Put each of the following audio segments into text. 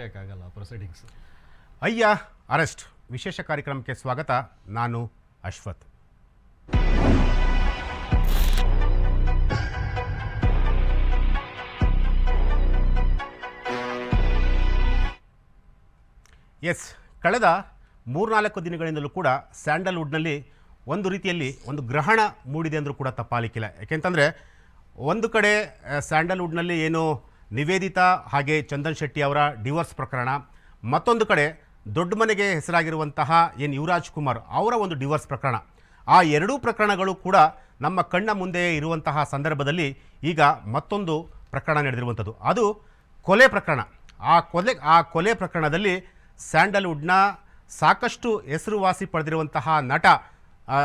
ತಡೆಯೋಕ್ಕಾಗಲ್ಲ proceedings. ಅಯ್ಯ arrest ವಿಶೇಷ ಕಾರ್ಯಕ್ರಮಕ್ಕೆ ಸ್ವಾಗತ. ನಾನು ಅಶ್ವಥ್. ಎಸ್, ಕಳೆದ 3-4 ದಿನಗಳಿಂದಲೂ ಕೂಡ ಸ್ಯಾಂಡಲ್ವುಡ್ನಲ್ಲಿ ಒಂದು ರೀತಿಯಲ್ಲಿ ಒಂದು ಗ್ರಹಣ ಮೂಡಿದೆ ಅಂದರೂ ಕೂಡ ತಪ್ಪಾಲಿಕ್ಕಿಲ್ಲ. ಯಾಕೆಂತಂದರೆ ಒಂದು ಕಡೆ ಸ್ಯಾಂಡಲ್ವುಡ್ನಲ್ಲಿ ಏನು ನಿವೇದಿತಾ ಹಾಗೆ ಚಂದನ್ ಶೆಟ್ಟಿ ಅವರ ಡಿವೋರ್ಸ್ ಪ್ರಕರಣ, ಮತ್ತೊಂದು ಕಡೆ ದೊಡ್ಡ ಮನೆಗೆ ಹೆಸರಾಗಿರುವಂತಹ ಏನು ಯುವರಾಜ್ ಕುಮಾರ್ ಅವರ ಒಂದು ಡಿವೋರ್ಸ್ ಪ್ರಕರಣ. ಆ ಎರಡೂ ಪ್ರಕರಣಗಳು ಕೂಡ ನಮ್ಮ ಕಣ್ಣ ಮುಂದೆ ಇರುವಂತಹ ಸಂದರ್ಭದಲ್ಲಿ ಈಗ ಮತ್ತೊಂದು ಪ್ರಕರಣ ನಡೆದಿರುವಂಥದ್ದು, ಅದು ಕೊಲೆ ಪ್ರಕರಣ. ಆ ಕೊಲೆ ಪ್ರಕರಣದಲ್ಲಿ ಸ್ಯಾಂಡಲ್ವುಡ್ನ ಸಾಕಷ್ಟು ಹೆಸರುವಾಸಿ ಪಡೆದಿರುವಂತಹ ನಟ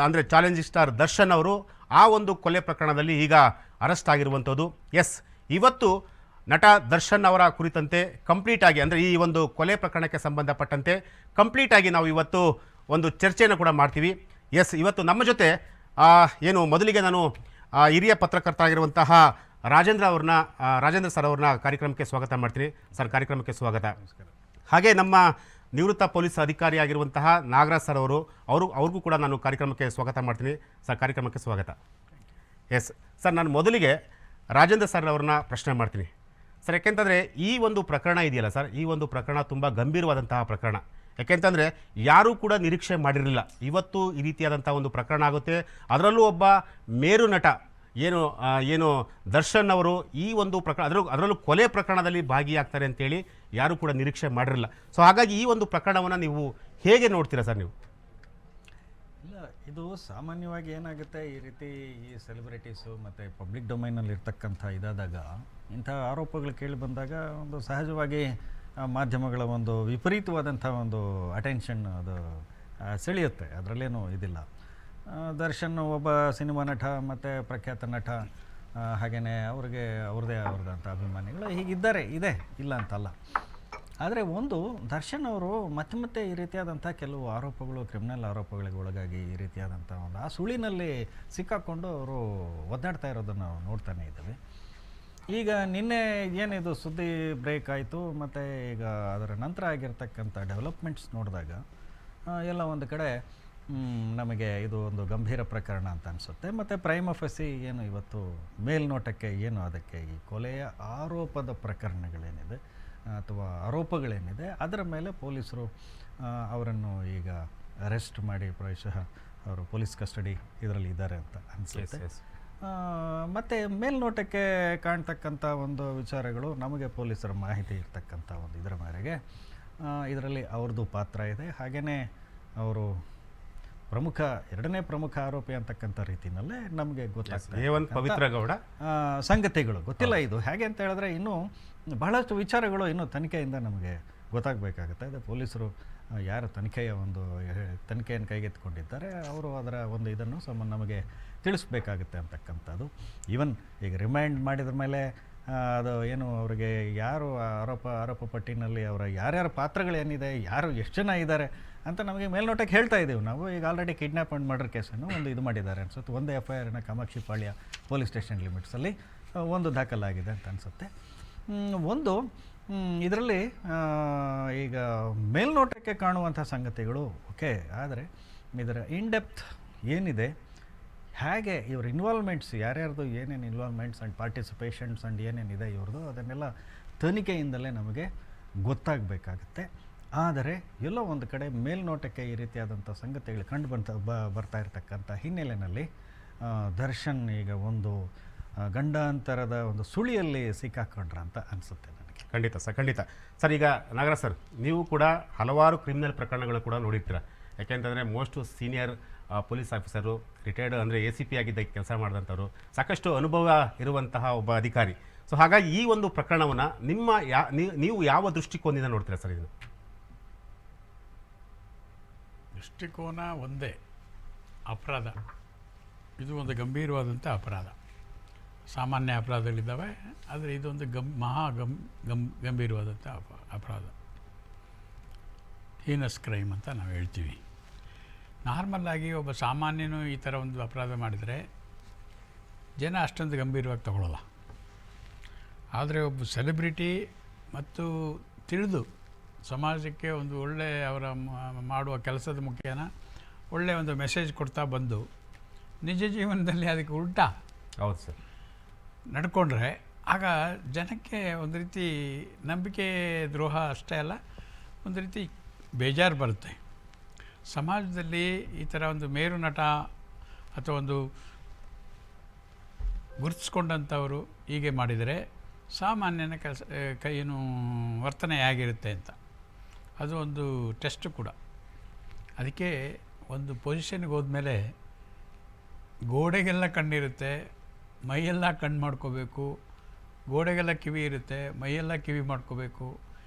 ಅಂದರೆ ಚಾಲೆಂಜಿಂಗ್ ಸ್ಟಾರ್ ದರ್ಶನ್ ಅವರು ಆ ಒಂದು ಕೊಲೆ ಪ್ರಕರಣದಲ್ಲಿ ಈಗ ಅರೆಸ್ಟ್ ಆಗಿರುವಂಥದ್ದು. ಎಸ್, ಇವತ್ತು ನಟ ದರ್ಶನ್ ಅವರ ಕುರಿತಂತೆ ಕಂಪ್ಲೀಟಾಗಿ ಅಂದರೆ ಈ ಒಂದು ಕೊಲೆ ಪ್ರಕರಣಕ್ಕೆ ಸಂಬಂಧಪಟ್ಟಂತೆ ಕಂಪ್ಲೀಟಾಗಿ ನಾವು ಇವತ್ತು ಒಂದು ಚರ್ಚೆಯನ್ನು ಕೂಡ ಮಾಡ್ತೀವಿ. ಎಸ್, ಇವತ್ತು ನಮ್ಮ ಜೊತೆ ಏನು ಮೊದಲಿಗೆ ನಾನು ಹಿರಿಯ ಪತ್ರಕರ್ತ ಆಗಿರುವಂತಹ ರಾಜೇಂದ್ರ ಸರ್ ಅವ್ರನ್ನ ಕಾರ್ಯಕ್ರಮಕ್ಕೆ ಸ್ವಾಗತ ಮಾಡ್ತೀನಿ. ಸರ್, ಕಾರ್ಯಕ್ರಮಕ್ಕೆ ಸ್ವಾಗತ. ಹಾಗೆ ನಮ್ಮ ನಿವೃತ್ತ ಪೊಲೀಸ್ ಅಧಿಕಾರಿ ಆಗಿರುವಂತಹ ನಾಗರಾಜ್ ಸರ್ ಅವ್ರಿಗೂ ಕೂಡ ನಾನು ಕಾರ್ಯಕ್ರಮಕ್ಕೆ ಸ್ವಾಗತ ಮಾಡ್ತೀನಿ. ಸರ್, ಕಾರ್ಯಕ್ರಮಕ್ಕೆ ಸ್ವಾಗತ. ಎಸ್ ಸರ್, ನಾನು ಮೊದಲಿಗೆ ರಾಜೇಂದ್ರ ಸರ್ ಅವ್ರನ್ನ ಪ್ರಶ್ನೆ ಮಾಡ್ತೀನಿ. ಸರ್, ಯಾಕೆಂತಂದರೆ ಈ ಒಂದು ಪ್ರಕರಣ ಇದೆಯಲ್ಲ ಸರ್, ಈ ಒಂದು ಪ್ರಕರಣ ತುಂಬ ಗಂಭೀರವಾದಂತಹ ಪ್ರಕರಣ. ಯಾಕೆಂತಂದರೆ ಯಾರೂ ಕೂಡ ನಿರೀಕ್ಷೆ ಮಾಡಿರಲಿಲ್ಲ ಇವತ್ತು ಈ ರೀತಿಯಾದಂಥ ಒಂದು ಪ್ರಕರಣ ಆಗುತ್ತೆ. ಅದರಲ್ಲೂ ಒಬ್ಬ ಮೇರು ನಟ ಏನು ದರ್ಶನ್ ಅವರು ಈ ಒಂದು ಪ್ರಕರಣ ಅದರಲ್ಲೂ ಕೊಲೆ ಪ್ರಕರಣದಲ್ಲಿ ಭಾಗಿಯಾಗ್ತಾರೆ ಅಂತೇಳಿ ಯಾರೂ ಕೂಡ ನಿರೀಕ್ಷೆ ಮಾಡಿರಲಿಲ್ಲ. ಸೊ ಹಾಗಾಗಿ ಈ ಒಂದು ಪ್ರಕರಣವನ್ನು ನೀವು ಹೇಗೆ ನೋಡ್ತೀರಾ ಸರ್ ನೀವು? ಇಲ್ಲ, ಇದು ಸಾಮಾನ್ಯವಾಗಿ ಏನಾಗುತ್ತೆ, ಈ ರೀತಿ ಈ ಸೆಲೆಬ್ರಿಟೀಸು ಮತ್ತು ಪಬ್ಲಿಕ್ ಡೊಮೈನಲ್ಲಿ ಇರ್ತಕ್ಕಂಥ ಇದಾದಾಗ ಇಂಥ ಆರೋಪಗಳು ಕೇಳಿ ಬಂದಾಗ ಒಂದು ಸಹಜವಾಗಿ ಮಾಧ್ಯಮಗಳ ಒಂದು ವಿಪರೀತವಾದಂಥ ಒಂದು ಅಟೆನ್ಷನ್ ಅದು ಸೆಳೆಯುತ್ತೆ, ಅದರಲ್ಲೇನೂ ಇದಿಲ್ಲ. ದರ್ಶನ್ ಒಬ್ಬ ಸಿನಿಮಾ ನಟ ಮತ್ತು ಪ್ರಖ್ಯಾತ ನಟ, ಹಾಗೆಯೇ ಅವ್ರದ್ದೇ ಆದಂಥ ಅಭಿಮಾನಿಗಳು ಹೀಗಿದ್ದಾರೆ, ಇದೆ, ಇಲ್ಲ ಅಂತಲ್ಲ. ಆದರೆ ಒಂದು ದರ್ಶನ್ ಅವರು ಮತ್ತೆ ಈ ರೀತಿಯಾದಂಥ ಕೆಲವು ಆರೋಪಗಳು, ಕ್ರಿಮಿನಲ್ ಆರೋಪಗಳಿಗೆ ಒಳಗಾಗಿ ಈ ರೀತಿಯಾದಂಥ ಒಂದು ಆ ಸುಳಿನಲ್ಲಿ ಸಿಕ್ಕಾಕ್ಕೊಂಡು ಅವರು ಒದ್ದಾಡ್ತಾ ಇರೋದನ್ನು ನಾವು ನೋಡ್ತಾನೆ ಇದ್ದೀವಿ. ಈಗ ನಿನ್ನೆ ಏನಿದು ಸುದ್ದಿ ಬ್ರೇಕ್ ಆಯಿತು, ಮತ್ತು ಈಗ ಅದರ ನಂತರ ಆಗಿರ್ತಕ್ಕಂಥ ಡೆವಲಪ್ಮೆಂಟ್ಸ್ ನೋಡಿದಾಗ ಎಲ್ಲ ಒಂದು ಕಡೆ ನಮಗೆ ಇದು ಒಂದು ಗಂಭೀರ ಪ್ರಕರಣ ಅಂತ ಅನಿಸುತ್ತೆ. ಮತ್ತು ಪ್ರೈಮ ಫೆಸಿ ಏನು ಇವತ್ತು ಮೇಲ್ನೋಟಕ್ಕೆ ಏನು ಅದಕ್ಕೆ ಈ ಕೊಲೆಯ ಆರೋಪದ ಪ್ರಕರಣಗಳೇನಿದೆ ಅಥವಾ ಆರೋಪಗಳೇನಿದೆ ಅದರ ಮೇಲೆ ಪೊಲೀಸರು ಅವರನ್ನು ಈಗ ಅರೆಸ್ಟ್ ಮಾಡಿ ಪ್ರಾಯಶಃ ಅವರು ಪೊಲೀಸ್ ಕಸ್ಟಡಿ ಇದರಲ್ಲಿ ಇದ್ದಾರೆ ಅಂತ ಅನಿಸುತ್ತೆ. ಮತ್ತು ಮೇಲ್ನೋಟಕ್ಕೆ ಕಾಣ್ತಕ್ಕಂಥ ಒಂದು ವಿಚಾರಗಳು ನಮಗೆ ಪೊಲೀಸರ ಮಾಹಿತಿ ಇರ್ತಕ್ಕಂಥ ಒಂದು ಇದರ ಮೇರೆಗೆ ಇದರಲ್ಲಿ ಅವ್ರದ್ದು ಪಾತ್ರ ಇದೆ. ಹಾಗೆಯೇ ಅವರು ಎರಡನೇ ಪ್ರಮುಖ ಆರೋಪಿ ಅಂತಕ್ಕಂಥ ರೀತಿಯಲ್ಲೇ ನಮಗೆ ಗೊತ್ತಾಗ್ತದೆ ಸಂಗತಿಗಳು ಗೊತ್ತಿಲ್ಲ. ಇದು ಹೇಗೆ ಅಂತ ಹೇಳಿದ್ರೆ ಇನ್ನೂ ಬಹಳಷ್ಟು ವಿಚಾರಗಳು ಇನ್ನೂ ತನಿಖೆಯಿಂದ ನಮಗೆ ಗೊತ್ತಾಗಬೇಕಾಗುತ್ತೆ. ಅದು ಪೊಲೀಸರು ಯಾರು ತನಿಖೆಯನ್ನು ಕೈಗೆತ್ತಿಕೊಂಡಿದ್ದಾರೆ ಅವರು ಅದರ ಒಂದು ಇದನ್ನು ನಮಗೆ ತಿಳಿಸ್ಬೇಕಾಗುತ್ತೆ ಅಂತಕ್ಕಂಥದ್ದು. ಈವನ್ ಈಗ ರಿಮೈಂಡ್ ಮಾಡಿದ ಮೇಲೆ ಅದು ಏನು ಅವರಿಗೆ ಯಾರು ಆರೋಪ ಪಟ್ಟಿನಲ್ಲಿ ಅವರ ಯಾರ್ಯಾರ ಪಾತ್ರಗಳೇನಿದೆ, ಯಾರು ಎಷ್ಟು ಜನ ಇದ್ದಾರೆ ಅಂತ ನಮಗೆ ಮೇಲ್ನೋಟಕ್ಕೆ ಹೇಳ್ತಾ ಇದ್ದೀವಿ ನಾವು. ಈಗ ಆಲ್ರೆಡಿ ಕಿಡ್ನ್ಯಾಪ್ ಆ್ಯಂಡ್ ಮರ್ಡರ್ ಕೇಸನ್ನು ಒಂದು ಇದು ಮಾಡಿದ್ದಾರೆ ಅನಿಸುತ್ತೆ. ಒಂದು FIR ಕಾಮಾಕ್ಷಿಪಾಳ್ಯ ಪೊಲೀಸ್ ಸ್ಟೇಷನ್ ಲಿಮಿಟ್ಸಲ್ಲಿ ಒಂದು ದಾಖಲಾಗಿದೆ ಅಂತ ಅನಿಸುತ್ತೆ. ಒಂದು ಇದರಲ್ಲಿ ಈಗ ಮೇಲ್ನೋಟಕ್ಕೆ ಕಾಣುವಂಥ ಸಂಗತಿಗಳು ಓಕೆ, ಆದರೆ ಇದರ ಇನ್ಡೆಪ್ತ್ ಏನಿದೆ, ಹೇಗೆ ಇವ್ರ ಇನ್ವಾಲ್ವ್ಮೆಂಟ್ಸ್ ಯಾರ್ಯಾರ್ದು ಏನೇನು ಇನ್ವಾಲ್ವ್ಮೆಂಟ್ಸ್ ಆ್ಯಂಡ್ ಪಾರ್ಟಿಸಿಪೇಷನ್ಸ್ ಆ್ಯಂಡ್ ಏನೇನಿದೆ ಇವ್ರದ್ದು ಅದನ್ನೆಲ್ಲ ತನಿಖೆಯಿಂದಲೇ ನಮಗೆ ಗೊತ್ತಾಗಬೇಕಾಗತ್ತೆ. ಆದರೆ ಎಲ್ಲೋ ಒಂದು ಕಡೆ ಮೇಲ್ನೋಟಕ್ಕೆ ಈ ರೀತಿಯಾದಂಥ ಸಂಗತಿಗಳು ಕಂಡು ಬರ್ತಾ ಇರತಕ್ಕಂಥ ಹಿನ್ನೆಲೆಯಲ್ಲಿ ದರ್ಶನ್ ಈಗ ಒಂದು ಗಂಡಾಂತರದ ಒಂದು ಸುಳಿಯಲ್ಲಿ ಸಿಕ್ಕಾಕೊಂಡ್ರ ಅಂತ ಅನಿಸುತ್ತೆ ನನಗೆ. ಖಂಡಿತ ಸರ್. ಈಗ ನಾಗರಾಜ್ ಸರ್, ನೀವು ಕೂಡ ಹಲವಾರು ಕ್ರಿಮಿನಲ್ ಪ್ರಕರಣಗಳು ಕೂಡ ನೋಡಿರ್ತೀರ. ಯಾಕೆಂತಂದರೆ most senior police officer, retired ಅಂದರೆ ACP ಆಗಿದ್ದ ಕೆಲಸ ಮಾಡಿದಂಥವ್ರು, ಸಾಕಷ್ಟು ಅನುಭವ ಇರುವಂತಹ ಒಬ್ಬ ಅಧಿಕಾರಿ. ಸೊ ಹಾಗಾಗಿ ಈ ಒಂದು ಪ್ರಕರಣವನ್ನು ನೀವು ಯಾವ ದೃಷ್ಟಿಕೋನದಿಂದ ನೋಡ್ತೀರಾ ಸರ್? ಇದು ದೃಷ್ಟಿಕೋನ ಒಂದೇ, ಅಪರಾಧ. ಇದು ಒಂದು ಗಂಭೀರವಾದಂಥ ಅಪರಾಧ. ಸಾಮಾನ್ಯ ಅಪರಾಧಗಳಿದ್ದಾವೆ, ಆದರೆ ಇದೊಂದು ಗಂಭೀರವಾದಂಥ ಅಪರಾಧ, ಹೀನಸ್ ಕ್ರೈಮ್ ಅಂತ ನಾವು ಹೇಳ್ತೀವಿ. ನಾರ್ಮಲ್ಲಾಗಿ ಒಬ್ಬ ಸಾಮಾನ್ಯನು ಈ ಥರ ಒಂದು ಅಪರಾಧ ಮಾಡಿದರೆ ಜನ ಅಷ್ಟೊಂದು ಗಂಭೀರವಾಗಿ ತಗೊಳ್ಳಲ್ಲ. ಆದರೆ ಒಬ್ಬ ಸೆಲೆಬ್ರಿಟಿ ಮತ್ತು ತಿಳಿದು ಸಮಾಜಕ್ಕೆ ಒಂದು ಒಳ್ಳೆಯ ಅವರ ಮಾಡುವ ಕೆಲಸದ ಮುಖೇನ ಒಳ್ಳೆಯ ಒಂದು ಮೆಸೇಜ್ ಕೊಡ್ತಾ ಬಂದು ನಿಜ ಜೀವನದಲ್ಲಿ ಅದಕ್ಕೆ ಉಲ್ಟಾ ಹೌದು ಸರ್. ನಡ್ಕೊಂಡ್ರೆ ಆಗ ಜನಕ್ಕೆ ಒಂದು ರೀತಿ ನಂಬಿಕೆ ದ್ರೋಹ ಅಷ್ಟೇ ಅಲ್ಲ, ಒಂದು ರೀತಿ ಬೇಜಾರು ಬರುತ್ತೆ. ಸಮಾಜದಲ್ಲಿ ಈ ಥರ ಒಂದು ಮೇರು ನಟ ಅಥವಾ ಒಂದು ಗುರುತಿಸ್ಕೊಂಡಂಥವರು ಹೀಗೆ ಮಾಡಿದರೆ ಸಾಮಾನ್ಯನ ಕೆಲಸ ಏನು ವರ್ತನೆ ಹೇಗಿರುತ್ತೆ ಅಂತ ಅದು ಒಂದು ಟೆಸ್ಟ್ ಕೂಡ. ಅದಕ್ಕೆ ಒಂದು ಪೊಸಿಷನ್ಗೆ ಹೋದ್ಮೇಲೆ ಗೋಡೆಗೆಲ್ಲ ಕಣ್ಣಿರುತ್ತೆ, ಮೈಯೆಲ್ಲ ಕಣ್ಣು ಮಾಡ್ಕೋಬೇಕು, ಗೋಡೆಗೆಲ್ಲ ಕಿವಿ ಇರುತ್ತೆ, ಮೈಯೆಲ್ಲ ಕಿವಿ ಮಾಡ್ಕೋಬೇಕು,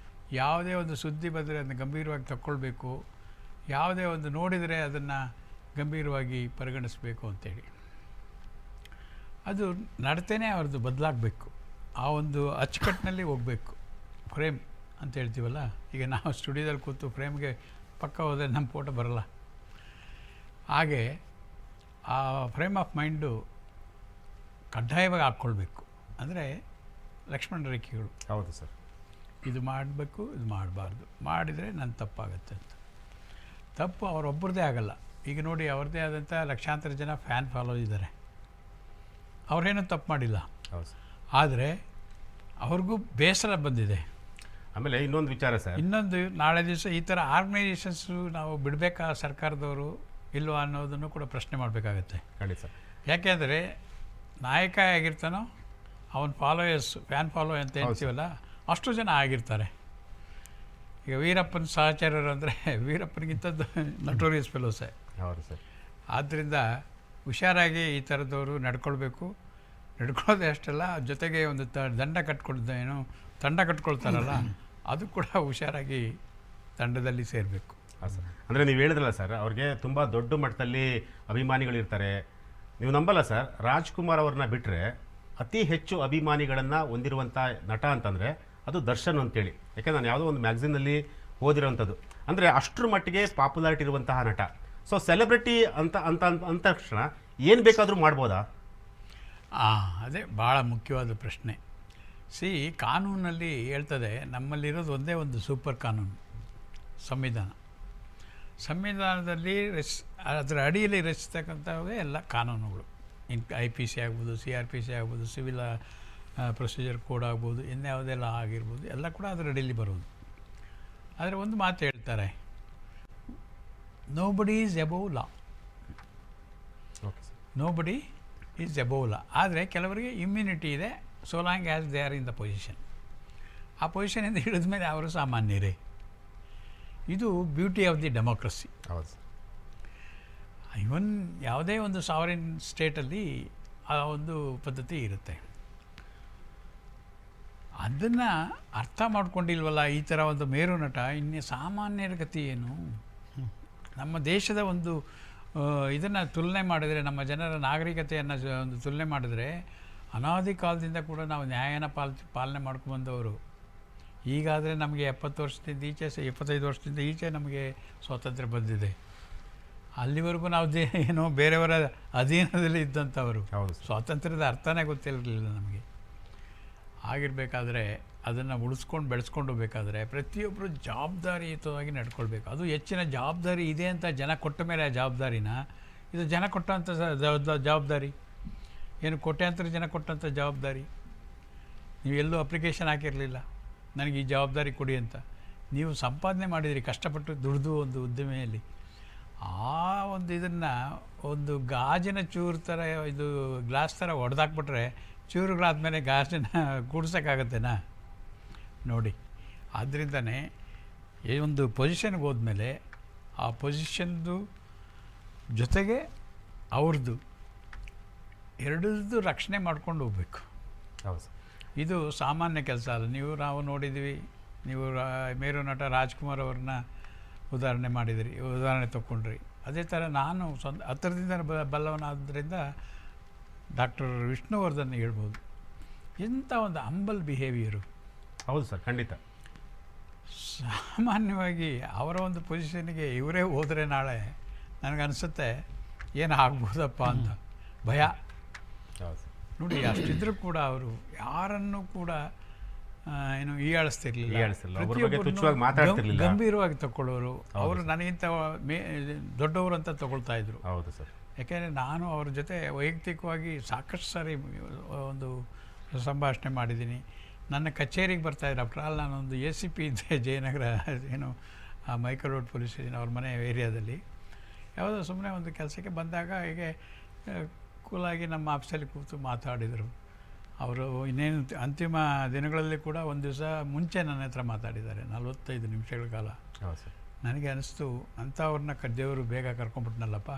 ಯಾವುದೇ ಒಂದು ಸುದ್ದಿ ಬಂದರೆ ಅದನ್ನು ಗಂಭೀರವಾಗಿ ತಗೊಳ್ಬೇಕು, ಯಾವುದೇ ಒಂದು ನೋಡಿದರೆ ಅದನ್ನು ಗಂಭೀರವಾಗಿ ಪರಿಗಣಿಸಬೇಕು ಅಂತೇಳಿ. ಅದು ನಡತೆನೇ ಅವ್ರದ್ದು ಬದಲಾಗಬೇಕು, ಆ ಒಂದು ಅಚ್ಚುಕಟ್ಟಿನಲ್ಲಿ ಹೋಗಬೇಕು. ಫ್ರೇಮ್ ಅಂತ ಹೇಳ್ತೀವಲ್ಲ, ಈಗ ನಾವು ಸ್ಟುಡಿಯೋದಲ್ಲಿ ಕೂತು ಫ್ರೇಮ್ಗೆ ಪಕ್ಕ ಹೋದರೆ ನಮ್ಮ ಫೋಟೋ ಬರಲ್ಲ. ಹಾಗೆ ಆ ಫ್ರೇಮ್ ಆಫ್ ಮೈಂಡು ಕಡ್ಡಾಯವಾಗಿ ಹಾಕ್ಕೊಳ್ಬೇಕು. ಅಂದರೆ ಲಕ್ಷ್ಮಣ ರೇಖೆಗಳು. ಹೌದು ಸರ್. ಇದು ಮಾಡಬೇಕು, ಇದು ಮಾಡಬಾರ್ದು, ಮಾಡಿದರೆ ನನ್ನ ತಪ್ಪಾಗತ್ತೆ ಅಂತ. ತಪ್ಪು ಅವರೊಬ್ಬರದೇ ಆಗಲ್ಲ. ಈಗ ನೋಡಿ, ಅವ್ರದ್ದೇ ಆದಂಥ ಲಕ್ಷಾಂತರ ಜನ ಫ್ಯಾನ್ ಫಾಲೋ ಇದ್ದಾರೆ, ಅವರೇನೂ ತಪ್ಪು ಮಾಡಿಲ್ಲ. ಹೌದು ಸರ್. ಆದರೆ ಅವ್ರಿಗೂ ಬೇಸರ ಬಂದಿದೆ. ಆಮೇಲೆ ಇನ್ನೊಂದು ವಿಚಾರ ಸರ್, ಇನ್ನೊಂದು ನಾಳೆ ದಿವಸ ಈ ಥರ ಆರ್ಗನೈಸೇಷನ್ಸು ನಾವು ಬಿಡಬೇಕಾ ಸರ್ಕಾರದವರು ಇಲ್ವಾ ಅನ್ನೋದನ್ನು ಕೂಡ ಪ್ರಶ್ನೆ ಮಾಡಬೇಕಾಗತ್ತೆ. ಖಂಡಿತ ಸರ್. ಯಾಕೆಂದರೆ ನಾಯಕ ಆಗಿರ್ತಾನೋ ಅವನ ಫಾಲೋಯರ್ಸ್, ಫ್ಯಾನ್ ಫಾಲೋ ಅಂತ ಹೇಳ್ತೀವಲ್ಲ, ಅಷ್ಟು ಜನ ಆಗಿರ್ತಾರೆ. ಈಗ ವೀರಪ್ಪನ ಸಹಚರರು ಅಂದರೆ ವೀರಪ್ಪನಿಗಿಂತದ್ದು ನಟೋರಿಯಸ್ ಫೆಲೋಸೆ. ಹೌದು ಸರ್. ಆದ್ದರಿಂದ ಹುಷಾರಾಗಿ ಈ ಥರದವರು ನಡ್ಕೊಳ್ಬೇಕು. ನಡ್ಕೊಳ್ಳೋದೇ ಅಷ್ಟಲ್ಲ, ಜೊತೆಗೆ ಒಂದು ದಂಡ ಕಟ್ಕೊಳ್ದೇನೋ ತಂಡ ಕಟ್ಕೊಳ್ತಾರಲ್ಲ, ಅದು ಕೂಡ ಹುಷಾರಾಗಿ ತಂಡದಲ್ಲಿ ಸೇರಬೇಕು. ಹಾಂ ಸರ್. ಅಂದರೆ ನೀವು ಹೇಳಿದ್ರಲ್ಲ ಸರ್, ಅವ್ರಿಗೆ ತುಂಬ ದೊಡ್ಡ ಮಟ್ಟದಲ್ಲಿ ಅಭಿಮಾನಿಗಳಿರ್ತಾರೆ. ನೀವು ನಂಬಲ್ಲ ಸರ್, ರಾಜ್ಕುಮಾರ್ ಅವ್ರನ್ನ ಬಿಟ್ಟರೆ ಅತಿ ಹೆಚ್ಚು ಅಭಿಮಾನಿಗಳನ್ನು ಹೊಂದಿರುವಂಥ ನಟ ಅಂತಂದರೆ ಅದು ದರ್ಶನ್ ಅಂತೇಳಿ. ಯಾಕೆಂದರೆ ನಾನು ಯಾವುದೋ ಒಂದು ಮ್ಯಾಗ್ಝಿನಲ್ಲಿ ಓದಿರೋವಂಥದ್ದು. ಅಂದರೆ ಅಷ್ಟರ ಮಟ್ಟಿಗೆ ಪಾಪ್ಯುಲಾರಿಟಿ ಇರುವಂತಹ ನಟ. ಸೊ ಸೆಲೆಬ್ರಿಟಿ ಅಂತ ಅಂತ ಅಂದ ತಕ್ಷಣ ಏನು ಬೇಕಾದರೂ ಮಾಡ್ಬೋದಾ? ಅದೇ ಭಾಳ ಮುಖ್ಯವಾದ ಪ್ರಶ್ನೆ. ಕಾನೂನಲ್ಲಿ ಹೇಳ್ತದೆ, ನಮ್ಮಲ್ಲಿರೋದು ಒಂದೇ ಒಂದು ಸೂಪರ್ ಕಾನೂನು, ಸಂವಿಧಾನ. ಸಂವಿಧಾನದಲ್ಲಿ ಅದರ ಅಡಿಯಲ್ಲಿ ರಚಿಸ್ತಕ್ಕಂಥವೇ ಎಲ್ಲ ಕಾನೂನುಗಳು. IPC ಆಗ್ಬೋದು, CRPC ಆಗ್ಬೋದು, ಸಿವಿಲ್ ಪ್ರೊಸೀಜರ್ ಕೋಡ್ ಆಗ್ಬೋದು, ಇನ್ಯಾವುದೆಲ್ಲ ಆಗಿರ್ಬೋದು, ಎಲ್ಲ ಕೂಡ ಅದರ ಅಡಿಯಲ್ಲಿ ಬರೋದು. ಆದರೆ ಒಂದು ಮಾತು ಹೇಳ್ತಾರೆ, nobody is above law. Nobody is above law. ಆದರೆ ಕೆಲವರಿಗೆ ಇಮ್ಯುನಿಟಿ ಇದೆ, so long as they are in the position. ಆ ಪೊಸಿಷನಿಂದ ಹಿಡಿದ ಮೇಲೆ ಅವರು ಸಾಮಾನ್ಯರೇ. ಇದು ಬ್ಯೂಟಿ ಆಫ್ ದಿ ಡೆಮೋಕ್ರಸಿ. ಹೌದು. ಇವನ್ ಯಾವುದೇ ಒಂದು ಸಾವರಿನ್ ಸ್ಟೇಟಲ್ಲಿ ಆ ಒಂದು ಪದ್ಧತಿ ಇರುತ್ತೆ. ಅದನ್ನು ಅರ್ಥ ಮಾಡ್ಕೊಂಡಿಲ್ವಲ್ಲ ಈ ಥರ ಒಂದು ಮೇರು ನಟ. ಇನ್ನು ಸಾಮಾನ್ಯರ ಗತಿ ಏನು? ನಮ್ಮ ದೇಶದ ಒಂದು ಇದನ್ನು ತುಲನೆ ಮಾಡಿದರೆ, ನಮ್ಮ ಜನರ ನಾಗರಿಕತೆಯನ್ನು ಒಂದು ತುಲನೆ ಮಾಡಿದರೆ, ಅನಾದಿ ಕಾಲದಿಂದ ಕೂಡ ನಾವು ನ್ಯಾಯನ ಪಾಲನೆ ಮಾಡ್ಕೊಂಡ್ಬಂದವರು. ಈಗಾದರೆ ನಮಗೆ 70 ವರ್ಷದಿಂದ ಈಚೆ, 25 ವರ್ಷದಿಂದ ಈಚೆ ನಮಗೆ ಸ್ವಾತಂತ್ರ್ಯ ಬಂದಿದೆ. ಅಲ್ಲಿವರೆಗೂ ನಾವು ಏನೋ ಬೇರೆಯವರ ಅಧೀನದಲ್ಲಿ ಇದ್ದಂಥವರು. ಸ್ವಾತಂತ್ರ್ಯದ ಅರ್ಥನೇ ಗೊತ್ತಿರಲಿಲ್ಲ ನಮಗೆ. ಆಗಿರಬೇಕಾದ್ರೆ ಅದನ್ನು ಉಳಿಸ್ಕೊಂಡು ಬೆಳೆಸ್ಕೊಂಡು ಹೋಗ್ಬೇಕಾದ್ರೆ ಪ್ರತಿಯೊಬ್ಬರು ಜವಾಬ್ದಾರಿಯುತವಾಗಿ ನಡ್ಕೊಳ್ಬೇಕು. ಅದು ಹೆಚ್ಚಿನ ಜವಾಬ್ದಾರಿ ಇದೆ ಅಂತ ಜನ ಕೊಟ್ಟ ಮೇಲೆ ಆ ಜವಾಬ್ದಾರಿನ, ಇದು ಜನ ಕೊಟ್ಟಂಥ ಜವಾಬ್ದಾರಿ ಏನು, ಕೋಟ್ಯಾಂತರ ಜನ ಕೊಟ್ಟಂಥ ಜವಾಬ್ದಾರಿ. ನೀವು ಎಲ್ಲೂ ಅಪ್ಲಿಕೇಶನ್ ಹಾಕಿರಲಿಲ್ಲ ನನಗೆ ಈ ಜವಾಬ್ದಾರಿ ಕೊಡಿ ಅಂತ. ನೀವು ಸಂಪಾದನೆ ಮಾಡಿದಿರಿ ಕಷ್ಟಪಟ್ಟು ದುಡಿದು ಒಂದು ಉದ್ದಿಮೆಯಲ್ಲಿ. ಆ ಒಂದು ಇದನ್ನು ಒಂದು ಗಾಜಿನ ಚೂರು ಥರ, ಇದು ಗ್ಲಾಸ್ ಥರ ಹೊಡೆದಾಕ್ಬಿಟ್ರೆ ಚೂರುಗಳಾದಮೇಲೆ ಗಾಜಿನ ಕೂಡ್ಸೋಕ್ಕಾಗತ್ತೇನಾ ನೋಡಿ. ಆದ್ದರಿಂದನೇ ಈ ಒಂದು ಪೊಸಿಷನ್ಗೆ ಹೋದ್ಮೇಲೆ ಆ ಪೊಸಿಷನ್ದು ಜೊತೆಗೆ ಅವ್ರದ್ದು ಎರಡದ್ದು ರಕ್ಷಣೆ ಮಾಡ್ಕೊಂಡು ಹೋಗ್ಬೇಕು. ಹೌದು. ಇದು ಸಾಮಾನ್ಯ ಕೆಲಸ ಅಲ್ಲ. ನಾವು ನೋಡಿದ್ವಿ, ನೀವು ಮೇರು ನಟ ರಾಜ್ಕುಮಾರ್ ಅವ್ರನ್ನ ಉದಾಹರಣೆ ತಗೊಂಡ್ರಿ. ಅದೇ ಥರ ನಾನು ಹತ್ತಿರದಿಂದ ಬಲ್ಲವನಾದ್ದರಿಂದ ಡಾಕ್ಟರ್ ವಿಷ್ಣುವರ್ಧನ್ ಹೇಳ್ಬೋದು. ಎಂಥ ಒಂದು ಹಂಬಲ್ ಬಿಹೇವಿಯರು. ಹೌದು ಸರ್, ಖಂಡಿತ. ಸಾಮಾನ್ಯವಾಗಿ ಅವರ ಒಂದು ಪೊಸಿಷನ್ಗೆ ಇವರೇ ಹೋದರೆ ನಾಳೆ ನನಗನ್ಸುತ್ತೆ ಏನು ಆಗ್ಬೋದಪ್ಪ ಅಂತ ಭಯ. ನೋಡಿ, ಅಷ್ಟಿದ್ರೂ ಕೂಡ ಅವರು ಯಾರನ್ನೂ ಕೂಡ ಏನು ಹೀಯಾಳಿಸ್ತಿರ್ಲಿಲ್ಲ, ಹೀಯಾಳಿಸ್ತಿರ್ಲಿಲ್ಲ. ಅವ್ರ ಬಗ್ಗೆ ಪ್ರತಿಯೊಬ್ಬರನ್ನು ತುಚ್ಛವಾಗಿ ಮಾತಾಡ್ತಿರ್ಲಿಲ್ಲ. ಗಂಭೀರವಾಗಿ ತಗೊಳ್ಳೋರು. ಅವರು ನನಗಿಂತ ದೊಡ್ಡವರು ಅಂತ ತಗೊಳ್ತಾ ಇದ್ರು. ಹೌದು ಸರ್. ಯಾಕೆಂದರೆ ನಾನು ಅವ್ರ ಜೊತೆ ವೈಯಕ್ತಿಕವಾಗಿ ಸಾಕಷ್ಟು ಸಾರಿ ಒಂದು ಸಂಭಾಷಣೆ ಮಾಡಿದ್ದೀನಿ. ನನ್ನ ಕಚೇರಿಗೆ ಬರ್ತಾಯಿದ್ರು. ಆಫ್ಟರ್ ಆಲ್ ನಾನೊಂದು ACP ಇದ್ದೆ ಜಯನಗರ, ಏನು ಮೈಕಲ್ ರೋಡ್ ಪೊಲೀಸ್ ಸ್ಟೇಷನ್ ಅವ್ರ ಮನೆ ಏರಿಯಾದಲ್ಲಿ. ಯಾವುದೋ ಸುಮ್ಮನೆ ಒಂದು ಕೆಲಸಕ್ಕೆ ಬಂದಾಗ ಹೀಗೆ ಕೂಲಾಗಿ ನಮ್ಮ ಆಫೀಸಲ್ಲಿ ಕೂತು ಮಾತಾಡಿದರು. ಅವರು ಇನ್ನೇನು ಅಂತಿಮ ದಿನಗಳಲ್ಲಿ ಕೂಡ ಒಂದು ದಿವಸ ಮುಂಚೆ ನನ್ನ ಹತ್ರ ಮಾತಾಡಿದ್ದಾರೆ 45 ನಿಮಿಷಗಳ ಕಾಲ. ಹೌದು ಸರ್. ನನಗೆ ಅನಿಸ್ತು, ಅಂಥವ್ರನ್ನ ದೇವರು ಬೇಗ ಕರ್ಕೊಂಡ್ಬಿಟ್ನಲ್ಲಪ್ಪ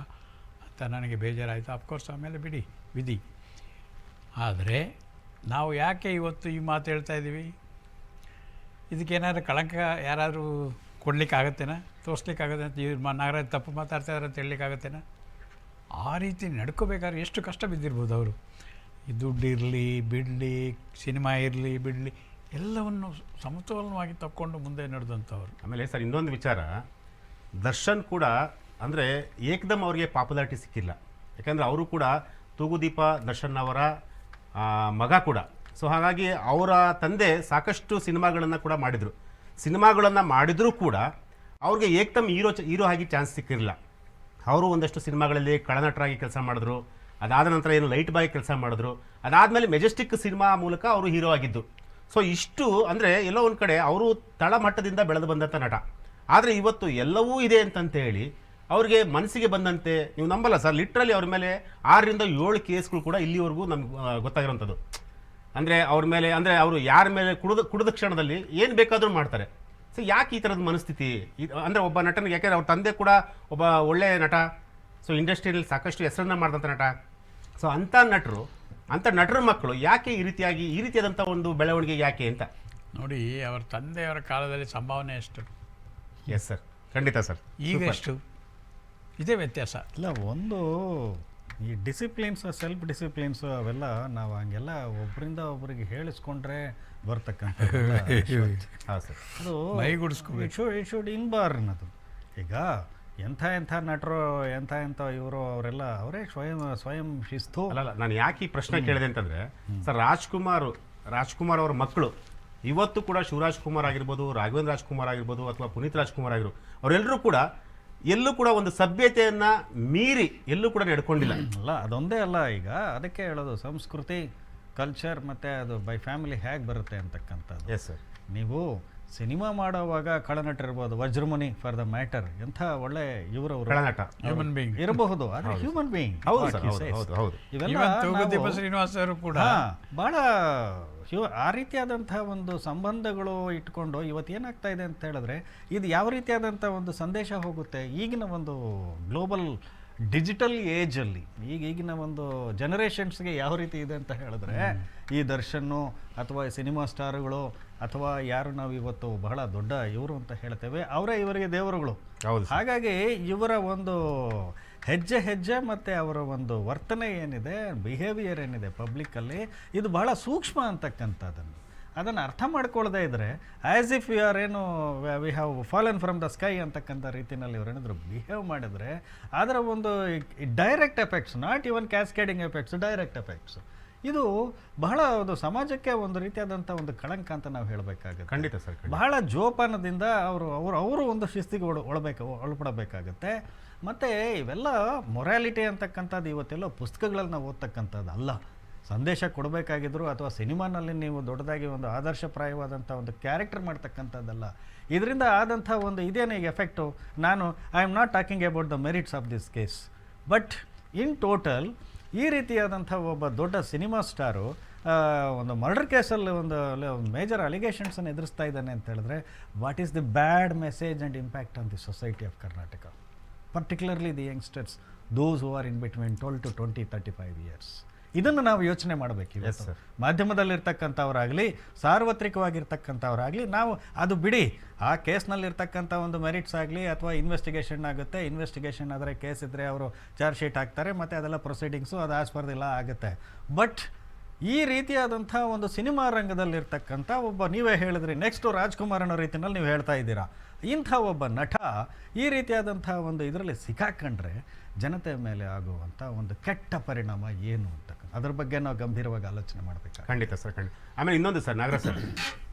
ಅಂತ ನನಗೆ ಬೇಜಾರಾಯಿತು. ಅಫ್ಕೋರ್ಸ್ ಆಮೇಲೆ ಬಿಡಿ ವಿಧಿ. ಆದರೆ ನಾವು ಯಾಕೆ ಇವತ್ತು ಈ ಮಾತು ಹೇಳ್ತಾ ಇದ್ದೀವಿ? ಇದಕ್ಕೇನಾದ್ರು ಕಳಂಕ ಯಾರಾದರೂ ಕೊಡಲಿಕ್ಕಾಗತ್ತೇನಾ, ತೋರಿಸ್ಲಿಕ್ಕಾಗತ್ತೆ ಅಂತ ಇವ್ರು ನಾಗರಾಜ್ ತಪ್ಪು ಮಾತಾಡ್ತಾ ಇದ್ದಾರೆ ಅಂತ ಹೇಳಲಿಕ್ಕಾಗತ್ತೇನಾ? ಆ ರೀತಿ ನಡ್ಕೋಬೇಕಾದ್ರೆ ಎಷ್ಟು ಕಷ್ಟ ಬಿದ್ದಿರ್ಬೋದು ಅವರು. ಈ ದುಡ್ಡು ಇರಲಿ ಬಿಡಲಿ, ಸಿನಿಮಾ ಇರಲಿ ಬಿಡಲಿ, ಎಲ್ಲವನ್ನು ಸಮತೋಲನವಾಗಿ ತಕ್ಕೊಂಡು ಮುಂದೆ ನಡೆದಂಥವ್ರು. ಆಮೇಲೆ ಸರ್ ಇನ್ನೊಂದು ವಿಚಾರ, ದರ್ಶನ್ ಕೂಡ ಅಂದರೆ ಏಕದಮ್ ಅವರಿಗೆ ಪಾಪ್ಯುಲಾರಿಟಿ ಸಿಕ್ಕಿಲ್ಲ. ಯಾಕಂದರೆ ಅವರು ಕೂಡ ತೂಗುದೀಪ ದರ್ಶನ್ ಅವರ ಮಗ ಕೂಡ. ಸೊ ಹಾಗಾಗಿ ಅವರ ತಂದೆ ಸಾಕಷ್ಟು ಸಿನಿಮಾಗಳನ್ನು ಕೂಡ ಮಾಡಿದರು. ಸಿನಿಮಾಗಳನ್ನು ಮಾಡಿದರೂ ಕೂಡ ಅವ್ರಿಗೆ ಏಕದಮ್ ಹೀರೋ ಆಗಿ ಚಾನ್ಸ್ ಸಿಕ್ಕಿರಲಿಲ್ಲ. ಅವರು ಒಂದಷ್ಟು ಸಿನಿಮಾಗಳಲ್ಲಿ ಕಳನಟರಾಗಿ ಕೆಲಸ ಮಾಡಿದ್ರು. ಅದಾದ ನಂತರ ಏನು ಲೈಟ್ ಬಾಯ್ ಕೆಲಸ ಮಾಡಿದ್ರು. ಅದಾದಮೇಲೆ ಮೆಜೆಸ್ಟಿಕ್ ಸಿನಿಮಾ ಮೂಲಕ ಅವರು ಹೀರೋ ಆಗಿದ್ದು. ಸೊ ಇಷ್ಟು ಅಂದರೆ ಎಲ್ಲೋ ಒಂದು ಕಡೆ ಅವರು ತಳಮಟ್ಟದಿಂದ ಬೆಳೆದು ಬಂದಂಥ ನಟ. ಆದರೆ ಇವತ್ತು ಎಲ್ಲವೂ ಇದೆ ಅಂತಂತೇಳಿ ಅವ್ರಿಗೆ ಮನಸ್ಸಿಗೆ ಬಂದಂತೆ, ನೀವು ನಂಬಲ್ಲ ಸರ್, ಲಿಟ್ರಲಿ ಅವ್ರ ಮೇಲೆ 6 ರಿಂದ 7 ಕೇಸ್ಗಳು ಕೂಡ ಇಲ್ಲಿವರೆಗೂ ನಮ್ಗೆ ಗೊತ್ತಾಗಿರೋಂಥದ್ದು. ಅಂದರೆ ಅವ್ರ ಮೇಲೆ, ಅಂದರೆ ಅವರು ಯಾರ ಮೇಲೆ ಕುಡಿದ ಕ್ಷಣದಲ್ಲಿ ಏನು ಬೇಕಾದರೂ ಮಾಡ್ತಾರೆ. ಸೊ ಯಾಕೆ ಈ ಥರದ ಮನಸ್ಥಿತಿ? ಅಂದರೆ ಒಬ್ಬ ನಟನಿಗೆ, ಯಾಕೆಂದರೆ ಅವ್ರ ತಂದೆ ಕೂಡ ಒಬ್ಬ ಒಳ್ಳೆಯ ನಟ, ಸೊ ಇಂಡಸ್ಟ್ರಿಯಲ್ಲಿ ಸಾಕಷ್ಟು ಹೆಸರನ್ನ ಮಾಡಿದಂಥ ನಟ. ಸೊ ಅಂಥ ನಟರ ಮಕ್ಕಳು ಯಾಕೆ ಈ ರೀತಿಯಾದಂಥ ಒಂದು ಬೆಳವಣಿಗೆ ಯಾಕೆ ಅಂತ ನೋಡಿ. ಅವರ ತಂದೆಯವರ ಕಾಲದಲ್ಲಿ ಸಂಭಾವನೆ ಎಷ್ಟು? ಎಸ್ ಸರ್, ಖಂಡಿತ ಸರ್. ಈಗ ಎಷ್ಟು? ಇದೇ ವ್ಯತ್ಯಾಸ. ಇಲ್ಲ, ಒಂದು ಈ ಡಿಸಿಪ್ಲಿನ್ಸು, ಸೆಲ್ಫ್ ಡಿಸಿಪ್ಲಿನ್ಸು ಅವೆಲ್ಲ ನಾವು ಹಂಗೆಲ್ಲ ಒಬ್ಬರಿಂದ ಒಬ್ಬರಿಗೆ ಹೇಳಿಸ್ಕೊಂಡ್ರೆ ಬರ್ತಕ್ಕಂಥ ಹಾಂ ಸರ್, ಅದು ಮೈಗೂಡಿಸ್ಕೋಬೇಕು. ಇಟ್ ಶುಡ್ ಇನ್ಬಾರ್ನ್ ಅದು. ಈಗ ಎಂಥ ನಟರು, ಎಂಥ ಇವರು, ಅವರೆಲ್ಲ ಅವರೇ ಸ್ವಯಂ ಶಿಸ್ತು. ಅಲ್ಲ, ನಾನು ಯಾಕೆ ಈ ಪ್ರಶ್ನೆ ಕೇಳಿದೆ ಅಂತಂದರೆ ಸರ್, ರಾಜ್ಕುಮಾರ್ ಅವರ ಮಕ್ಕಳು ಇವತ್ತು ಕೂಡ ಶಿವರಾಜ್ ಕುಮಾರ್ ಆಗಿರ್ಬೋದು, ರಾಘವೇಂದ್ರ ರಾಜ್ಕುಮಾರ್ ಆಗಿರ್ಬೋದು, ಅಥವಾ ಪುನೀತ್ ರಾಜ್ಕುಮಾರ್ ಆಗಿರ್ಬೋದು, ಅವರೆಲ್ಲರೂ ಕೂಡ ಎಲ್ಲೂ ಕೂಡ ಒಂದು ಸಭ್ಯತೆಯನ್ನು ಮೀರಿ ಎಲ್ಲೂ ಕೂಡ ನಡ್ಕೊಂಡಿಲ್ಲ. ಅಲ್ಲ, ಅದೊಂದೇ ಅಲ್ಲ. ಈಗ ಅದಕ್ಕೆ ಹೇಳೋದು ಸಂಸ್ಕೃತಿ, ಕಲ್ಚರ್, ಮತ್ತು ಅದು ಬೈ ಫ್ಯಾಮಿಲಿ ಹೇಗೆ ಬರುತ್ತೆ ಅಂತಕ್ಕಂಥದ್ದು. Yes sir. ನೀವು ಸಿನಿಮಾ ಮಾಡೋವಾಗ ಕಳನಟರಿರ್ಬೋದು, ವಜ್ರಮುನಿ ಫಾರ್ ದ ಮ್ಯಾಟರ್, ಎಂಥ ಒಳ್ಳೆ ಇವರವರು ಕಳನಟ ಹ್ಯೂಮನ್ ಬೀಯಿಂಗ್ ಇರಬಹುದು, ಆದರೆ ಹ್ಯೂಮನ್ ಬೀಯಿಂಗ್. ಹೌದು ಸರ್, ಹೌದು. ಇವೆಲ್ಲ ಶ್ರೀನಿವಾಸ್ ಅವರು ಕೂಡ ಭಾಳ ಆ ರೀತಿಯಾದಂಥ ಒಂದು ಸಂಬಂಧಗಳು ಇಟ್ಕೊಂಡು ಇವತ್ತು ಏನಾಗ್ತಾ ಇದೆ ಅಂತ ಹೇಳಿದ್ರೆ, ಇದು ಯಾವ ರೀತಿಯಾದಂಥ ಒಂದು ಸಂದೇಶ ಹೋಗುತ್ತೆ ಈಗಿನ ಒಂದು ಗ್ಲೋಬಲ್ ಡಿಜಿಟಲ್ ಏಜಲ್ಲಿ, ಈಗಿನ ಒಂದು ಜನರೇಷನ್ಸ್ಗೆ ಯಾವ ರೀತಿ ಇದೆ ಅಂತ ಹೇಳಿದ್ರೆ, ಈ ದರ್ಶನ್ನು ಅಥವಾ ಸಿನಿಮಾ ಸ್ಟಾರ್ಗಳು ಅಥವಾ ಯಾರು ನಾವು ಇವತ್ತು ಬಹಳ ದೊಡ್ಡ ಇವರು ಅಂತ ಹೇಳ್ತೇವೆ, ಅವರೇ ಇವರಿಗೆ ದೇವರುಗಳು. ಹಾಗಾಗಿ ಇವರ ಒಂದು ಹೆಜ್ಜೆ ಮತ್ತು ಅವರ ಒಂದು ವರ್ತನೆ ಏನಿದೆ, ಬಿಹೇವಿಯರ್ ಏನಿದೆ ಪಬ್ಲಿಕ್ಕಲ್ಲಿ, ಇದು ಬಹಳ ಸೂಕ್ಷ್ಮ ಅದನ್ನು ಅರ್ಥ ಮಾಡ್ಕೊಳ್ಳದೆ ಇದ್ದರೆ, ಆ್ಯಸ್ ಇಫ್ ಯು ಆರ್ ಏನು we have fallen from the sky ಅಂತಕ್ಕಂಥ ರೀತಿಯಲ್ಲಿ ಇವರೇನಾದರೂ ಬಿಹೇವ್ ಮಾಡಿದರೆ, ಅದರ ಒಂದು direct effects, not even cascading effects, direct effects, ಇದು ಬಹಳ ಒಂದು ಸಮಾಜಕ್ಕೆ ಒಂದು ರೀತಿಯಾದಂಥ ಒಂದು ಕಳಂಕ ಅಂತ ನಾವು ಹೇಳಬೇಕಾಗುತ್ತೆ. ಖಂಡಿತ ಸರ್. ಬಹಳ ಜೋಪಾನದಿಂದ ಅವರು ಒಂದು ಶಿಸ್ತಿಗೆ ಒಳಪಡಬೇಕಾಗತ್ತೆ. ಮತ್ತು ಇವೆಲ್ಲ ಮೊರಾಲಿಟಿ ಅಂತಕ್ಕಂಥದ್ದು ಇವತ್ತೆಲ್ಲ ಪುಸ್ತಕಗಳಲ್ಲಿ ನಾವು ಓದ್ತಕ್ಕಂಥದ್ದು ಅಲ್ಲ. ಸಂದೇಶ ಕೊಡಬೇಕಾಗಿದ್ರು ಅಥವಾ ಸಿನಿಮಾನಲ್ಲಿ ನೀವು ದೊಡ್ಡದಾಗಿ ಒಂದು ಆದರ್ಶಪ್ರಾಯವಾದಂಥ ಒಂದು ಕ್ಯಾರೆಕ್ಟರ್ ಮಾಡ್ತಕ್ಕಂಥದ್ದಲ್ಲ. ಇದರಿಂದ ಆದಂಥ ಒಂದು ಇದೇನು ಈಗ effect, I am not talking about the merits of this case, but in total ಈ ರೀತಿಯಾದಂಥ ಒಬ್ಬ ದೊಡ್ಡ ಸಿನಿಮಾ ಸ್ಟಾರು ಒಂದು ಮರ್ಡರ್ ಕೇಸಲ್ಲಿ ಒಂದು ಮೇಜರ್ ಅಲಿಗೇಷನ್ಸನ್ನು ಎದುರಿಸ್ತಾ ಇದ್ದಾನೆ ಅಂತ ಹೇಳಿದ್ರೆ, what is the bad message and impact on the society of Karnataka, particularly the youngsters, those who are in between 12 to 35 years. ಇದನ್ನು ನಾವು ಯೋಚನೆ ಮಾಡಬೇಕು. ಮಾಧ್ಯಮದಲ್ಲಿರ್ತಕ್ಕಂಥವ್ರಾಗಲಿ, ಸಾರ್ವತ್ರಿಕವಾಗಿರ್ತಕ್ಕಂಥವ್ರಾಗಲಿ, ನಾವು ಅದು ಬಿಡಿ, ಆ ಕೇಸ್ನಲ್ಲಿರ್ತಕ್ಕಂಥ ಒಂದು ಮೆರಿಟ್ಸ್ ಆಗಲಿ ಅಥವಾ ಇನ್ವೆಸ್ಟಿಗೇಷನ್ ಆಗುತ್ತೆ, ಇನ್ವೆಸ್ಟಿಗೇಷನ್ ಆದರೆ ಕೇಸ್ ಇದ್ದರೆ ಅವರು ಚಾರ್ಜ್ ಶೀಟ್ ಹಾಕ್ತಾರೆ, ಮತ್ತು ಅದೆಲ್ಲ ಪ್ರೊಸೀಡಿಂಗ್ಸು ಅದು ಆಸ್ ಪರ್ ದಿ ಲಾ ಆಗುತ್ತೆ. ಬಟ್ ಈ ರೀತಿಯಾದಂಥ ಒಂದು ಸಿನಿಮಾ ರಂಗದಲ್ಲಿರ್ತಕ್ಕಂಥ ಒಬ್ಬ, ನೀವೇ ಹೇಳಿದ್ರಿ ನೆಕ್ಸ್ಟು ರಾಜ್ಕುಮಾರ್ ಅನ್ನೋ ರೀತಿಯಲ್ಲಿ ನೀವು ಹೇಳ್ತಾ ಇದ್ದೀರಾ, ಇಂಥ ಒಬ್ಬ ನಟ ಈ ರೀತಿಯಾದಂಥ ಒಂದು ಇದರಲ್ಲಿ ಸಿಕ್ಕಾಕೊಂಡ್ರೆ ಜನತೆ ಮೇಲೆ ಆಗುವಂಥ ಒಂದು ಕೆಟ್ಟ ಪರಿಣಾಮ ಏನು ಅಂತ, ಅದ್ರ ಬಗ್ಗೆ ನಾವು ಗಂಭೀರವಾಗಿ ಆಲೋಚನೆ ಮಾಡಬೇಕು. ಖಂಡಿತ ಸರ್, ಖಂಡಿತ. ಆಮೇಲೆ ಇನ್ನೊಂದು sir, Nagaraj sir,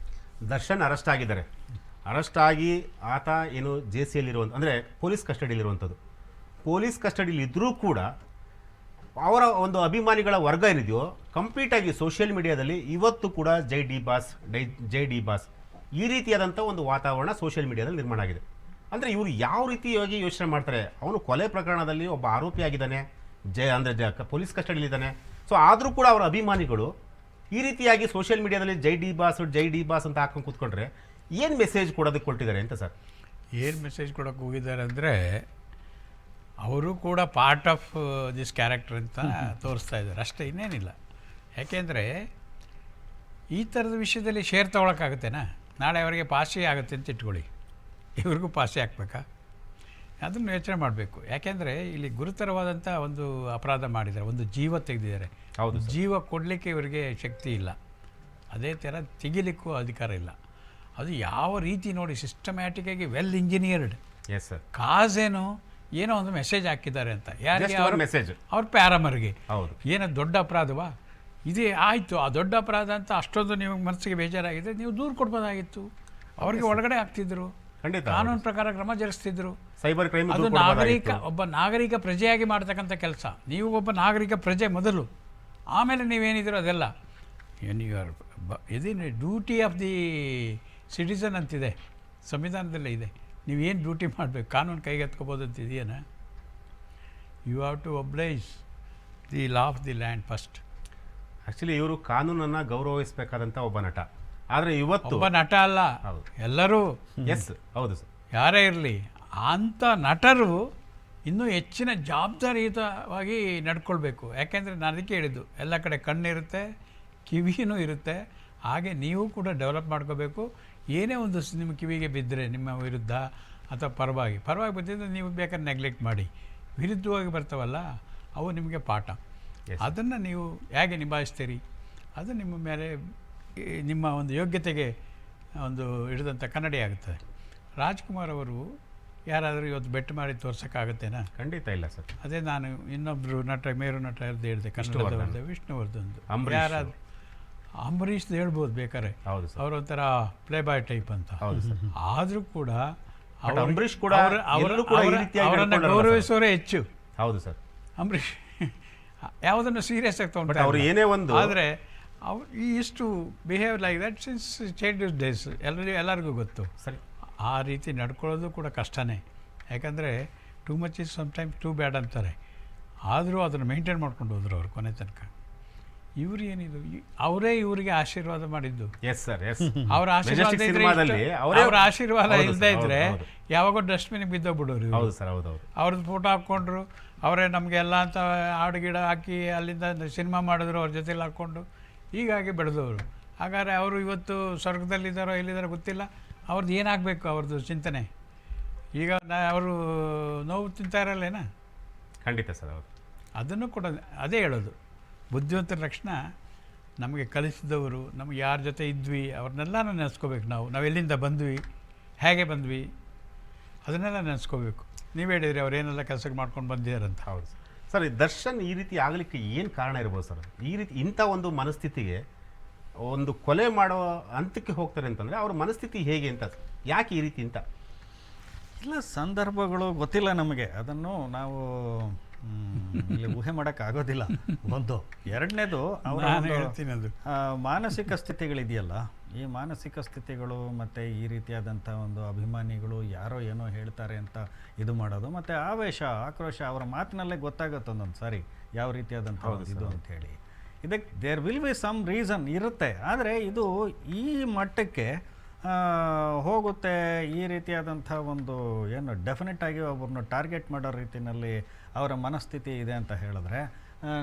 Darshan arrest ಆಗಿದ್ದಾರೆ. ಅರೆಸ್ಟ್ ಆಗಿ ಆತ ಏನು JCಯಲ್ಲಿರುವಂಥ ಅಂದರೆ ಪೊಲೀಸ್ ಕಸ್ಟಡಿಯಲ್ಲಿರುವಂಥದ್ದು. ಪೊಲೀಸ್ ಕಸ್ಟಡಿಯಲ್ಲಿ ಇದ್ದರೂ ಕೂಡ ಅವರ ಒಂದು ಅಭಿಮಾನಿಗಳ ವರ್ಗ ಏನಿದೆಯೋ ಕಂಪ್ಲೀಟಾಗಿ ಸೋಷಿಯಲ್ ಮೀಡಿಯಾದಲ್ಲಿ ಇವತ್ತು ಕೂಡ ಜೈ ಡಿ ಬಾಸ್ ಈ ರೀತಿಯಾದಂಥ ಒಂದು ವಾತಾವರಣ ಸೋಷಿಯಲ್ ಮೀಡಿಯಾದಲ್ಲಿ ನಿರ್ಮಾಣ ಆಗಿದೆ. ಅಂದರೆ ಇವರು ಯಾವ ರೀತಿಯಾಗಿ ಯೋಚನೆ ಮಾಡ್ತಾರೆ, ಅವನು ಕೊಲೆ ಪ್ರಕರಣದಲ್ಲಿ ಒಬ್ಬ ಆರೋಪಿ ಆಗಿದ್ದಾನೆ, ಪೊಲೀಸ್ ಕಸ್ಟಡಿಯಲ್ಲಿದ್ದಾನೆ. ಸೊ ಆದರೂ ಕೂಡ ಅವರ ಅಭಿಮಾನಿಗಳು ಈ ರೀತಿಯಾಗಿ ಸೋಷಿಯಲ್ ಮೀಡಿಯಾದಲ್ಲಿ ಜೈ ಡಿ ಬಾಸ್ ಅಂತ ಹಾಕೊಂಡು ಕೂತ್ಕೊಂಡ್ರೆ ಏನು ಮೆಸೇಜ್ ಕೊಡೋದಕ್ಕೆ ಕೊಟ್ಟಿದ್ದಾರೆ ಅಂತ ಸರ್? ಏನು ಮೆಸೇಜ್ ಕೊಡೋಕ್ಕೆ ಹೋಗಿದ್ದಾರೆ ಅಂದರೆ ಅವರು ಕೂಡ ಪಾರ್ಟ್ ಆಫ್ ದಿಸ್ ಕ್ಯಾರೆಕ್ಟರ್ ಅಂತ ತೋರಿಸ್ತಾ ಇದ್ದಾರೆ ಅಷ್ಟೇ, ಇನ್ನೇನಿಲ್ಲ. ಯಾಕೆಂದರೆ ಈ ಥರದ ವಿಷಯದಲ್ಲಿ ಶೇರ್ ತೊಗೊಳಕ್ಕಾಗುತ್ತೇನಾ? ನಾಳೆ ಅವರಿಗೆ ಪಾಸೆ ಆಗುತ್ತೆ ಅಂತ ಇಟ್ಕೊಳ್ಳಿ, ಇವ್ರಿಗೂ ಪಾಸೆ ಹಾಕ್ಬೇಕಾ? ಅದನ್ನು ಯೋಚನೆ ಮಾಡಬೇಕು. ಯಾಕೆಂದರೆ ಇಲ್ಲಿ ಗುರುತರವಾದಂಥ ಒಂದು ಅಪರಾಧ ಮಾಡಿದ್ದಾರೆ, ಒಂದು ಜೀವ ತೆಗೆದಿದ್ದಾರೆ. ಹೌದು, ಜೀವ ಕೊಡಲಿಕ್ಕೆ ಇವರಿಗೆ ಶಕ್ತಿ ಇಲ್ಲ, ಅದೇ ಥರ ತೆಗಿಲಿಕ್ಕೂ ಅಧಿಕಾರ ಇಲ್ಲ. ಅದು ಯಾವ ರೀತಿ ನೋಡಿ, ಸಿಸ್ಟಮ್ಯಾಟಿಕ್ಕಾಗಿ well engineered. Yes sir. Cause ಏನೋ ಒಂದು ಮೆಸೇಜ್ ಹಾಕಿದ್ದಾರೆ ಅಂತ ಯಾರಿಗೆ? ಮೆಸೇಜ್ ಅವ್ರ ಪ್ಯಾರಮರ್ಗೆ. ಹೌದು. ಏನೋ ದೊಡ್ಡ ಅಪರಾಧವಾ ಇದೇ ಆಯಿತು, ಆ ದೊಡ್ಡ ಅಪರಾಧ ಅಂತ ಅಷ್ಟೊಂದು ನೀವು ಮನಸ್ಸಿಗೆ ಬೇಜಾರಾಗಿದೆ, ನೀವು ದೂರ ಕೊಡ್ಬೋದಾಗಿತ್ತು. ಅವ್ರಿಗೆ ಒಳಗಡೆ ಆಗ್ತಿದ್ರು, ಕಾನೂನು ಪ್ರಕಾರ ಕ್ರಮ ಜರುಗಿಸ್ತಿದ್ರು. ಸೈಬರ್ ಕ್ರೈಮ್ ಅದು ಒಬ್ಬ ನಾಗರಿಕ ಪ್ರಜೆಯಾಗಿ ಮಾಡ್ತಕ್ಕಂಥ ಕೆಲಸ. ನೀವು ಒಬ್ಬ ನಾಗರಿಕ ಪ್ರಜೆ ಮೊದಲು, ಆಮೇಲೆ ನೀವೇನಿದ್ರು ಅದೆಲ್ಲ ಇದೇನು ಡ್ಯೂಟಿ ಆಫ್ ದಿ ಸಿಟಿಸನ್ ಅಂತಿದೆ, ಸಂವಿಧಾನದಲ್ಲೇ ಇದೆ. ನೀವೇನು ಡ್ಯೂಟಿ ಮಾಡಬೇಕು, ಕಾನೂನು ಕೈಗೆತ್ಕೋಬೋದು ಅಂತ ಇದೆಯೇನ? You have to oblige the law of the land first. Actually ಇವರು ಕಾನೂನನ್ನು ಗೌರವಿಸಬೇಕಾದಂಥ ಒಬ್ಬ ನಟ. ಆದರೆ ಇವತ್ತು ಒಬ್ಬ ನಟ ಅಲ್ಲ, ಎಲ್ಲರೂ. ಎಸ್, ಹೌದು ಸರ್. ಯಾರೇ ಇರಲಿ, ಅಂಥ ನಟರು ಇನ್ನೂ ಹೆಚ್ಚಿನ ಜವಾಬ್ದಾರಿಯುತವಾಗಿ ನಡ್ಕೊಳ್ಬೇಕು. ಯಾಕೆಂದರೆ ನಾನು ಅದಕ್ಕೆ ಹೇಳಿದ್ದು, ಎಲ್ಲ ಕಡೆ ಕಣ್ಣಿರುತ್ತೆ, ಕಿವಿನೂ ಇರುತ್ತೆ. ಹಾಗೆ ನೀವು ಕೂಡ ಡೆವಲಪ್ ಮಾಡ್ಕೋಬೇಕು. ಏನೇ ಒಂದು ನಿಮ್ಮ ಕಿವಿಗೆ ಬಿದ್ದರೆ ನಿಮ್ಮ ವಿರುದ್ಧ ಅಥವಾ ಪರವಾಗಿ ಬಿದ್ದಿದ್ದು ನೀವು ಬೇಕಾದ್ರೆ ನೆಗ್ಲೆಕ್ಟ್ ಮಾಡಿ, ವಿರುದ್ಧವಾಗಿ ಬರ್ತಾವಲ್ಲ ಅವು ನಿಮಗೆ ಪಾಠ. ಅದನ್ನು ನೀವು ಹೇಗೆ ನಿಭಾಯಿಸ್ತೀರಿ, ಅದು ನಿಮ್ಮ ಮೇಲೆ ನಿಮ್ಮ ಒಂದು ಯೋಗ್ಯತೆಗೆ ಒಂದು ಹಿಡಿದಂಥ ಕನ್ನಡಿ ಆಗುತ್ತದೆ. ರಾಜ್ಕುಮಾರ್ ಅವರು ಯಾರಾದರೂ ಇವತ್ತು ಬೆಟ್ಟು ಮಾಡಿ ತೋರ್ಸೋಕ್ಕಾಗತ್ತೇನಾ? ಖಂಡಿತ ಇಲ್ಲ ಸರ್. ಅದೇ ನಾನು ಇನ್ನೊಬ್ಬರು ಮೇರು ನಟ ಇರ್ದು ಹೇಳಿದೆ, ಕನ್ನಡದವ್ರದ್ದು ವಿಷ್ಣುವರ್ಧನ್ದು. ಯಾರಾದರೂ ಅಂಬರೀಷ್ದು ಹೇಳ್ಬೋದು ಬೇಕಾದ್ರೆ, ಅವರೊಂಥರ ಪ್ಲೇ ಬಾಯ್ ಟೈಪ್ ಅಂತ. ಆದರೂ ಕೂಡ ಅಂಬರೀಷ್ ಕೂಡ ಅವರನ್ನು ಗೌರವಿಸೋರೇ ಹೆಚ್ಚು. ಹೌದು ಸರ್. ಅಂಬರೀಷ್ ಯಾವುದನ್ನು ಸೀರಿಯಸ್ ಆಗಿ ತೊಗೊಂಡು ಅವರು ಏನೇ ಒಂದು, ಆದರೆ ಅವ್ರು ಇಷ್ಟು behave like that since childhood days, ಎಲ್ಲರಿಗೂ ಗೊತ್ತು. ಸರಿ, ಆ ರೀತಿ ನಡ್ಕೊಳ್ಳೋದು ಕೂಡ ಕಷ್ಟನೇ. ಯಾಕಂದರೆ too much is sometimes too bad ಅಂತಾರೆ. ಆದರೂ ಅದನ್ನು ಮೇಂಟೈನ್ ಮಾಡ್ಕೊಂಡು ಹೋದ್ರು ಅವ್ರು ಕೊನೆ ತನಕ. ಇವ್ರು ಏನಿದು, ಅವರೇ ಇವರಿಗೆ ಆಶೀರ್ವಾದ ಮಾಡಿದ್ದು. Yes sir, yes. ಅವ್ರ ಆಶೀರ್ವಾದ ಅವ್ರ ಆಶೀರ್ವಾದ ಇಲ್ಲದೆ ಇದ್ದರೆ ಯಾವಾಗೋ ಡಸ್ಟ್ಬಿನ್ಗೆ ಬಿದ್ದೋಗ್ಬಿಡೋರು. ಹೌದು ಸರ್, ಹೌದು. ಅವ್ರದ್ದು ಫೋಟೋ ಹಾಕ್ಕೊಂಡ್ರು, ಅವರೇ ನಮಗೆ ಎಲ್ಲ ಅಂತ ಹಾಡು ಗಿಡ ಹಾಕಿ ಅಲ್ಲಿಂದ ಸಿನಿಮಾ ಮಾಡಿದ್ರು, ಅವ್ರ ಜೊತೆಲಿ ಹಾಕ್ಕೊಂಡು ಹೀಗಾಗಿ ಬೆಳೆದವರು. ಹಾಗಾದರೆ ಅವರು ಇವತ್ತು ಸ್ವರ್ಗದಲ್ಲಿದ್ದಾರೋ ಎಲ್ಲಿದ್ದಾರೋ ಗೊತ್ತಿಲ್ಲ. ಅವ್ರದ್ದು ಏನಾಗಬೇಕು ಅವ್ರದ್ದು ಚಿಂತನೆ? ಈಗ ಅವರು ನೋವು ತಿಂತಾ ಇರಲ್ಲೇನಾ? ಖಂಡಿತ ಸರ್. ಹೌದು. ಅದನ್ನು ಕೂಡ ಅದೇ ಹೇಳೋದು, ಬುದ್ಧಿವಂತರ ಲಕ್ಷಣ ನಮಗೆ ಕಲಿಸಿದವರು, ನಮಗೆ ಯಾರ ಜೊತೆ ಇದ್ವಿ ಅವ್ರನ್ನೆಲ್ಲ ನೆನೆಸ್ಕೋಬೇಕು. ನಾವು ಎಲ್ಲಿಂದ ಬಂದ್ವಿ, ಹೇಗೆ ಬಂದ್ವಿ, ಅದನ್ನೆಲ್ಲ ನೆನೆಸ್ಕೋಬೇಕು. ನೀವು ಹೇಳಿದ್ರಿ ಅವ್ರೇನೆಲ್ಲ ಕೆಲಸಕ್ಕೆ ಮಾಡ್ಕೊಂಡು ಬಂದಿದ್ದಾರಂತ. ಹೌದು ಸರ್. ದರ್ಶನ್ ಈ ರೀತಿ ಆಗಲಿಕ್ಕೆ ಏನು ಕಾರಣ ಇರ್ಬೋದು ಸರ್? ಈ ರೀತಿ ಇಂಥ ಒಂದು ಮನಸ್ಥಿತಿಗೆ, ಒಂದು ಕೊಲೆ ಮಾಡೋ ಹಂತಕ್ಕೆ ಹೋಗ್ತಾರೆ ಅಂತಂದರೆ ಅವ್ರ ಮನಸ್ಥಿತಿ ಹೇಗೆ ಅಂತ, ಯಾಕೆ ಈ ರೀತಿ ಅಂತ? ಇಲ್ಲ, ಸಂದರ್ಭಗಳು ಗೊತ್ತಿಲ್ಲ ನಮಗೆ, ಅದನ್ನು ನಾವು ಇಲ್ಲಿ ಊಹೆ ಮಾಡೋಕ್ಕಾಗೋದಿಲ್ಲ. ಒಂದು. ಎರಡನೇದು ಅವರ ಮಾನಸಿಕ ಸ್ಥಿತಿಗಳಿದೆಯಲ್ಲ, ಈ ಮಾನಸಿಕ ಸ್ಥಿತಿಗಳು ಮತ್ತು ಈ ರೀತಿಯಾದಂಥ ಒಂದು ಅಭಿಮಾನಿಗಳು ಯಾರೋ ಏನೋ ಹೇಳ್ತಾರೆ ಅಂತ ಇದು ಮಾಡೋದು, ಮತ್ತು ಆವೇಶ, ಆಕ್ರೋಶ ಅವರ ಮಾತಿನಲ್ಲೇ ಗೊತ್ತಾಗುತ್ತೆ ಒಂದೊಂದು ಸಾರಿ ಯಾವ ರೀತಿಯಾದಂಥ ಇದು ಅಂಥೇಳಿ. ಇದಕ್ಕೆ there will be some reason ಇರುತ್ತೆ. ಆದರೆ ಇದು ಈ ಮಟ್ಟಕ್ಕೆ ಹೋಗುತ್ತೆ, ಈ ರೀತಿಯಾದಂಥ ಒಂದು ಏನು ಡೆಫಿನೆಟ್ ಆಗಿ ಒಬ್ಬರನ್ನ ಟಾರ್ಗೆಟ್ ಮಾಡೋ ರೀತಿಯಲ್ಲಿ ಅವರ ಮನಸ್ಥಿತಿ ಇದೆ ಅಂತ ಹೇಳಿದ್ರೆ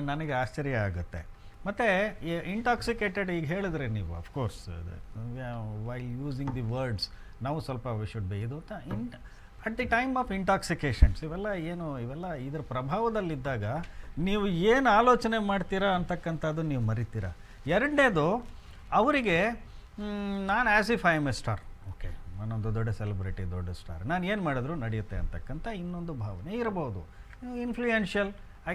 ನನಗೆ ಆಶ್ಚರ್ಯ ಆಗುತ್ತೆ. ಮತ್ತು ಇಂಟಾಕ್ಸಿಕೇಟೆಡ್ ಈಗ ಹೇಳಿದ್ರೆ ನೀವು, of course why using the words ನಾವು ಸ್ವಲ್ಪ ವಿ ಶುಡ್ ಬಿ ಇದು at the time of intoxications ಇವೆಲ್ಲ ಇದರ ಪ್ರಭಾವದಲ್ಲಿದ್ದಾಗ ನೀವು ಏನು ಆಲೋಚನೆ ಮಾಡ್ತೀರಾ ಅಂತಕ್ಕಂಥದ್ದು ನೀವು ಮರಿತೀರಾ. ಎರಡನೇದು, ಅವರಿಗೆ ನಾನು as if I am A star, okay ನಾನೊಂದು ದೊಡ್ಡ ಸೆಲೆಬ್ರಿಟಿ, ದೊಡ್ಡ ಸ್ಟಾರ್, ನಾನು ಏನು ಮಾಡಿದ್ರು ನಡೆಯುತ್ತೆ ಅಂತಕ್ಕಂಥ ಇನ್ನೊಂದು ಭಾವನೆ ಇರಬಹುದು. ಇನ್ಫ್ಲೂಯೆನ್ಷಿಯಲ್, ಐ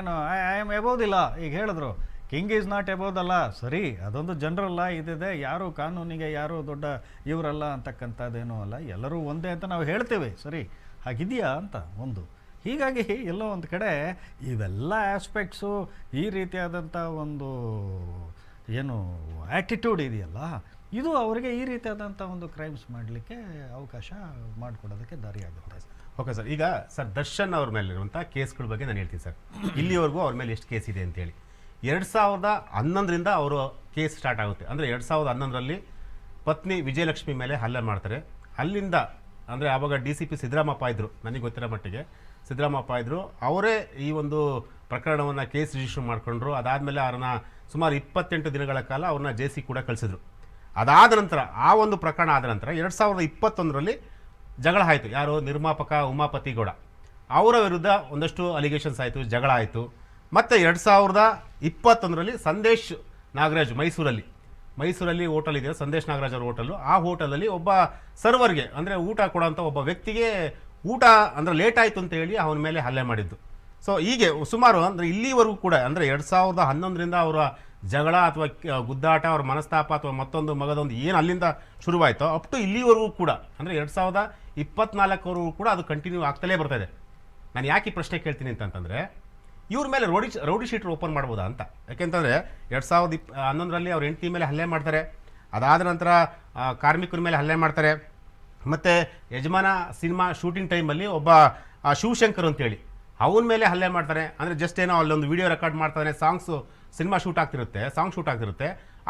ಆಮ್ ಎಬೋದಿಲ್ಲ. ಈಗ ಹೇಳಿದ್ರು ಕಿಂಗ್ ಈಸ್ ನಾಟ್ ಎಬೋದಲ್ಲ, ಸರಿ ಅದೊಂದು ಜನರಲ್ಲ ಇದಿದೆ, ಯಾರು ಕಾನೂನಿಗೆ ಯಾರು ದೊಡ್ಡ ಇವರಲ್ಲ ಅಂತಕ್ಕಂಥದ್ದೇನೂ ಅಲ್ಲ, ಎಲ್ಲರೂ ಒಂದೇ ಅಂತ ನಾವು ಹೇಳ್ತೇವೆ, ಸರಿ ಹಾಗಿದೆಯಾ ಅಂತ ಒಂದು. ಹೀಗಾಗಿ ಎಲ್ಲೋ ಒಂದು ಕಡೆ ಇವೆಲ್ಲ ಆಸ್ಪೆಕ್ಟ್ಸು ಈ ರೀತಿಯಾದಂಥ ಒಂದು ಏನು ಆ್ಯಟಿಟ್ಯೂಡ್ ಇದೆಯಲ್ಲ, ಇದು ಅವರಿಗೆ ಈ ರೀತಿಯಾದಂಥ ಒಂದು ಕ್ರೈಮ್ಸ್ ಮಾಡಲಿಕ್ಕೆ ಅವಕಾಶ ಮಾಡಿಕೊಡೋದಕ್ಕೆ ದಾರಿಯಾಗುತ್ತೆ. ಓಕೆ ಸರ್, ಈಗ ಸರ್ ದರ್ಶನ್ ಅವ್ರ ಮೇಲೆ ಇರುವಂಥ ಕೇಸ್ಗಳ ಬಗ್ಗೆ ನಾನು ಹೇಳ್ತೀನಿ ಸರ್. ಇಲ್ಲಿವರೆಗೂ ಅವ್ರ ಮೇಲೆ ಎಷ್ಟು ಕೇಸ್ ಇದೆ ಅಂತೇಳಿ 2011ರಿಂದ ಅವರು ಕೇಸ್ ಸ್ಟಾರ್ಟ್ ಆಗುತ್ತೆ. ಅಂದರೆ 2011ರಲ್ಲಿ ಪತ್ನಿ ವಿಜಯಲಕ್ಷ್ಮಿ ಮೇಲೆ ಹಲ್ಲೆ ಮಾಡ್ತಾರೆ. ಅಲ್ಲಿಂದ ಅಂದರೆ ಆವಾಗ DCP ಸಿದ್ದರಾಮಪ್ಪ ಇದ್ದರು, ನನಗೆ ಗೊತ್ತಿರೋ ಮಟ್ಟಿಗೆ ಸಿದ್ದರಾಮಪ್ಪ ಇದ್ದರು, ಅವರೇ ಈ ಒಂದು ಪ್ರಕರಣವನ್ನು ಕೇಸ್ ರಿಜಿಸ್ಟರ್ ಮಾಡಿಕೊಂಡ್ರು. ಅದಾದಮೇಲೆ ಅವ್ರನ್ನ ಸುಮಾರು 28 ದಿನಗಳ ಕಾಲ ಅವ್ರನ್ನ JC ಕೂಡ ಕಳಿಸಿದ್ರು. ಅದಾದ ನಂತರ ಆ ಒಂದು ಪ್ರಕರಣ ಆದ ನಂತರ 2021ರಲ್ಲಿ ಜಗಳ ಆಯಿತು. ಯಾರು ನಿರ್ಮಾಪಕ ಉಮಾಪತಿ ಗೌಡ ಅವರ ವಿರುದ್ಧ ಒಂದಷ್ಟು ಅಲಿಗೇಷನ್ಸ್ ಆಯಿತು, ಜಗಳ ಆಯಿತು. ಮತ್ತು 2021ರಲ್ಲಿ ಸಂದೇಶ್ ನಾಗರಾಜ್ ಮೈಸೂರಲ್ಲಿ ಹೋಟೆಲ್ ಇದೆ, ಸಂದೇಶ್ ನಾಗರಾಜ್ ಅವ್ರ ಹೋಟೆಲ್ಲು. ಆ ಹೋಟೆಲಲ್ಲಿ ಒಬ್ಬ ಸರ್ವರ್ಗೆ ಅಂದರೆ ಊಟ ಕೊಡೋಂಥ ಒಬ್ಬ ವ್ಯಕ್ತಿಗೆ ಊಟ ಅಂದರೆ ಲೇಟ್ ಆಯಿತು ಅಂತ ಹೇಳಿ ಅವನ ಮೇಲೆ ಹಲ್ಲೆ ಮಾಡಿದ್ದು. ಸೊ ಹೀಗೆ ಸುಮಾರು ಅಂದರೆ ಇಲ್ಲಿವರೆಗೂ ಕೂಡ ಅಂದರೆ 2011ರಿಂದ ಅವರ ಜಗಳ ಅಥವಾ ಗುದ್ದಾಟ, ಅವ್ರ ಮನಸ್ತಾಪ ಅಥವಾ ಮತ್ತೊಂದು ಮಗದೊಂದು ಏನು ಅಲ್ಲಿಂದ ಶುರುವಾಯಿತೋ ಅಪ್ ಟು ಇಲ್ಲಿವರೆಗೂ ಕೂಡ ಅಂದರೆ 2024ವರೆಗೂ ಕೂಡ ಅದು ಕಂಟಿನ್ಯೂ ಆಗ್ತಲೇ ಬರ್ತಾಯಿದೆ. ನಾನು ಯಾಕೆ ಈ ಪ್ರಶ್ನೆ ಕೇಳ್ತೀನಿ ಅಂತಂದರೆ, ಇವ್ರ ಮೇಲೆ ರೌಡಿ ಶೀಟರ್ ಓಪನ್ ಮಾಡ್ಬೋದಾ ಅಂತ. ಯಾಕೆಂತಂದರೆ 2011ರಲ್ಲಿ ಅವ್ರ ಹೆಂಡತಿ ಮೇಲೆ ಹಲ್ಲೆ ಮಾಡ್ತಾರೆ. ಅದಾದ ನಂತರ ಕಾರ್ಮಿಕರ ಮೇಲೆ ಹಲ್ಲೆ ಮಾಡ್ತಾರೆ. ಮತ್ತು ಯಜಮಾನ ಸಿನಿಮಾ ಶೂಟಿಂಗ್ ಟೈಮಲ್ಲಿ ಒಬ್ಬ ಶಿವಶಂಕರ್ ಅಂತೇಳಿ ಅವನ ಮೇಲೆ ಹಲ್ಲೆ ಮಾಡ್ತಾರೆ. ಅಂದರೆ ಜಸ್ಟ್ ಏನೋ ಅಲ್ಲೊಂದು ವಿಡಿಯೋ ರೆಕಾರ್ಡ್ ಮಾಡ್ತಾನೆ, ಸಿನಿಮಾ ಶೂಟ್ ಆಗ್ತಿರುತ್ತೆ,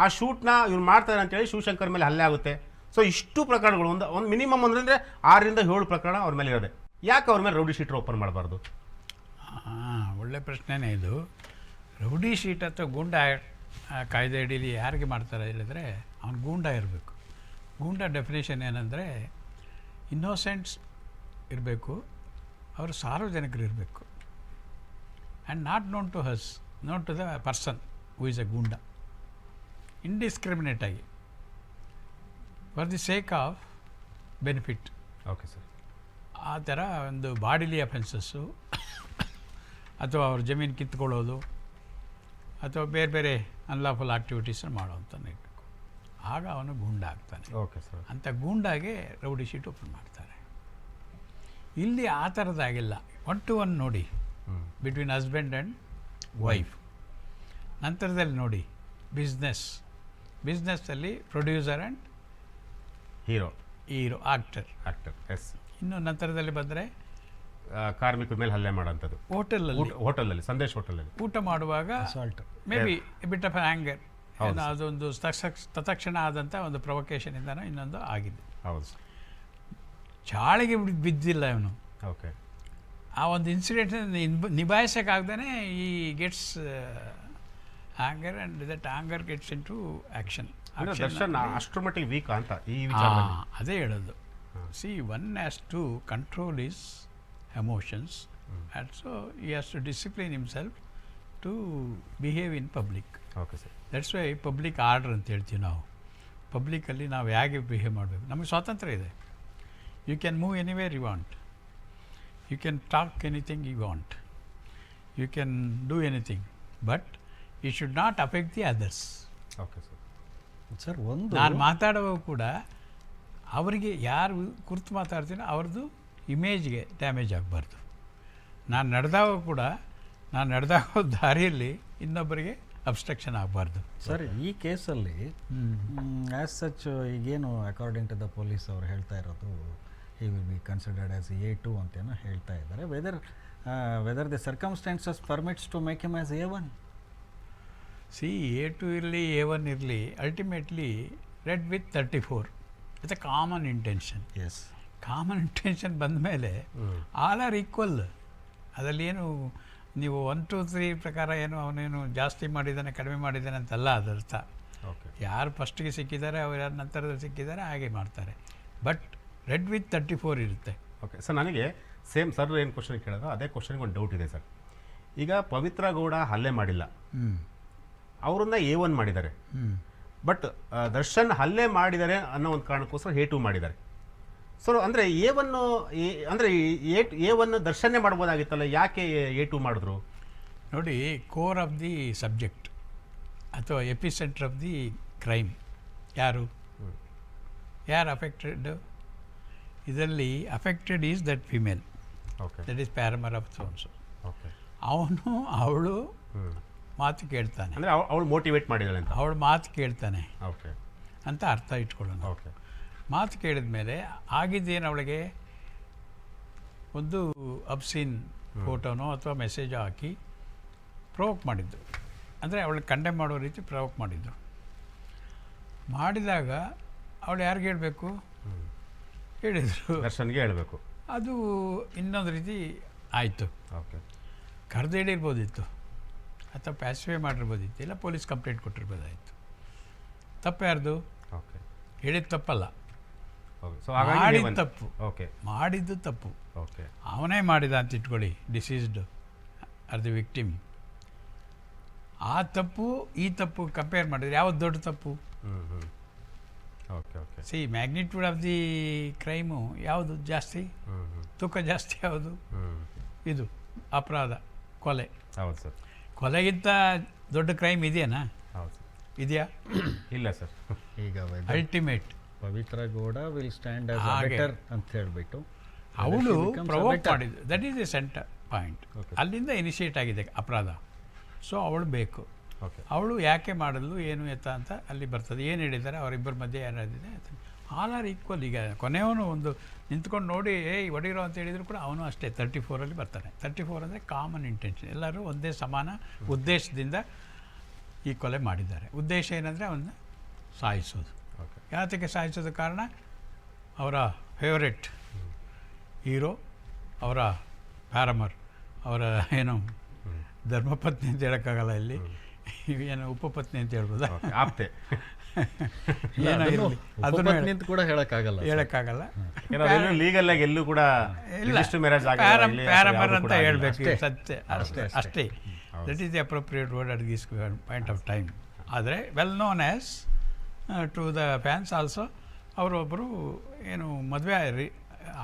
ಆ ಶೂಟ್ನ ಇವ್ರು ಮಾಡ್ತಾರೆ ಅಂತೇಳಿ ಶಿವಶಂಕರ್ ಮೇಲೆ ಹಲ್ಲೆ ಆಗುತ್ತೆ. ಸೊ ಇಷ್ಟು ಪ್ರಕರಣಗಳು ಒಂದು ಮಿನಿಮಮ್ ಅಂದರೆ 6ರಿಂದ 7 ಪ್ರಕರಣ ಅವ್ರ ಮೇಲೆ ಇರೋದೆ. ಯಾಕೆ ಅವ್ರ ಮೇಲೆ ರೌಡಿ ಶೀಟರ್ ಓಪನ್ ಮಾಡಬಾರ್ದು? ಒಳ್ಳೆ ಪ್ರಶ್ನೆನೇ ಇದು. ರೌಡಿ ಶೀಟ್ ಅಥವಾ ಗೂಂಡ ಕಾಯ್ದೆ ಅಡಿಯಲ್ಲಿ ಯಾರಿಗೆ ಮಾಡ್ತಾರೆ ಹೇಳಿದ್ರೆ, ಅವ್ನು ಗೂಂಡ ಇರಬೇಕು. ಗೂಂಡ ಡೆಫಿನೇಷನ್ ಏನಂದರೆ ಇನ್ನೋಸೆಂಟ್ಸ್ ಇರಬೇಕು, ಅವರು ಸಾರ್ವಜನಿಕರು ಇರಬೇಕು, and not known to us, known to the person who is a goonda, indiscriminate ಆಗಿ for the sake of benefit. Okay sir. ಆ ಥರ ಒಂದು ಬಾಡಿಲಿ ಅಫೆನ್ಸಸ್ಸು ಅಥವಾ ಅವ್ರ ಜಮೀನು ಕಿತ್ಕೊಳ್ಳೋದು ಅಥವಾ ಬೇರೆ ಬೇರೆ ಅನ್ಲಾಫುಲ್ ಆ್ಯಕ್ಟಿವಿಟೀಸನ್ನು ಮಾಡೋವಂಥದ್ದು ಇರಬೇಕು. ಆಗ ಅವನು ಗೂಂಡ ಆಗ್ತಾನೆ. Okay sir. ಅಂಥ ಗೂಂಡಾಗೆ ರೌಡಿ ಶೀಟ್ ಓಪನ್ ಮಾಡ್ತಾರೆ. ಇಲ್ಲಿ ಆ ಥರದ್ದಾಗಿಲ್ಲ. 1 to 1 ನೋಡಿ, ಬಿಟ್ವೀನ್ ಹಸ್ಬೆಂಡ್ ಆ್ಯಂಡ್ ವೈಫ್. ನಂತರದಲ್ಲಿ ನೋಡಿ ಬಿಸ್ನೆಸ್ಸಲ್ಲಿ producer and hero actor. Yes. ಇನ್ನು ನಂತರದಲ್ಲಿ ಬಂದರೆ ಕಾರ್ಮಿಕರ ಮೇಲೆ ಹಲ್ಲೆ ಮಾಡೋಂಥದ್ದು ಹೋಟೆಲಲ್ಲಿ, ಸಂದೇಶ್ ಹೋಟೆಲಲ್ಲಿ ಊಟ ಮಾಡುವಾಗ may be bit of anger, ಅದೊಂದು ತತ್ಕ್ಷಣ ಆದಂಥ ಒಂದು ಪ್ರೊವೊಕೇಷನಿಂದನೂ ಇನ್ನೊಂದು ಆಗಿದೆ. ಹೌದು. ಚಾಳಿಗೆ ಬಿದ್ದಿಲ್ಲ ಇವನು. ಓಕೆ. ಆ ಒಂದು ಇನ್ಸಿಡೆಂಟ್ ನಿಭಾಯಿಸೋಕ್ಕಾಗ್ದೇ he gets anger and that anger gets into action. Darshan ಅಷ್ಟರ ಮಟ್ಟಿಗೆ ವೀಕ್ ಅಂತ ಈ ವಿಚಾರದಲ್ಲಿ ಅದೇ ಹೇಳೋದು. See one has to control his emotions and so he has to discipline himself to behave in public. Okay sir. That's why public order ಅಂತ ಹೇಳ್ತೀವಿ ನಾವು. ಪಬ್ಲಿಕಲ್ಲಿ ನಾವು ಹೇಗೆ ಬಿಹೇವ್ ಮಾಡಬೇಕು, ನಮಗೆ ಸ್ವಾತಂತ್ರ್ಯ ಇದೆ. You can move anywhere you want, you can talk anything you want, you can do anything, but you should not affect the others. Okay sir. Sir ಒಂದು ನಾನು ಮಾತಾಡುವಾಗ ಕೂಡ ಅವರಿಗೆ ಯಾರು ಕುರಿತು ಮಾತಾಡ್ತೀನೋ ಅವ್ರದ್ದು ಇಮೇಜ್ಗೆ ಡ್ಯಾಮೇಜ್ ಆಗಬಾರ್ದು. ನಾನು ನಡೆದಾಗ ದಾರಿಯಲ್ಲಿ ಇನ್ನೊಬ್ಬರಿಗೆ ಅಬ್ಸ್ಟ್ರಕ್ಷನ್ ಆಗಬಾರ್ದು. ಸರ್ ಈ ಕೇಸಲ್ಲಿ ಆ್ಯಸ್ ಸಚ್ ಈಗೇನು ಅಕಾರ್ಡಿಂಗ್ ಟು ದ ಪೊಲೀಸ್ ಅವ್ರು ಹೇಳ್ತಾ ಇರೋದು, he will be considered as A2 ಅಂತೇನೋ ಹೇಳ್ತಾ ಇದ್ದಾರೆ. Whether the circumstances permits to make him as A1. See A2 ಇರಲಿ A1 ಇರಲಿ, ultimately read with 34 with a common intention. Yes, common intention ಬಂದ ಮೇಲೆ ಆಲ್ ಆರ್ ಈಕ್ವಲ್. ಅದರಲ್ಲಿ ಏನು ನೀವು 1 2 3 ಪ್ರಕಾರ ಏನು ಅವನೇನು ಜಾಸ್ತಿ ಮಾಡಿದ್ದಾನೆ ಕಡಿಮೆ ಮಾಡಿದ್ದಾನೆ ಅಂತಲ್ಲ ಅದರ್ಥ. ಓಕೆ. ಯಾರು ಫಸ್ಟಿಗೆ ಸಿಕ್ಕಿದ್ದಾರೆ ಅವ್ರು ಯಾರು ನಂತರದಲ್ಲಿ ಸಿಕ್ಕಿದ್ದಾರೆ ಹಾಗೆ ಮಾಡ್ತಾರೆ. ಬಟ್ ರೆಡ್ ವಿತ್ 34 ಇರುತ್ತೆ. ಓಕೆ ಸರ್, ನನಗೆ ಸೇಮ್ ಸರ್ ಏನು ಕ್ವಶನ್ ಕೇಳೋದು ಅದೇ ಕ್ವಶನ್ಗೆ ಒಂದು ಡೌಟ್ ಇದೆ ಸರ್. ಈಗ ಪವಿತ್ರ ಗೌಡ ಹಲ್ಲೆ ಮಾಡಿಲ್ಲ, ಅವರನ್ನ A1 ಮಾಡಿದ್ದಾರೆ. ಬಟ್ ದರ್ಶನ್ ಹಲ್ಲೆ ಮಾಡಿದ್ದಾರೆ ಅನ್ನೋ ಒಂದು ಕಾರಣಕ್ಕೋಸ್ಕರ A2 ಮಾಡಿದ್ದಾರೆ. ಸೊ ಅಂದರೆ A1 ಅಂದರೆ A1 ದರ್ಶನ್ನೇ ಮಾಡ್ಬೋದಾಗಿತ್ತಲ್ಲ, ಯಾಕೆ A2 ಮಾಡಿದ್ರು? ನೋಡಿ, ಕೋರ್ ಆಫ್ ದಿ ಸಬ್ಜೆಕ್ಟ್ ಅಥವಾ epicentre of the crime ಯಾರು ಅಫೆಕ್ಟೆಡ್? ಇದರಲ್ಲಿ affected is that female, okay that is paramour of sons. Okay ಅವನು ಅವಳು ಮಾತು ಕೇಳ್ತಾನೆ, ಅಂದರೆ ಅವಳು ಮೋಟಿವೇಟ್ ಮಾಡಿದಾಳೆ ಅಂತ. ಅವಳು ಮಾತು ಕೇಳ್ತಾನೆ ಓಕೆ ಅಂತ ಅರ್ಥ ಇಟ್ಕೊಳ್ಳೋಣ. ಓಕೆ ಮಾತು ಕೇಳಿದ ಮೇಲೆ ಆಗಿದ್ದೇನು, ಅವಳಿಗೆ ಒಂದು ಅಬ್ಸೀನ್ ಫೋಟೋನೋ ಅಥವಾ ಮೆಸೇಜೋ ಹಾಕಿ ಪ್ರವೋಕ್ ಮಾಡಿದ್ದು, ಅಂದರೆ ಅವಳಿಗೆ ಕಂಡೆಮ್ ಮಾಡೋ ರೀತಿ ಪ್ರವೋಕ್ ಮಾಡಿದ್ದು. ಮಾಡಿದಾಗ ಅವಳು ಯಾರಿಗೆ ಹೇಳಬೇಕು? ಹೇಳಿದರು ದರ್ಶನ್ಗೆ ಹೇಳಬೇಕು. ಅದು ಇನ್ನೊಂದು ರೀತಿ ಆಯಿತು. ಓಕೆ ಕರೆದು ಹೇಳಿರ್ಬೋದಿತ್ತು ಅಥವಾ ಪ್ಯಾಸಿಫೈ ಮಾಡಿರ್ಬೋದಿತ್ತು, ಇಲ್ಲ ಪೊಲೀಸ್ ಕಂಪ್ಲೇಂಟ್ ಕೊಟ್ಟಿರ್ಬೋದಾಯಿತು. ತಪ್ಪು ಯಾರ್ದು? ಓಕೆ ಹೇಳಿದ ತಪ್ಪಲ್ಲ, ಓಕೆ. ಸೊ ಹಾಗಾಗಿ ಮಾಡಿದ ತಪ್ಪು. ಓಕೆ ಮಾಡಿದ್ದು ತಪ್ಪು. ಓಕೆ ಅವನೇ ಮಾಡಿದ ಅಂತ ಇಟ್ಕೊಳ್ಳಿ, ಡಿಸೀಸ್ಡ್ ಆರ್ ದಿ ವಿಕ್ಟಿಮ್. ಆ ತಪ್ಪು ಈ ತಪ್ಪು ಕಂಪೇರ್ ಮಾಡಿದ್ರೆ ಯಾವುದು ದೊಡ್ಡ ತಪ್ಪು? Okay okay. C magnitude of the crime ಯಾವುದು ಜಾಸ್ತಿ, ತೂಕ ಜಾಸ್ತಿ ಯಾವುದು? ಇದು ಅಪರಾಧ, ಕೊಲೆ. ಹೌದು ಸರ್. ಕೊಲೆಗಿಂತ ದೊಡ್ಡ ಕ್ರೈಮ್ ಇದೆಯಾ? ಹೌದು ಸರ್. ಇದೆಯಾ? ಇಲ್ಲ ಸರ್. ಈಗ ultimate Pavithra Gowda will stand as ಹಾಗೆ. ಬೆಟರ್ ಅಂತ ಹೇಳಿಬಿಟ್ಟು ಅವಳು ಪ್ರವೋಕ್ ಮಾಡಿದ್ದು, that is a centre point. ಅಲ್ಲಿಂದ ಇನಿಷಿಯೇಟ್ ಆಗಿದೆ ಅಪರಾಧ. ಸೊ ಅವಳು ಬೇಕು. ಓಕೆ. ಅವಳು ಯಾಕೆ ಮಾಡಲು ಏನು ಎತ್ತ ಅಂತ ಅಲ್ಲಿ ಬರ್ತದೆ. ಏನು ಹೇಳಿದ್ದಾರೆ ಅವರಿಬ್ಬರ ಮಧ್ಯೆ ಏನಾದಿದೆ, ಆಲ್ ಆರ್ ಈಕ್ವಲ್. ಈಗ ಕೊನೆಯವನು ಒಂದು ನಿಂತ್ಕೊಂಡು ನೋಡಿ ಹೊಡಿರೋ ಅಂತ ಹೇಳಿದ್ರು ಕೂಡ ಅವನು ಅಷ್ಟೇ 34 ಬರ್ತಾನೆ. 34 ಅಂದರೆ ಕಾಮನ್ ಇಂಟೆನ್ಷನ್, ಎಲ್ಲರೂ ಒಂದೇ ಸಮಾನ ಉದ್ದೇಶದಿಂದ ಈ ಕೊಲೆ ಮಾಡಿದ್ದಾರೆ. ಉದ್ದೇಶ ಏನಂದರೆ ಅವನ್ನ ಸಾಯಿಸೋದು. ಓಕೆ. ಯಾತಕ್ಕೆ ಸಾಯಿಸೋದು ಕಾರಣ? ಅವರ ಫೇವರೆಟ್ ಹೀರೋ, ಅವರ ಪ್ಯಾರಮರ್, ಅವರ ಏನು ಧರ್ಮಪತ್ನಿ ಅಂತ ಹೇಳೋಕ್ಕಾಗಲ್ಲ, ಇಲ್ಲಿ ಏನು ಉಪಪತ್ನಿ ಅಂತ ಹೇಳ್ಬೋದಾ? ಓಕೆ. ಆಪ್ತೆ. ಏನೋ ಇರಲಿ, ಅದನ್ನು ನಿಂತು ಕೂಡ ಹೇಳಕ್ಕಾಗಲ್ಲ. ಹೇಳೋಕ್ಕಾಗಲ್ಲ. ಲೀಗಲ್ ಆಗಿ ಎಲ್ಲೂ ಕೂಡ ಮ್ಯಾರೇಜ್ ಪ್ಯಾರಮರ್ ಅಂತ ಹೇಳಬೇಕು, ಸತ್ಯ ಅಷ್ಟೇ. That is the appropriate word at this point of time. ಆದರೆ well known as to the fans also. ಅವರೊಬ್ಬರು ಏನು ಮದುವೆ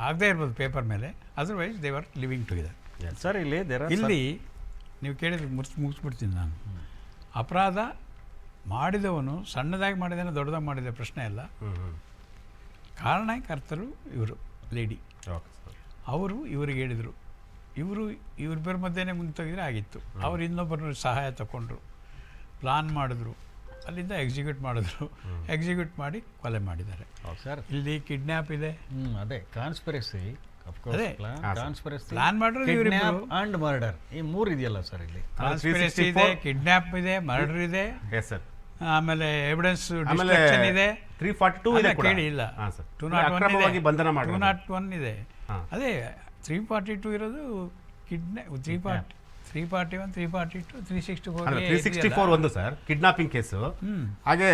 ಆಗದೇ ಇರ್ಬೋದು ಪೇಪರ್ ಮೇಲೆ, otherwise they are living together. Sir ಇಲ್ಲಿ ನೀವು ಕೇಳಿದ್ರೆ ಮುಗಿಸ್ಬಿಡ್ತೀನಿ ನಾನು. ಅಪರಾಧ ಮಾಡಿದವನು ಸಣ್ಣದಾಗಿ ಮಾಡಿದಾನೆ ದೊಡ್ಡದಾಗಿ ಮಾಡಿದ ಪ್ರಶ್ನೆ ಅಲ್ಲ. ಕಾರಣಕರ್ತರು ಇವರು ಲೇಡಿ, ಅವರು ಇವರಿಗೆ ಹೇಳಿದರು. ಇವ್ರಿಬ್ಬರ ಮಧ್ಯೆನೇ ಮುಂದೆ ತೆಗೆದ್ರೆ ಆಗಿತ್ತು. ಅವ್ರು ಇನ್ನೊಬ್ಬರನ್ನ ಸಹಾಯ ತಗೊಂಡ್ರು, ಪ್ಲಾನ್ ಮಾಡಿದ್ರು, ಅಲ್ಲಿಂದ ಎಕ್ಸಿಕ್ಯೂಟ್ ಮಾಡಿದ್ರು. ಎಕ್ಸಿಕ್ಯೂಟ್ ಮಾಡಿ ಕೊಲೆ ಮಾಡಿದ್ದಾರೆ. ಸರ್ ಇಲ್ಲಿ ಕಿಡ್ನ್ಯಾಪ್ ಇದೆ. ಅದೇ ಕಾನ್ಸ್ಪಿರಸಿ, ಅದೇ ಕಾನ್ಸ್ಪಿರಸಿ, ಪ್ಲಾನ್ ಮಾಡಿರೋದು ಇವರಿಬ್ಬರು, ಅಂಡ್ ಮರ್ಡರ್, ಈ ಮೂರು ಇದೆಯಲ್ಲ ಸರ್ ಇಲ್ಲಿ. ಕಾನ್ಸ್ಪಿರಸಿ ಇದೆ, ಕಿಡ್ನ್ಯಾಪ್ ಇದೆ, ಮರ್ಡರ್ ಇದೆ, ಆಮೇಲೆ ಎವಿಡೆನ್ಸ್ ಡಿಸ್ಟ್ರಕ್ಷನ್ ಇದೆ, 342 ಇದೆ ಕೂಡ. ಕೇಳಿ ಇಲ್ಲ, 201 ಇದೆ. ಅದೇ 342 ಇರೋದು ಕಿಡ್ನ್ಯಾಪ್, 341, 342, 364 ಒಂದು ಸರ್ ಕಿಡ್ನಾಪಿಂಗ್ ಕೇಸು. ಹಾಗೆ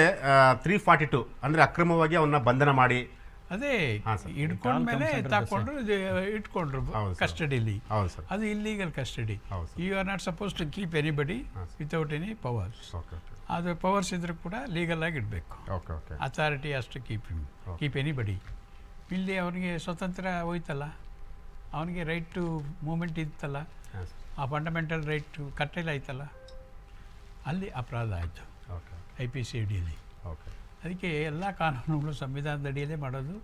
342 ಅಂದ್ರೆ ಅಕ್ರಮವಾಗಿ ಅವನ್ನ ಬಂಧನ ಮಾಡಿ ಅದೇ ಹಿಡ್ಕೊಂಡ್ಮೇಲೆ ತಗೊಂಡು ಇಟ್ಕೊಂಡ್ರು ಕಸ್ಟಡಿಲಿ. ಅದು illegal custody. You are not suppose to keep anybody without any powers. ಅದು ಪವರ್ಸ್ ಇದ್ರೂ ಕೂಡ ಲೀಗಲ್ ಆಗಿ ಇಡಬೇಕು. ಅಥಾರಿಟಿ ಅಷ್ಟು ಕೀಪ್ ಎನಿಬಡಿ. ಇಲ್ಲಿ ಅವನಿಗೆ ಸ್ವತಂತ್ರ ಹೋಯ್ತಲ್ಲ, ಅವನಿಗೆ ರೈಟ್ ಟು ಮೂಮೆಂಟ್ ಇತ್ತಲ್ಲ, ಆ ಫಂಡಮೆಂಟಲ್ ರೈಟ್ ಟು ಕಟ್ಟೆಲ್ಲ ಆಯ್ತಲ್ಲ, ಅಲ್ಲಿ ಅಪರಾಧ ಆಯಿತು IPC ಅಡಿಯಲ್ಲಿ. ಅದಕ್ಕೆ ಎಲ್ಲ ಕಾನೂನುಗಳು ಸಂವಿಧಾನದ ಅಡಿಯಲ್ಲೇ ಮಾಡೋದು.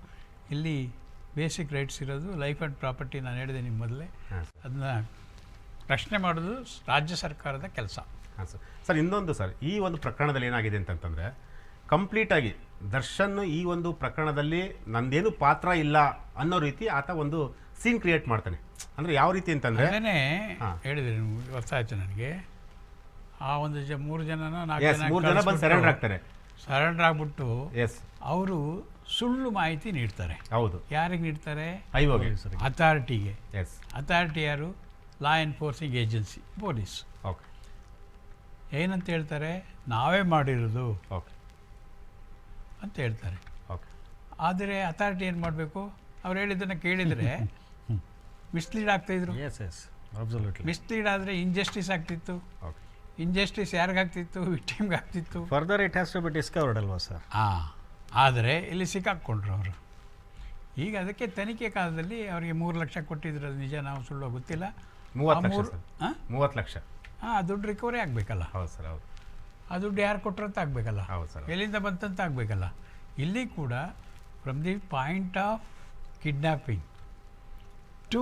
ಇಲ್ಲಿ ಬೇಸಿಕ್ ರೈಟ್ಸ್ ಇರೋದು ಲೈಫ್ ಆ್ಯಂಡ್ ಪ್ರಾಪರ್ಟಿ. ನಾನು ಹೇಳಿದೆ ನಿಮ್ಮ ಮೊದಲೇ, ಅದನ್ನ ರಕ್ಷಣೆ ಮಾಡೋದು ರಾಜ್ಯ ಸರ್ಕಾರದ ಕೆಲಸ. ಹಾಂ ಸರ್. ಇನ್ನೊಂದು ಸರ್, ಈ ಒಂದು ಪ್ರಕರಣದಲ್ಲಿ ಏನಾಗಿದೆ ಅಂತಂದರೆ ಕಂಪ್ಲೀಟಾಗಿ ದರ್ಶನ್ ಈ ಒಂದು ಪ್ರಕರಣದಲ್ಲಿ ನಂದೇನು ಪಾತ್ರ ಇಲ್ಲ ಅನ್ನೋ ರೀತಿ ಆತ ಒಂದು ಸೀನ್ ಕ್ರಿಯೇಟ್ ಮಾಡ್ತಾನೆ. ಅಂದರೆ ಯಾವ ರೀತಿ ಅಂತಂದರೆ ಅದನ್ನೇ ಹೇಳಿದ್ರೆ ಗೊತ್ತಾಯ್ತು ನನಗೆ. ಆ ಒಂದು 3 ಜನನೋ 4 ಜನ ಬಂದು ಸರೆಂಡರ್ ಆಗ್ತಾರೆ. ಸರೆಂಡರ್ ಆಗ್ಬಿಟ್ಟು ಅವರು ಸುಳ್ಳು ಮಾಹಿತಿ ನೀಡ್ತಾರೆ. ಹೌದು. ಯಾರಿಗೆ ನೀಡ್ತಾರೆ? ಅಥಾರಿಟಿಗೆ. ಅಥಾರಿಟಿ ಯಾರು? ಲಾ ಎನ್ಫೋರ್ಸಿಂಗ್ ಏಜೆನ್ಸಿ, ಪೊಲೀಸ್. ಏನಂತ ಹೇಳ್ತಾರೆ? ನಾವೇ ಮಾಡಿರೋದು ಅಂತ ಹೇಳ್ತಾರೆ. ಆದರೆ ಅಥಾರಿಟಿ ಏನು ಮಾಡಬೇಕು? ಅವ್ರು ಹೇಳಿದ್ದನ್ನು ಕೇಳಿದರೆ ಮಿಸ್ಲೀಡ್ ಆಗ್ತಾಯಿದ್ರು. ಮಿಸ್ಲೀಡ್ ಆದರೆ ಇಂಜಸ್ಟಿಸ್ ಆಗ್ತಿತ್ತು. ಇಂಜಸ್ಟಿಸ್ ಯಾರಿಗಾಗ್ತಿತ್ತು? ವಿಕ್ಟಿಮ್ಗೆ ಆಗ್ತಿತ್ತು. Further it has to be discovered ಅಲ್ವಾ ಸರ್? ಆದರೆ ಇಲ್ಲಿ ಸಿಕ್ಕಾಕ್ಕೊಂಡ್ರು ಅವರು. ಈಗ ಅದಕ್ಕೆ ತನಿಖೆ ಕಾಲದಲ್ಲಿ ಅವರಿಗೆ 3 ಲಕ್ಷ ಕೊಟ್ಟಿದ್ರು. ಅದು ನಿಜ ನಾವು ಸುಳ್ಳು ಗೊತ್ತಿಲ್ಲ. 30 ಲಕ್ಷ. ದುಡ್ಡು ರಿಕವರಿ ಆಗಬೇಕಲ್ಲ. ಹೌದು ಸರ್, ಹೌದು. ಆ ದುಡ್ಡು ಯಾರು ಕೊಟ್ಟರಂತ ಆಗಬೇಕಲ್ಲ, ಹೌದು ಸರ್. ಎಲ್ಲಿಂದ ಬಂತಂತ ಆಗಬೇಕಲ್ಲ. ಇಲ್ಲಿ ಕೂಡ from the point of kidnapping to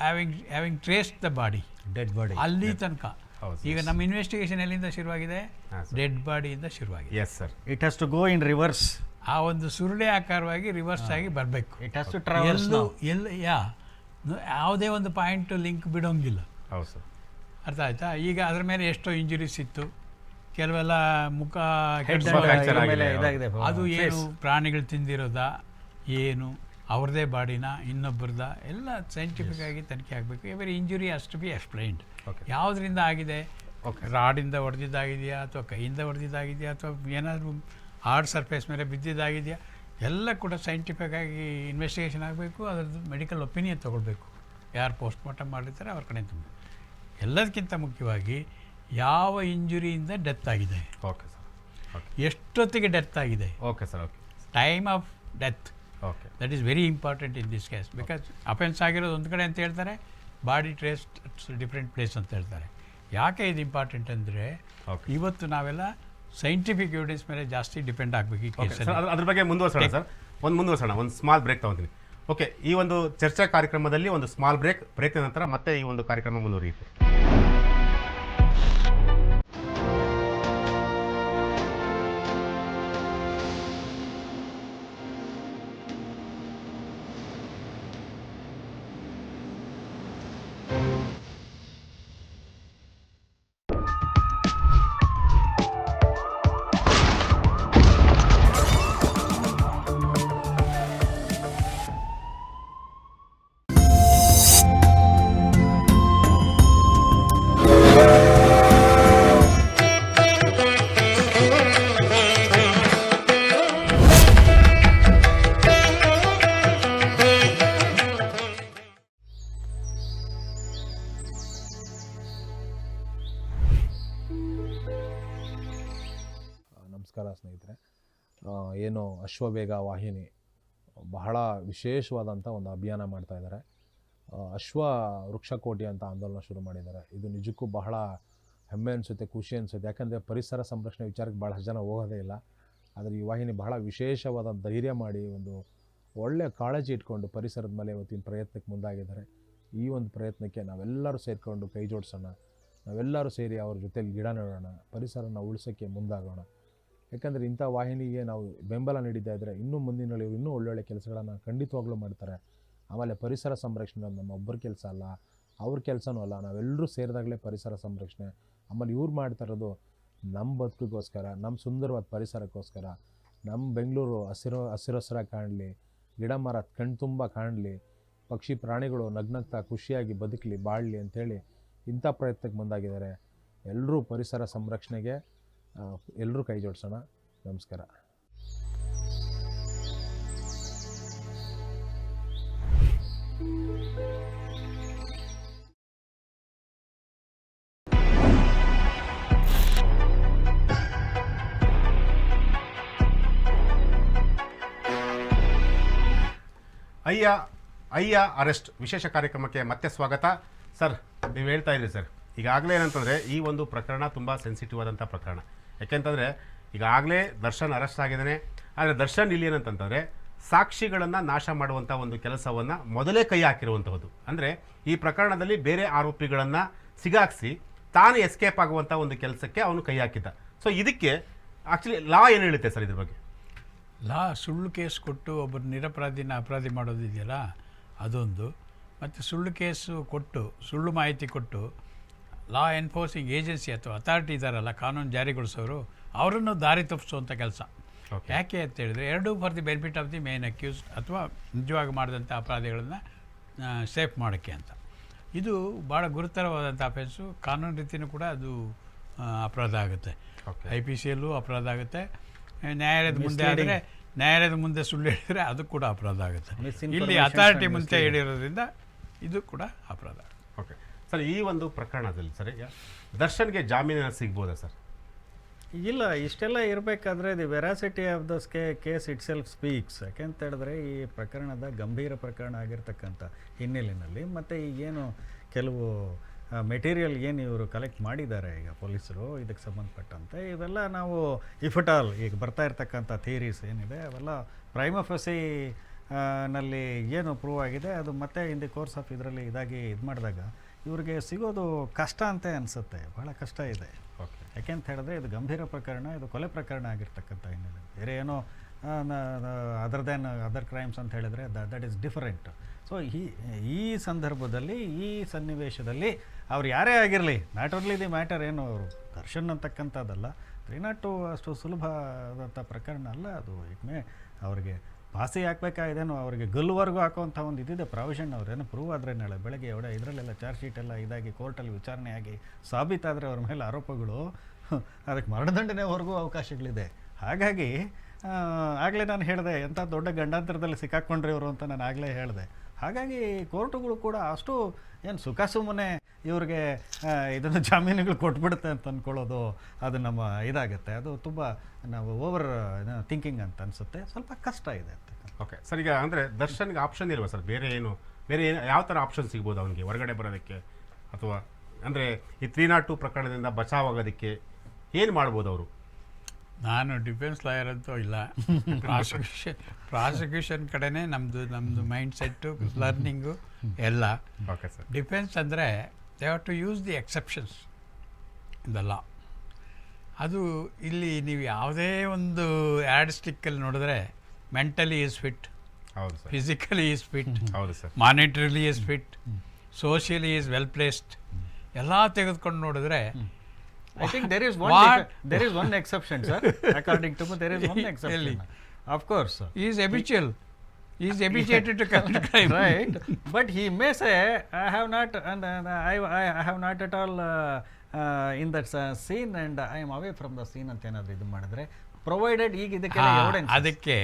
having traced the body, dead body, ಅಲ್ಲಿ ತನಕ. ಹೌದು ಈಗ ನಮ್ಮ ಇನ್ವೆಸ್ಟಿಗೇಷನ್ ಎಲ್ಲಿಂದ ಶುರುವಾಗಿದೆ? ಹಾಂ ಸರ್. ಡೆಡ್ ಬಾಡಿಯಿಂದ ಶುರುವಾಗಿದೆ. Yes sir. It has to go in reverse. ಆ ಒಂದು ಸುರುಳಿ ಆಕಾರವಾಗಿ ರಿವರ್ಸ್ ಆಗಿ ಬರಬೇಕು. It has to travels. ಯಾವುದೇ ಒಂದು ಪಾಯಿಂಟ್ ಲಿಂಕ್ ಬಿಡೋಂಗಿಲ್ಲ. ಹೌದು ಸರ್. ಅರ್ಥ ಆಯ್ತಾ? ಈಗ ಅದ್ರ ಮೇಲೆ ಎಷ್ಟೋ ಇಂಜುರೀಸ್ ಇತ್ತು, ಕೆಲವೆಲ್ಲ ಮುಖ fracture ಆಗಿದೆ. ಇದಾಗಿದೆ. ಅದು ಏನು ಪ್ರಾಣಿಗಳು ತಿಂದಿರೋದಾ ಏನು, ಅವ್ರದ್ದೇ ಬಾಡಿನ ಇನ್ನೊಬ್ಬರದ, ಎಲ್ಲ ಸೈಂಟಿಫಿಕ್ ಆಗಿ ತನಿಖೆ ಆಗಬೇಕು. Every injury has to be explained. ಯಾವುದರಿಂದ ಆಗಿದೆ, ರಾಡಿಂದ ಹೊಡೆದಿದ್ದಾಗಿದೆಯಾ ಅಥವಾ ಕೈಯಿಂದ ಹೊಡೆದಿದ್ದಾಗಿದೆಯಾ ಅಥವಾ ಏನಾದರೂ ಹಾರ್ಡ್ ಸರ್ಫೇಸ್ ಮೇಲೆ ಬಿದ್ದಿದ್ದಾಗಿದೆಯಾ, ಎಲ್ಲ ಕೂಡ ಸೈಂಟಿಫಿಕ್ ಆಗಿ ಇನ್ವೆಸ್ಟಿಗೇಷನ್ ಆಗಬೇಕು. ಅದರದ್ದು ಮೆಡಿಕಲ್ ಒಪಿನಿಯನ್ ತೊಗೊಳ್ಬೇಕು. ಯಾರು ಪೋಸ್ಟ್ ಮಾರ್ಟಮ್ ಮಾಡಿರ್ತಾರೆ ಅವ್ರ ಕಡೆ ತುಂಬ. ಎಲ್ಲದಕ್ಕಿಂತ ಮುಖ್ಯವಾಗಿ ಯಾವ ಇಂಜುರಿಯಿಂದ ಡೆತ್ ಆಗಿದೆ, ಓಕೆ ಸರ್. ಓಕೆ. ಎಷ್ಟೊತ್ತಿಗೆ ಡೆತ್ ಆಗಿದೆ, okay sir. Okay. Time of death, okay. That is very important in this case. Because offence ಆಗಿರೋದು ಒಂದು ಕಡೆ ಅಂತ ಹೇಳ್ತಾರೆ, ಬಾಡಿ ಟ್ರೇಸ್ಡ್ ಡಿಫ್ರೆಂಟ್ ಪ್ಲೇಸ್ ಅಂತ ಹೇಳ್ತಾರೆ. ಯಾಕೆ ಇದು ಇಂಪಾರ್ಟೆಂಟ್ ಅಂದರೆ ಓಕೆ. ಇವತ್ತು ನಾವೆಲ್ಲ ಸೈಂಟಿಫಿಕ್ ಎವಿಡೆನ್ಸ್ ಮೇಲೆ ಜಾಸ್ತಿ ಡಿಪೆಂಡ್ ಆಗಬೇಕು ಈ ಓಕೆ ಕೇಸಲ್ಲಿ. ಸರ್, ಅದ್ರ ಬಗ್ಗೆ ಮುಂದುವರ್ಸೋಣ ಸರ್. ಒಂದು ಸ್ಮಾಲ್ ಬ್ರೇಕ್ ತೊಗೊತೀನಿ. ಓಕೆ, ಈ ಒಂದು ಚರ್ಚಾ ಕಾರ್ಯಕ್ರಮದಲ್ಲಿ ಒಂದು ಸ್ಮಾಲ್ ಬ್ರೇಕ್ ನಂತರ ಮತ್ತೆ ಈ ಒಂದು ಕಾರ್ಯಕ್ರಮ ಮುಂದುವರಿಯುತ್ತೆ. ನಮಸ್ಕಾರ ಸ್ನೇಹಿತರೆ. ಏನು ಅಶ್ವವೇಗ ವಾಹಿನಿ ಬಹಳ ವಿಶೇಷವಾದಂಥ ಒಂದು ಅಭಿಯಾನ ಮಾಡ್ತಾ ಇದ್ದಾರೆ. ಅಶ್ವ ವೃಕ್ಷಕೋಟಿ ಅಂತ ಆಂದೋಲನ ಶುರು ಮಾಡಿದ್ದಾರೆ. ಇದು ನಿಜಕ್ಕೂ ಬಹಳ ಹೆಮ್ಮೆ ಅನಿಸುತ್ತೆ, ಖುಷಿ ಅನಿಸುತ್ತೆ. ಯಾಕಂದರೆ ಪರಿಸರ ಸಂರಕ್ಷಣೆ ವಿಚಾರಕ್ಕೆ ಭಾಳಷ್ಟು ಜನ ಹೋಗೋದೇ ಇಲ್ಲ. ಆದರೆ ಈ ವಾಹಿನಿ ಬಹಳ ವಿಶೇಷವಾದ ಧೈರ್ಯ ಮಾಡಿ ಒಂದು ಒಳ್ಳೆಯ ಕಾಳಜಿ ಇಟ್ಕೊಂಡು ಪರಿಸರದ ಮೇಲೆ ಇವತ್ತಿನ ಪ್ರಯತ್ನಕ್ಕೆ ಮುಂದಾಗಿದ್ದಾರೆ. ಈ ಒಂದು ಪ್ರಯತ್ನಕ್ಕೆ ನಾವೆಲ್ಲರೂ ಸೇರಿಕೊಂಡು ಕೈ ಜೋಡಿಸೋಣ, ನಾವೆಲ್ಲರೂ ಸೇರಿ ಅವ್ರ ಜೊತೆಲಿ ಗಿಡ ನೆಡೋಣ, ಪರಿಸರನ ಉಳಿಸೋಕ್ಕೆ ಮುಂದಾಗೋಣ. ಯಾಕಂದರೆ ಇಂಥ ವಾಹಿನಿಗೆ ನಾವು ಬೆಂಬಲ ನೀಡಿದ್ದೇ ಇದ್ದರೆ ಇನ್ನೂ ಮುಂದಿನಲ್ಲಿ ಇವರು ಇನ್ನೂ ಒಳ್ಳೊಳ್ಳೆ ಕೆಲಸಗಳನ್ನು ಖಂಡಿತವಾಗ್ಲೂ ಮಾಡ್ತಾರೆ. ಆಮೇಲೆ ಪರಿಸರ ಸಂರಕ್ಷಣೆ ನಮ್ಮ ಒಬ್ಬರ ಕೆಲಸ ಅಲ್ಲ, ಅವ್ರ ಕೆಲಸನೂ ಅಲ್ಲ, ನಾವೆಲ್ಲರೂ ಸೇರಿದಾಗಲೇ ಪರಿಸರ ಸಂರಕ್ಷಣೆ. ಆಮೇಲೆ ಇವ್ರು ಮಾಡ್ತಾ ಇರೋದು ನಮ್ಮ ಬದುಕಿಗೋಸ್ಕರ, ನಮ್ಮ ಸುಂದರವಾದ ಪರಿಸರಕ್ಕೋಸ್ಕರ, ನಮ್ಮ ಬೆಂಗಳೂರು ಹಸಿರಾಗಿ ಕಾಣಲಿ, ಗಿಡ ಮರ ಕಣ್ತುಂಬ ಕಾಣಲಿ, ಪಕ್ಷಿ ಪ್ರಾಣಿಗಳು ನಗ್ನಗ್ತಾ ಖುಷಿಯಾಗಿ ಬದುಕಲಿ, ಬಾಳಲಿ ಅಂಥೇಳಿ ಇಂಥ ಪ್ರಯತ್ನಕ್ಕೆ ಮುಂದಾಗಿದ್ದಾರೆ. ಎಲ್ಲರೂ ಪರಿಸರ ಸಂರಕ್ಷಣೆಗೆ ಎಲ್ಲರೂ ಕೈ ಜೋಡಿಸೋಣ. ನಮಸ್ಕಾರ. ಅಯ್ಯ ಅರೆಸ್ಟ್ ವಿಶೇಷ ಕಾರ್ಯಕ್ರಮಕ್ಕೆ ಮತ್ತೆ ಸ್ವಾಗತ. ಸರ್, ನೀವು ಹೇಳ್ತಾ ಇದ್ರಿ ಸರ್, ಈಗಾಗಲೇ ಏನಂತಂದರೆ ಈ ಒಂದು ಪ್ರಕರಣ ತುಂಬ ಸೆನ್ಸಿಟಿವ್ ಆದಂಥ ಪ್ರಕರಣ. ಯಾಕೆಂತಂದರೆ ಈಗಾಗಲೇ ದರ್ಶನ್ ಅರೆಸ್ಟ್ ಆಗಿದ್ದಾನೆ. ಆದರೆ ದರ್ಶನ್ ಇಲ್ಲಿ ಏನಂತಂದರೆ ಸಾಕ್ಷಿಗಳನ್ನು ನಾಶ ಮಾಡುವಂಥ ಒಂದು ಕೆಲಸವನ್ನು ಮೊದಲೇ ಕೈ ಹಾಕಿರುವಂಥದ್ದು. ಅಂದರೆ ಈ ಪ್ರಕರಣದಲ್ಲಿ ಬೇರೆ ಆರೋಪಿಗಳನ್ನು ಸಿಗಾಕ್ಸಿ ತಾನು ಎಸ್ಕೇಪ್ ಆಗುವಂಥ ಒಂದು ಕೆಲಸಕ್ಕೆ ಅವನು ಕೈ ಹಾಕಿದ್ದ. ಸೊ ಇದಕ್ಕೆ ಆ್ಯಕ್ಚುಲಿ ಲಾ ಏನು ಹೇಳುತ್ತೆ ಸರ್ ಇದ್ರ ಬಗ್ಗೆ? ಲಾ ಸುಳ್ಳು ಕೇಸ್ ಕೊಟ್ಟು ಒಬ್ಬರು ನಿರಪರಾಧಿನ ಅಪರಾಧಿ ಮಾಡೋದಿದೆಯಲ್ಲ ಅದೊಂದು, ಮತ್ತು ಸುಳ್ಳು ಕೇಸು ಕೊಟ್ಟು ಸುಳ್ಳು ಮಾಹಿತಿ ಕೊಟ್ಟು ಲಾ ಎನ್ಫೋರ್ಸಿಂಗ್ ಏಜೆನ್ಸಿ ಅಥವಾ ಅಥಾರಿಟಿ ಇದ್ದಾರಲ್ಲ, ಕಾನೂನು ಜಾರಿಗೊಳಿಸೋರು, ಅವರನ್ನು ದಾರಿ ತಪ್ಪಿಸುವಂಥ ಕೆಲಸ. ಯಾಕೆ ಅಂತ ಹೇಳಿದರೆ ಎರಡೂ for the benefit of the main accused ಅಥವಾ ನಿಜವಾಗಿ ಮಾಡಿದಂಥ ಅಪರಾಧಿಗಳನ್ನು ಸೇಫ್ ಮಾಡೋಕ್ಕೆ ಅಂತ. ಇದು ಭಾಳ ಗುರುತರವಾದಂಥ ಅಫೆನ್ಸು. ಕಾನೂನು ರೀತಿಯೂ ಕೂಡ ಅದು ಅಪರಾಧ ಆಗುತ್ತೆ. IPCಯಲ್ಲೂ ಅಪರಾಧ ಆಗುತ್ತೆ. ನ್ಯಾಯಾಲಯದ ಮುಂದೆ ಆದರೆ, ನ್ಯಾಯಾಲಯದ ಮುಂದೆ ಸುಳ್ಳು ಹೇಳಿದರೆ ಅದು ಕೂಡ ಅಪರಾಧ ಆಗುತ್ತೆ. ಇಲ್ಲಿ ಅಥಾರಿಟಿ ಮುಂದೆ ಹೇಳಿರೋದ್ರಿಂದ ಇದು ಕೂಡ ಅಪರಾಧ. ಓಕೆ ಸರ್, ಈ ಒಂದು ಪ್ರಕರಣದಲ್ಲಿ ಸರ್ ದರ್ಶನ್ಗೆ ಜಾಮೀನು ಸಿಗ್ಬೋದಾ ಸರ್? ಇಲ್ಲ, ಇಷ್ಟೆಲ್ಲ ಇರಬೇಕಾದ್ರೆ the veracity of the case it self speaks. ಯಾಕೆಂತ ಹೇಳಿದ್ರೆ ಈ ಪ್ರಕರಣದ ಗಂಭೀರ ಪ್ರಕರಣ ಆಗಿರ್ತಕ್ಕಂಥ ಹಿನ್ನೆಲೆಯಲ್ಲಿ ಮತ್ತು ಈಗೇನು ಕೆಲವು ಮೆಟೀರಿಯಲ್ ಏನು ಇವರು ಕಲೆಕ್ಟ್ ಮಾಡಿದ್ದಾರೆ ಈಗ ಪೊಲೀಸರು ಇದಕ್ಕೆ ಸಂಬಂಧಪಟ್ಟಂತೆ, ಇವೆಲ್ಲ ನಾವು ಇಫ್ ಇಟ್ ಆಲ್ ಈಗ ಬರ್ತಾ ಇರ್ತಕ್ಕಂಥ ಥಿಯರೀಸ್ ಏನಿದೆ ಅವೆಲ್ಲ ಪ್ರೈಮಫಸಿ ನಲ್ಲಿ ಏನು ಪ್ರೂವ್ ಆಗಿದೆ ಅದು ಮತ್ತೆ ಇನ್ ದಿ ಕೋರ್ಸ್ ಆಫ್ ಇದರಲ್ಲಿ ಇದಾಗಿ ಇದು ಮಾಡಿದಾಗ ಇವ್ರಿಗೆ ಸಿಗೋದು ಕಷ್ಟ ಅಂತ ಅನಿಸುತ್ತೆ, ಭಾಳ ಕಷ್ಟ ಇದೆ. ಓಕೆ. ಯಾಕೆಂತ ಹೇಳಿದ್ರೆ ಇದು ಗಂಭೀರ ಪ್ರಕರಣ, ಇದು ಕೊಲೆ ಪ್ರಕರಣ ಆಗಿರ್ತಕ್ಕಂಥ ಹಿನ್ನೆಲೆ, ಬೇರೆ ಏನೋ ಅದರ್ ದೆನ್ ಅದರ್ ಕ್ರೈಮ್ಸ್ ಅಂತ ಹೇಳಿದ್ರೆ ದಟ್ ಈಸ್ ಡಿಫರೆಂಟ್. ಸೊ ಈ ಸಂದರ್ಭದಲ್ಲಿ ಈ ಸನ್ನಿವೇಶದಲ್ಲಿ ಅವ್ರು ಯಾರೇ ಆಗಿರಲಿ, ನಾಟ್ ಓನ್ಲಿ ದಿ ಮ್ಯಾಟರ್ ಏನು ಅವರು ದರ್ಶನ್ ಅಂತಕ್ಕಂಥದ್ದಲ್ಲ, 302 ಅಷ್ಟು ಸುಲಭವಾದಂಥ ಪ್ರಕರಣ ಅಲ್ಲ ಅದು. ಇಟ್ಮೆ ಅವ್ರಿಗೆ ಪಾಸಿ ಹಾಕಬೇಕಾಗಿದೇನೋ, ಅವರಿಗೆ ಗಲ್ಲುವರೆಗೂ ಹಾಕುವಂಥ ಒಂದು ಇದಿದೆ ಪ್ರಾವಿಷನ್. ಅವ್ರೇನೋ ಪ್ರೂವ್ ಆದರೆ ನಾಳೆ ಬೆಳಗ್ಗೆ ಇದರಲ್ಲೆಲ್ಲ ಚಾರ್ಜ್ ಶೀಟ್ ಎಲ್ಲ ಇದಾಗಿ ಕೋರ್ಟಲ್ಲಿ ವಿಚಾರಣೆ ಆಗಿ ಸಾಬೀತಾದರೆ ಅವ್ರ ಮೇಲೆ ಆರೋಪಗಳು, ಅದಕ್ಕೆ ಮರಣದಂಡನೆವರೆಗೂ ಅವಕಾಶಗಳಿದೆ. ಹಾಗಾಗಿ ಆಗಲೇ ನಾನು ಹೇಳಿದೆ ಎಂಥ ದೊಡ್ಡ ಗಂಡಾಂತರದಲ್ಲಿ ಸಿಕ್ಕಾಕ್ಕೊಂಡ್ರಿ ಇವರು ಅಂತ ನಾನು ಆಗಲೇ ಹೇಳಿದೆ. ಹಾಗಾಗಿ ಕೋರ್ಟುಗಳು ಕೂಡ ಅಷ್ಟು ಏನು ಸುಖ ಸುಮ್ಮನೆ ಇವ್ರಿಗೆ ಇದನ್ನು ಜಾಮೀನುಗಳು ಕೊಟ್ಬಿಡುತ್ತೆ ಅಂತ ಅಂದ್ಕೊಳ್ಳೋದು ಅದು ನಮ್ಮ ಇದಾಗುತ್ತೆ. ಅದು ತುಂಬ ನಾವು ಓವರ್ ಥಿಂಕಿಂಗ್ ಅಂತ ಅನಿಸುತ್ತೆ, ಸ್ವಲ್ಪ ಕಷ್ಟ ಇದೆ ಅಂತ. ಓಕೆ ಸರ್, ಈಗ ಅಂದರೆ ದರ್ಶನ್ಗೆ ಆಪ್ಷನ್ ಇಲ್ವಾ ಸರ್? ಬೇರೆ ಏನು ಯಾವ ಥರ ಆಪ್ಷನ್ ಸಿಗ್ಬೋದು ಅವನಿಗೆ ಹೊರಗಡೆ ಬರೋದಕ್ಕೆ, ಅಥವಾ ಅಂದರೆ ಈ 302 ಪ್ರಕರಣದಿಂದ ಬಚಾವಾಗೋದಕ್ಕೆ ಏನು ಮಾಡ್ಬೋದು ಅವರು? ನಾನು ಡಿಫೆನ್ಸ್ ಲಾಯರ್ ಅಂತೂ ಇಲ್ಲ, ಪ್ರಾಸಿಕ್ಯೂಷನ್ ಕಡೆನೇ ನಮ್ಮದು ಮೈಂಡ್ ಸೆಟ್ಟು, ಲರ್ನಿಂಗು ಎಲ್ಲ. Okay sir. ಡಿಫೆನ್ಸ್ ಅಂದರೆ they have to use the exceptions in the law. ಅದು ಇಲ್ಲಿ ನೀವು ಯಾವುದೇ ಒಂದು ಆ್ಯಡ್ ಸ್ಟಿಕ್ಕಲ್ಲಿ ನೋಡಿದ್ರೆ ಮೆಂಟಲಿ ಈಸ್ ಫಿಟ್, ಹೌದು ಸರ್. ಫಿಸಿಕಲಿ ಈಸ್ ಫಿಟ್, ಹೌದು ಸರ್. Monetarily is fit, socially is well placed, ಎಲ್ಲ ತೆಗೆದುಕೊಂಡು ನೋಡಿದ್ರೆ I think there is one exception, sir. According to me, there is one exception. Of course. He is habitual. He is habituated to commit crime. Right. But he may say, I have not, and I have not at all in that scene, and I am away from the scene ಅಂತ ಏನಾದರೂ ಇದು ಮಾಡಿದ್ರೆ, provided ಈಗ ಇದಕ್ಕೆಲ್ಲ evidence. ಅದಕ್ಕೆ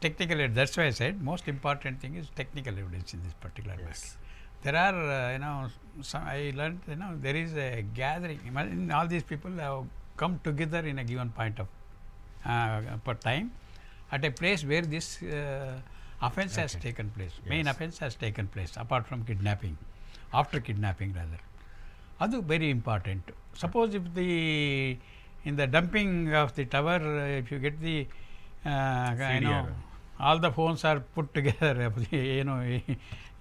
technical evidence. That's why I said most important thing is technical evidence in this particular case. There are, I learned, there is a gathering. All these people have come together in a given point of per time at a place where this offence has taken place. Main offence has taken place, apart from kidnapping, after kidnapping rather. Adu very important. Suppose if in the dumping of the tower, if you get the, all the phones are put together,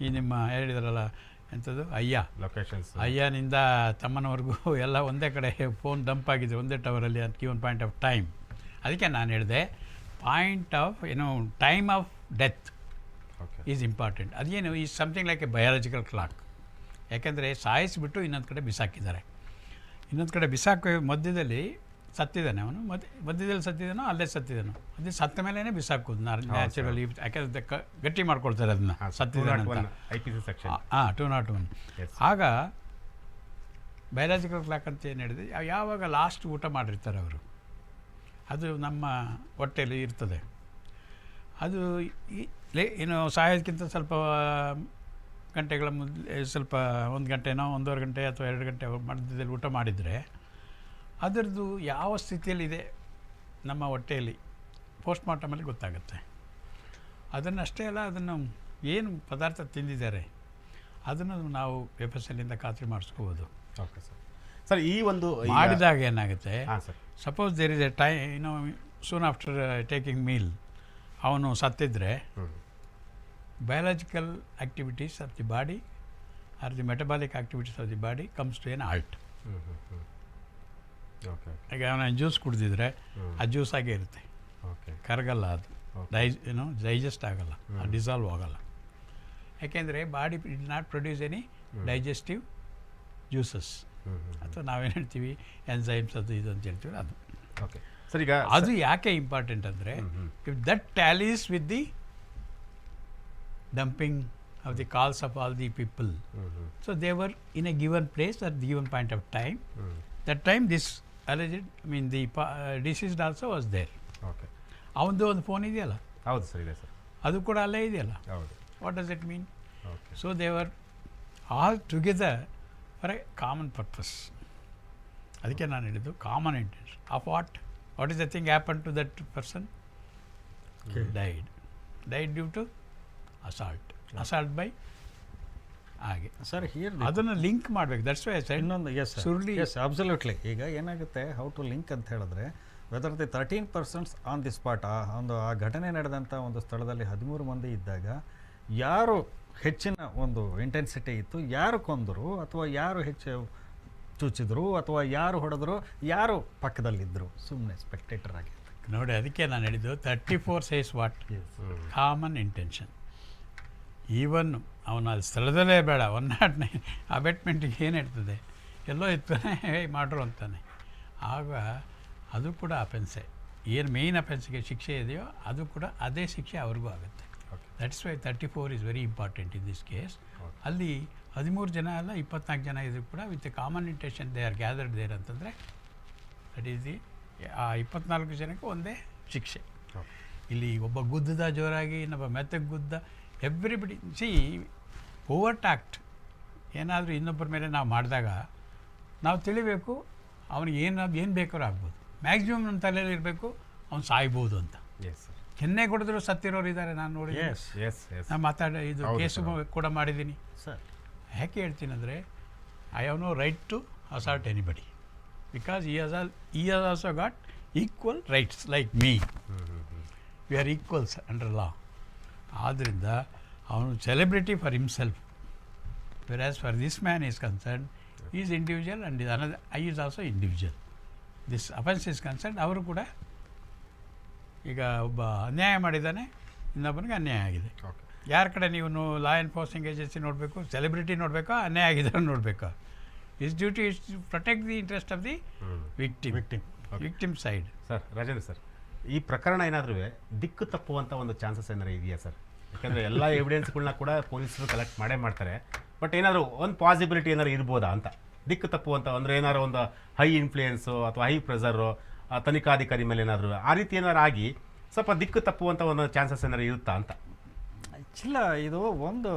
ಈ ನಿಮ್ಮ ಹೇಳಿದ್ರಲ್ಲ ಎಂಥದ್ದು locations, ಅಯ್ಯನಿಂದ ತಮ್ಮನವರೆಗೂ ಎಲ್ಲ ಒಂದೇ ಕಡೆ phone dump ಆಗಿದೆ ಒಂದೇ ಟವರಲ್ಲಿ at given point of time. ಅದಕ್ಕೆ ನಾನು ಹೇಳಿದೆ point of time of death is important. ಅದೇನು is something like a biological clock. ಯಾಕೆಂದರೆ ಸಾಯಿಸಿಬಿಟ್ಟು ಇನ್ನೊಂದು ಕಡೆ ಬಿಸಾಕಿದ್ದಾರೆ, ಇನ್ನೊಂದು ಕಡೆ ಬಿಸಾಕೋ ಮಧ್ಯದಲ್ಲಿ ಸತ್ತಿದ್ದಾನೆ ಅವನು, ಮಧ್ಯದಲ್ಲಿ ಸತ್ತಿದ್ದಾನೋ ಅಲ್ಲೇ ಸತ್ತಿದ್ದಾನೋ, ಅದೇ ಸತ್ತ ಮೇಲೇ ಬಿಸಾಕೋದು ನ್ಯಾಚುರಲಿ. ಯಾಕೆಂದರೆ ಗಟ್ಟಿ ಮಾಡ್ಕೊಳ್ತಾರೆ ಅದನ್ನ ಸತ್ತಿದ್ದಾನೆ ಅಂತ. 201. ಆಗ ಬಯಾಲಜಿಕಲ್ ಕ್ಲಾಕ್ ಅಂತ ಏನು ಹೇಳಿದೆ, ಯಾವಾಗ ಲಾಸ್ಟ್ ಊಟ ಮಾಡಿರ್ತಾರೆ ಅವರು, ಅದು ನಮ್ಮ ಹೊಟ್ಟೆಯಲ್ಲಿ ಇರ್ತದೆ. ಅದು ಸಾಯೋದಕ್ಕಿಂತ ಸ್ವಲ್ಪ ಗಂಟೆಗಳ ಮೊದಲು, ಸ್ವಲ್ಪ 1 ಗಂಟೆನೋ 1.5 ಗಂಟೆ ಅಥವಾ 2 ಗಂಟೆ ಮಧ್ಯದಲ್ಲಿ ಊಟ ಮಾಡಿದರೆ ಅದರದ್ದು ಯಾವ ಸ್ಥಿತಿಯಲ್ಲಿದೆ ನಮ್ಮ ಹೊಟ್ಟೆಯಲ್ಲಿ ಪೋಸ್ಟ್ಮಾರ್ಟಮಲ್ಲಿ ಗೊತ್ತಾಗುತ್ತೆ. ಅದನ್ನಷ್ಟೇ ಅಲ್ಲ, ಅದನ್ನು ಏನು ಪದಾರ್ಥ ತಿಂದಿದ್ದಾರೆ ಅದನ್ನು ನಾವು ವೆಬ್ಸೈಟಿಂದ ಖಾತ್ರಿ ಮಾಡಿಸ್ಕೋಬೋದು. Okay sir. ಸರ್, ಈ ಒಂದು ಮಾಡಿದಾಗ ಏನಾಗುತ್ತೆ, sir, suppose there is a time soon after taking meal ಅವನು ಸತ್ತಿದ್ರೆ, biological activities of the body or the metabolic activities of the body comes to an halt. ಈಗ ಅವನ ಜ್ಯೂಸ್ ಕುಡಿದಿದ್ರೆ ಆ ಜ್ಯೂಸ್ ಆಗೇ ಇರುತ್ತೆ, ಕರಗಲ್ಲ, ಅದು ಡೈಜೆಸ್ಟ್ ಆಗಲ್ಲ, ಡಿಸಾಲ್ವ್ ಆಗಲ್ಲ. ಯಾಕೆಂದರೆ body it not produce any digestive juices, ಅಥವಾ ನಾವೇನು ಹೇಳ್ತೀವಿ ಎನ್ಸೈಮ್ಸ್ ಅದು ಇದು ಅಂತ ಹೇಳ್ತೀವಿ. ಅದು ಸರ್, ಈಗ ಅದು ಯಾಕೆ ಇಂಪಾರ್ಟೆಂಟ್ ಅಂದರೆ, if that tallies with the dumping of the calls of all the people. So they were in a given place at the given point of time. That time this alleged, the deceased also was there. Okay. ಅವಂದು ಒಂದು phone ಇದೆಯಲ್ಲ, ಹೌದು sir, ಇದೆ sir, ಅದು ಕೂಡ ಅಲ್ಲೇ ಇದೆಯಲ್ಲ. ಹೌದು. What does it mean? Okay. So they were all together for a common purpose. ಅದಕ್ಕೆ ನಾನು ಹೇಳಿದ್ದು common intention of what is the thing happen to that person? Died due to assault by ಹಾಗೆ sir here ಅದನ್ನು link ಮಾಡಬೇಕು. That's why side ಇನ್ನೊಂದು yes absolutely. ಈಗ ಏನಾಗುತ್ತೆ, how to link ಅಂತ ಹೇಳಿದ್ರೆ whether the 13% on the spot, ಆ ಘಟನೆ ನಡೆದಂಥ ಒಂದು ಸ್ಥಳದಲ್ಲಿ 13 ಮಂದಿ ಇದ್ದಾಗ ಯಾರು ಹೆಚ್ಚಿನ ಒಂದು ಇಂಟೆನ್ಸಿಟಿ ಇತ್ತು, ಯಾರು ಕೊಂದರು ಅಥವಾ ಯಾರು ಹೆಚ್ಚು ಚುಚ್ಚಿದ್ರು ಅಥವಾ ಯಾರು ಹೊಡೆದ್ರು, ಯಾರು ಪಕ್ಕದಲ್ಲಿದ್ದರು, ಸುಮ್ಮನೆ ಸ್ಪೆಕ್ಟೇಟರ್ ಆಗಿ. ನೋಡಿ, ಅದಕ್ಕೆ ನಾನು ಹೇಳಿದ್ದು 34 says what common intention. Even ಅವನ ಸ್ಥಳದಲ್ಲೇ ಬೇಡ, 109 ಅಬೆಟ್ಮೆಂಟಿಗೆ ಏನು ಇರ್ತದೆ, ಎಲ್ಲೋ ಇರ್ತಾನೆ ಮಾಡ್ರು ಅಂತಾನೆ. ಆಗ ಅದು ಕೂಡ ಅಫೆನ್ಸೇ. ಏನು ಮೇಯ್ನ್ ಅಫೆನ್ಸ್ಗೆ ಶಿಕ್ಷೆ ಇದೆಯೋ ಅದು ಕೂಡ ಅದೇ ಶಿಕ್ಷೆ ಅವ್ರಿಗೂ ಆಗುತ್ತೆ. That's why 34 is very important in this case. ಅಲ್ಲಿ 13 ಜನ ಅಲ್ಲ 24 ಜನ ಇದ್ರು ಕೂಡ with common intention they are gathered there ಅಂತಂದರೆ ದಟ್ ಈಸ್ ದಿ ಆ 24 ಜನಕ್ಕೆ ಒಂದೇ ಶಿಕ್ಷೆ. ಇಲ್ಲಿ ಒಬ್ಬ ಗುದ್ದದ ಜೋರಾಗಿ, ಇನ್ನೊಬ್ಬ ಮೆತ್ತಗೆ ಗುದ್ದ, ಎವ್ರಿಬಡಿ ಸಿ ಓವರ್ ಟ್ಯಾಕ್ಟ್ ಏನಾದರೂ ಇನ್ನೊಬ್ಬರ ಮೇಲೆ ನಾವು ಮಾಡಿದಾಗ ನಾವು ತಿಳಿಬೇಕು ಅವನಿಗೆ ಏನು ಬೇಕಾದ್ರೂ ಆಗ್ಬೋದು. ಮ್ಯಾಕ್ಸಿಮಮ್ ನಮ್ಮ ತಲೆಯಲ್ಲಿ ಇರಬೇಕು ಅವ್ನು ಸಾಯ್ಬೋದು ಅಂತ. ಕೆನ್ನೆ ಕೊಡಿದ್ರು ಸತ್ತಿರೋರು ಇದ್ದಾರೆ, ನಾನು ನೋಡಿ. ನಾನು ಇದು ಕೇಸು ಕೂಡ ಮಾಡಿದ್ದೀನಿ ಸರ್. ಯಾಕೆ ಹೇಳ್ತೀನಿ ಅಂದರೆ I have no right to assault anybody because he has also got equal rights like me. We are equals under law. ಆದ್ದರಿಂದ ಅವನು celebrity for himself, whereas for this man is concern is individual and another I is also individual. This offence is concern. ಅವರು ಕೂಡ ಈಗ ಒಬ್ಬ ಅನ್ಯಾಯ ಮಾಡಿದ್ದಾನೆ, ಇನ್ನೊಬ್ಬನಿಗೆ ಅನ್ಯಾಯ ಆಗಿದೆ. ಯಾರ ಕಡೆ ನೀವು ಲಾ ಎನ್ಫೋರ್ಸಿಂಗ್ ಏಜೆನ್ಸಿ ನೋಡಬೇಕು, ಸೆಲೆಬ್ರಿಟಿ ನೋಡಬೇಕಾ, ಅನ್ಯಾಯ ಆಗಿದ್ದಾರೆ ನೋಡಬೇಕಾ? His duty is to protect the interest of the victim side. Sir, Rajendra sir, ಈ ಪ್ರಕರಣ ಏನಾದರೂ ದಿಕ್ಕು ತಪ್ಪುವಂಥ ಒಂದು ಚಾನ್ಸಸ್ ಏನಾರು ಇದೆಯಾ ಸರ್? ಯಾಕಂದರೆ ಎಲ್ಲ ಎವಿಡೆನ್ಸ್ಗಳನ್ನ ಕೂಡ ಪೊಲೀಸರು ಕಲೆಕ್ಟ್ ಮಾಡ್ತಾರೆ, ಬಟ್ ಏನಾದರೂ ಒಂದು ಪಾಸಿಬಿಲಿಟಿ ಏನಾದ್ರು ಇರ್ಬೋದಾ ಅಂತ? ದಿಕ್ಕು ತಪ್ಪುವಂಥ ಅಂದರೆ ಏನಾದ್ರು ಒಂದು ಹೈ ಇನ್ಫ್ಲೂಯೆನ್ಸು ಅಥವಾ ಹೈ ಪ್ರೆಷರು ತನಿಖಾಧಿಕಾರಿ ಮೇಲೆ ಏನಾದರೂ ಆ ರೀತಿ ಏನಾರು ಆಗಿ ಸ್ವಲ್ಪ ದಿಕ್ಕು ತಪ್ಪುವಂಥ ಒಂದು ಚಾನ್ಸಸ್ ಏನಾರು ಇರುತ್ತಾ ಅಂತ? ಇಲ್ಲ, ಇದು ಒಂದು